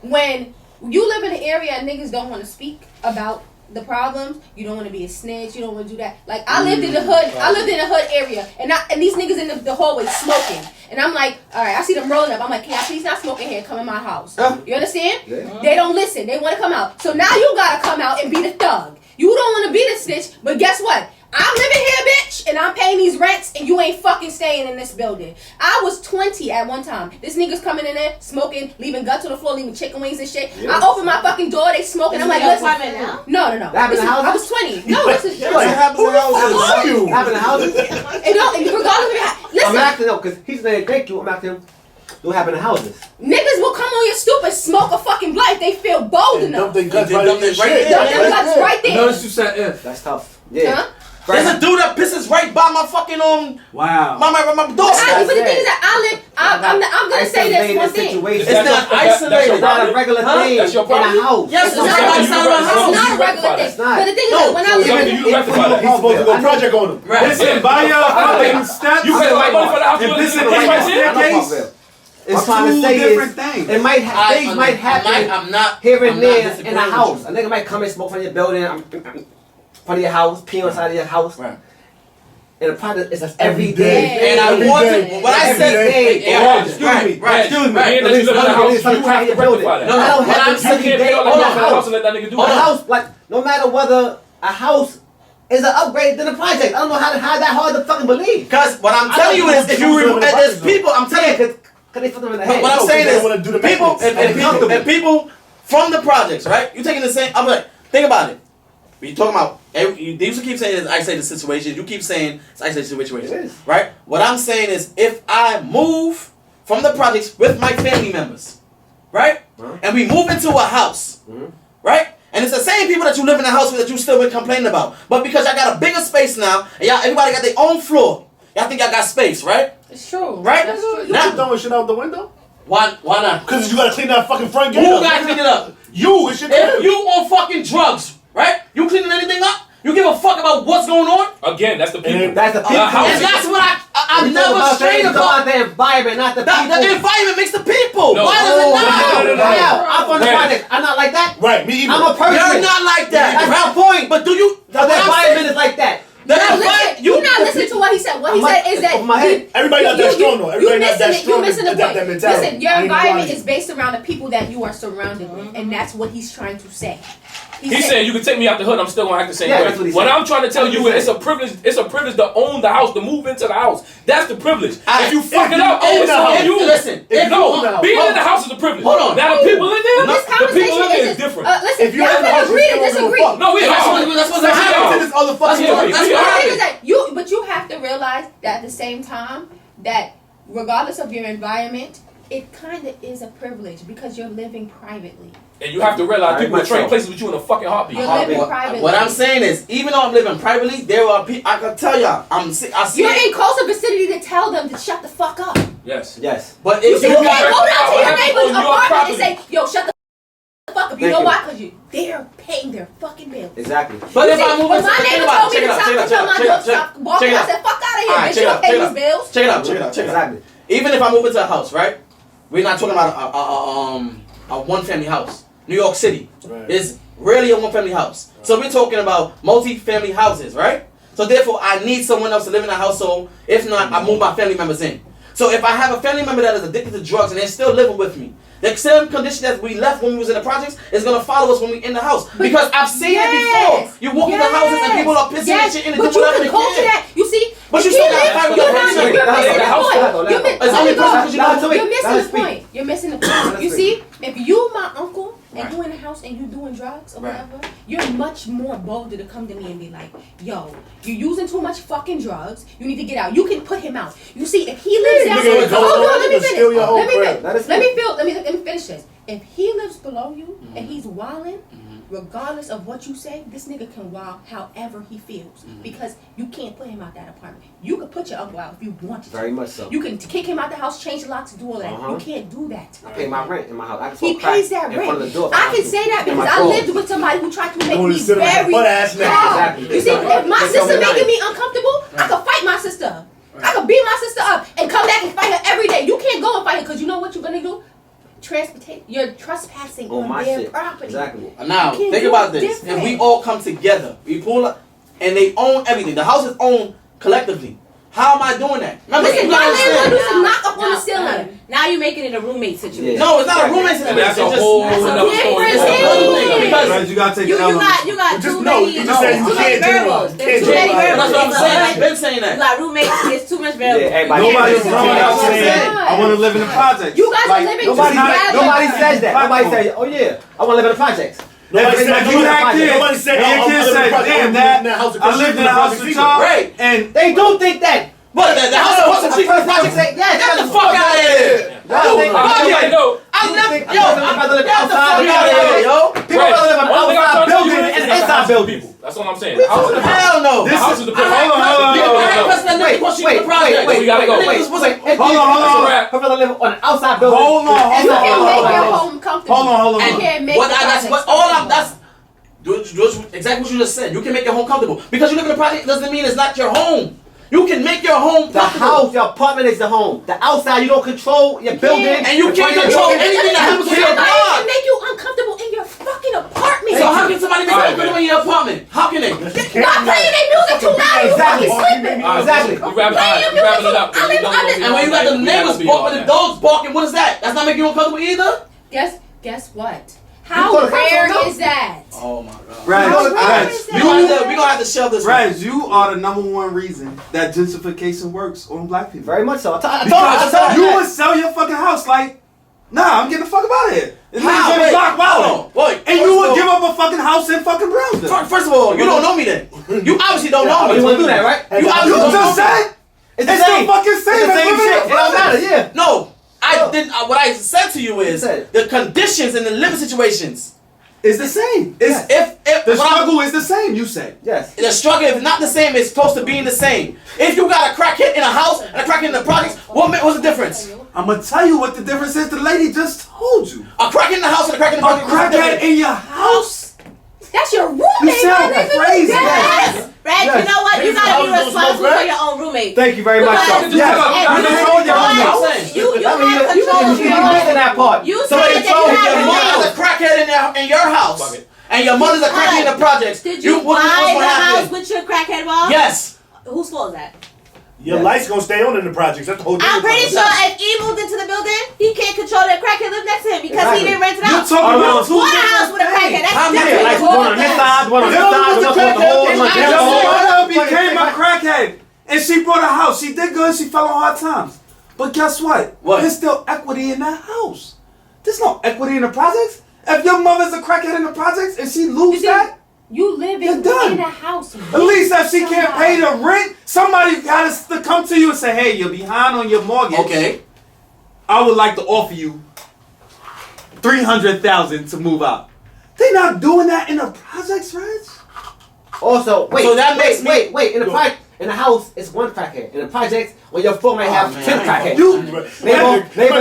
when you live in an area and niggas don't want to speak about the problems, you don't want to be a snitch, you don't want to do that. Like, I lived in the hood, area, and these niggas in the hallway smoking. And I'm like, all right, I see them rolling up. I'm like, can I please not smoke in here? Come in my house. You understand? Yeah. They don't listen. They want to come out. So now you got to come out and be the thug. You don't want to be the snitch, but guess what? I'm living here, bitch, and I'm paying these rents, and you ain't fucking staying in this building. I was 20 at one time. This nigga's coming in there, smoking, leaving guts on the floor, leaving chicken wings and shit. Yeah. I open my fucking door, they smoking. I'm like, your listen. apartment now? No. That happened This in is- I houses? was 20. No, this is What happens in houses? Are you? Happened in houses? And no, and regardless of I'm listen, acting though, because he's saying thank you. I'm acting. What happened in houses? niggas will come on your stoop and smoke a fucking blunt if they feel bold And enough. dump their guts They right dump in it your right shit. there. Dump them guts right there. Notice you said if. That's tough. Yeah. Huh? There's a dude that pisses right by my fucking Wow. my But doorstep. the thing is that I'm gonna say this one thing. Situation. It's not isolated. It's not a regular Huh? thing That's your in a problem? house. Yes, It's it's not not like outside of my It's house. not a You regular rectify thing. It's not. But the thing is No. that when I So live something in you rectify that. He's supposed to go project on him. Right. Listen, by your fucking steps. You pay my money for the house. If You this is live the in the right right here. staircase, it's I'm trying to two say different is, things. it might things might happen I'm not here and I'm not there in disagreeing a with house. you. A nigga might come and smoke from your building, front of your house, pee on the side of your house. Right. And the product is just Every every day. day. And I Every want day. to. What I Every said. day. Yeah, Excuse right, me. right. Excuse me. Being that you live in a house, you have to rectify that. No, I don't what have I'm to saying- every You can't day pay all on that a money for the house house. and let that nigga do A it. house, like, no matter whether a house is an upgrade than a project. I don't know how that hard to fucking believe. Because what I'm telling you is, if you remove, there's people. I'm telling you. Cause they put them in the But head. what I'm No, saying they is, wanna do the people maintenance. and people from the projects, right? You taking the same. I'm like, think about it. We talking about. These keep saying it's isolated situations. You keep saying it's isolated situations. It is. Right? What I'm saying is if I move from the projects with my family members, right? And we move into a house, right? And it's the same people that you live in the house with that you still been complaining about. But because y'all got a bigger space now, and y'all everybody got their own floor, y'all think y'all got space, right? It's true. Right? That's true. You keep throwing shit out the window? Why not? Because you gotta clean that fucking front Who gate up. got to clean it up? You, it's your If crib. you on fucking drugs, right? You cleaning anything up? You give a fuck about what's going on? Again, that's the people. That's the people. And that's what I'm never straight about. the environment, not the people. The environment makes the people. No. Why does it not? No. I'm from the project. I'm not like that. Right, me either. I'm a person. You're not like that. That's my point. But do you? The environment is like that. You're not listening to what he said. What he said is that Everybody not that strong though. Everybody not that strong. You're missing the that point. mentality. Listen, your I ain't gonna lie environment to you. is based around the people that you are surrounded with, and that's what he's trying to say. He's saying you can take me out the hood, I'm still gonna act the same Yeah, way. that's what he's What saying. I'm trying to tell you is it's a privilege to own the house, to move into the house. That's the privilege. If you fuck it up, it's on you. Listen, Being in the house is a privilege. Hold on. Now the people in there, This the people in there is conversation different. Listen, If you y'all in the can house, agree you to still don't disagree. give a fuck. No, we That's are. what's Let's happening. get into this other fucking That's story. what The we are. thing is that but you have to realize that at the same time that regardless of your environment, it kind of is a privilege because you're living privately. And you have to realize Very people will much trade so. places with you in a fucking heartbeat. You're living privately. What I'm saying is, even though I'm living privately, there are people. I can tell y'all, I see You're it. in closer vicinity to tell them to shut the fuck up. Yes. Yes. But You if can't go down to your have neighbor's on your apartment property. and say, "Yo, shut the fuck up." You Thank know you. why? Because they're paying their fucking bills. Exactly. But if See, I move when into my neighbor told me to stop tell my dog stop barking, I said, "Fuck out of here, Alright, bitch! check You it don't out, pay check it these out. bills." Check it out. Exactly. Even if I move into a house, right? We're not talking about a one family house. New York City is really a one family house. So we're talking about multi-family houses, right? So therefore, I need someone else to live in the household. If not, I move my family members in. So if I have a family member that is addicted to drugs and they're still living with me, the same condition that we left when we was in the projects is gonna follow us when we in the house. Because I've seen it before. You walk into houses and people are pissing and shit in and but do you whatever can they culture can. that. You see, But if you he still gotta lives- fight with you're your not- person. you're That's missing the the house. point. Let You're her It's only go. person because you Let her know. speak. You're Let her missing the speak. point. You're missing the point. You see, if you my uncle and you in the house and you doing drugs or whatever, you're much more bolder to come to me and be like, "Yo, you're using too much fucking drugs. You need to get out." You can put him out. You see, if he lives down, nigga, hold on, let me nigga, steal your whole crib. finish. That is Let me finish this. If he lives below you and he's wilding, regardless of what you say, this nigga can wild however he feels because you can't put him out that apartment. You could put your uncle out if you wanted to. Very much so. You can kick him out the house, change the locks, do all that. Uh-huh. You can't do that. I pay my rent in my house. I can He smoke crack pays that in front of rent. the door. I can say that because I lived with somebody who tried to make Going me to sit on that very butt-ass nigga. hard. Exactly. You see, if my They sister tell me making nothing. me uncomfortable, I could fight my sister. I could beat my sister up and come back and fight her every day. You can't go and fight her because you know what you're gonna do? You're trespassing On on my their shit. property. Exactly. Now, You can't think do about it this. different. If we all come together, we pull up, and they own everything. The house is owned collectively. How am I doing that? Remember, Listen, you my gotta landlord understand. used to knock up on the ceiling. Now you're making it a roommate situation. Yeah. No, it's not a roommate And situation. that's a It's just- whole That's a another story. different It's a whole thing thing. because Right, you gotta take You the elements. got Just too no, many. you just said you too many can't do it. variables. Can't There's do too it. many That's variables. what I'm saying. I've been saying You that. got roommates. There's too much Yeah, variables. everybody. Nobody's Yeah. wrong out Yeah. saying I want to live in the projects. You guys are Like, living Nobody, together. nobody says that. Nobody says, "Oh yeah, I want to live in the projects." Nobody said If you you had had kids, Nobody said, and oh, your I'm kids living said, in the project. "Damn, I'm Dad, living in that house I lived in a house with y'all," Right. and They don't think that. But the house across the street from the project say, Yeah, get the fuck out of here. Y'all think- I know. I You left, think- yo, I think I'd rather live get the fuck outside. out of here, yo. People rather live in an Only thing I'm outside trying to tell you building is and the inside house is the buildings. people. That's all I'm saying. The house is the people. Hell no. The house is the people. hold on, hold on, I hold had a on. person that lived across the street from the project. We gotta go. Niggas was like, Hold on, hold That's a on. wrap. I'd rather live on an outside building. Hold on, You hold can't make on. your home comfortable. Hold on. You can't make What the that's projects what all I'm comfortable. that's exactly what you just said. You can make your home comfortable because you live in a project doesn't mean it's not your home. You can make your home The comfortable. house, your apartment is the home. The outside, you don't control your building. And you can't control anything that happens to your Somebody block. can make you uncomfortable in your fucking apartment. So how can somebody make you Alright, comfortable in your apartment? How can they? Not playing their music too loud. You Exactly. fucking sleeping. All right, Exactly. We wrapping it up. I live under- And when you got the neighbors barking, the dogs barking, what is that? That's not making you uncomfortable either? Guess what? How call the cops rare on them? is that? Oh my god. Reg, How rare Reg, is We that? gonna have to shelve this. Reg, you are the number one reason that gentrification works on black people. Very much so. I told Because you. you would sell your fucking house like, nah, I'm getting the fuck out of here. This nigga's in the block wilding. Wait, And you would give up a fucking house in fucking Brownsville. First of all, you don't know me then. You obviously don't know me. You want to do that, right? You obviously You don't know just me. said It's it's the fucking same. It's the same shit. It don't matter, yeah. No, I didn't. What I said to you is the conditions and the living situations. It's the same. Is if The struggle is the same, you said. Yes. the struggle, if not the same, is close to being the same. If you got a crackhead in a house and a crackhead in the projects, what's the difference? I'm gonna tell you what the difference is. The lady just told you. A crackhead in the house and a crackhead in the A projects. what's the crackhead difference? in your house. That's your roommate. You sound my nigga. crazy. Yes. Reg, you know what? You gotta be responsible for your own roommate. Thank you very much. Because- Yes. And You you control your know house. what? You have control of You your missing own. that part. You So said they that you told If have your a mother's a house. crackhead in your house, and your mother's a crackhead in the projects, Did you what's buy gonna the house happen? with your crackhead mom? Yes. Whose fault is that? Your light's gonna stay on in the projects. That's the whole thing. I'm pretty sure if he moved into the building, he can't control that crackhead live next to him because Exactly. he didn't rent it You out. talking about two Bought a different house with a crackhead. things. That's How many? different. Like one on this side, one on this side, one on the whole, one on I the just whole. said- Your mother became a crackhead, and she bought a house. She did good. She fell on hard times. But guess what? What? There's still equity in that house. There's no equity in the projects. If your mother's a crackhead in the projects and she lose that, You live You're done. in a house. at least if she can't pay the rent, somebody got to come to you and say, "Hey, you're behind on your mortgage. Okay. I would like to offer you $300,000 to move out." They not doing that in the projects, Reg. Also, wait, So that makes wait. In the house, it's one crackhead. In the projects, where your floor might have man, 10 I ain't crackheads. You Neighbor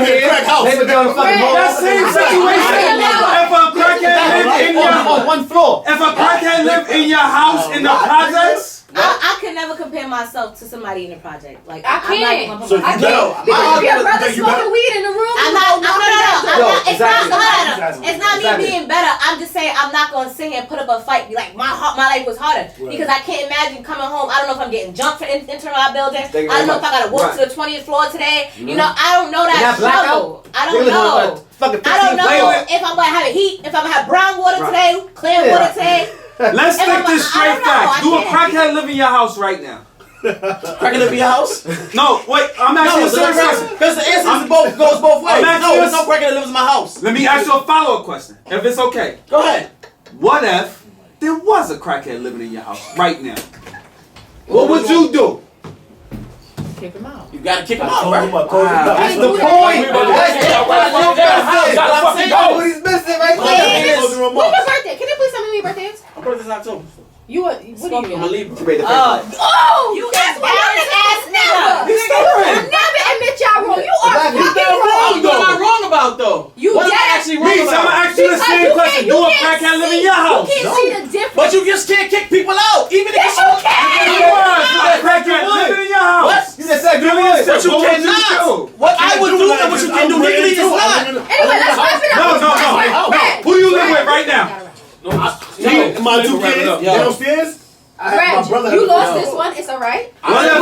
here, crack house. neighbor down the fucking hall. that same situation. If a crackhead live in on your one floor. if a crackhead live in your house in the projects, I could never compare myself to somebody in a project. Like I I'm can't. not So gonna I put myself. can't. Because if your brother smoking weed in the room, I'm not. No. Yo, It's not. exactly. It's not me Exactly. being better. I'm just saying I'm not gonna sit here and put up a fight. Be like my life was harder because I can't imagine coming home. I don't know if I'm getting jumped for entering my building. Thank you I don't know very if I gotta walk much. to the 20th floor today. You know, I don't know And that that blackout? struggle. I They don't live on, know. fucking I don't 15 know flavors. if I'm gonna have heat. If I'm gonna have brown water Right. today, clear Yeah. water today. let's If take I'm- this I straight don't know, facts. I Do a can't. crackhead live in your house right now? Crackhead live in your house? No, wait. I'm asking you a serious question. Because the answer goes both ways. I'm asking No, you there's no crackhead that lives in my house. Let me ask you a follow-up question, if it's okay. Go ahead. What if there was a crackhead living in your house right now? What would you do? kick him out. You gotta kick him I out, told right? him I closed it up. That's the point. That's When's your birthday? Can you please tell me when your birthday is? My birthday's in October. You what? What are I'm a you? Libra. Oh, You that's is why you're an ass nigga. He's stubborn. Never admit y'all wrong. You are Exactly. fucking What wrong. am I wrong about though? You what am I dead. actually wrong Meeks, I'm gonna about? ask you the same question. Do a crackhead live in your house? You can't see the difference. But you just can't kick people out, even if Yes, you can. You was a crackhead living in your house. What? You just said you But would. But you What would you cannot. do? What I would do and what you can do legally is not. Anyway, let's wrap it No, up. no, no. Red. Who do you live with right now? My two kids downstairs. Red, you lost this one. It's alright. What if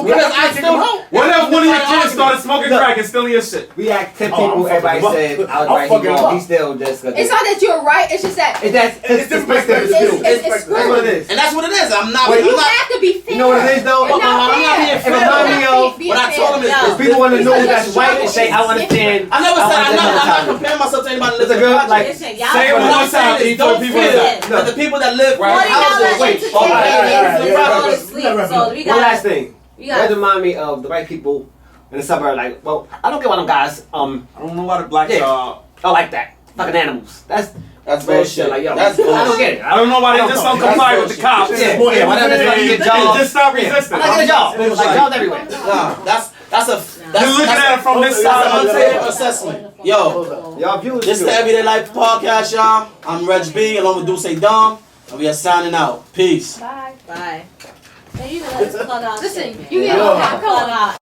Because I still one of your kids started smoking crack and stealing your shit? We had 10 Oh, people, I'm everybody fucking said, I was I'm right, fucking he wrong. up. He still just... It's not that you're right. It's just that That's It's his different perspective is perspectives. skewed. it's That's what it screwed. is. And that's what it is. I'm not. Wait, You I'm not. have to be fair. You know what it is, though? It's not I'm not being fair. fair. It reminds me of What I told him is Yo. this. people want to know Because that's your white and say, I struggle is understand. I never said I'm not understand comparing myself to anybody that It's lives a in good, the like, project. Listen, y'all. Say it What one I'm saying time, is don't people feel that- that the people that live in houses. Wait, $40 oh, entertainment yeah, go to yeah. sleep. So we One got. last thing. We That got. remind me of the white people in the suburb, like, well, I don't get why them guys, I don't know why the blacks Yeah. are. are like that. Fucking animals. That's That's bullshit. bullshit. Like, yo, That's I don't bullshit. get it. I don't know why they just don't comply with the cops. Yeah, more yeah, whatever. innovative. Like, you get They jobs. just stop resisting. I'm not getting a job. It's Like, like- jobs everywhere. Nah, that's You're looking at it from this that's an side. unfair assessment. Yo, Y'all viewers this is the Everyday Life podcast, y'all. I'm Reg B along with Dusse Dom, and we are signing out. Peace. Bye. Bye. Man, you gonna let us plug out. Listen, shit, man. you get Yeah. on that. Come Plug on. out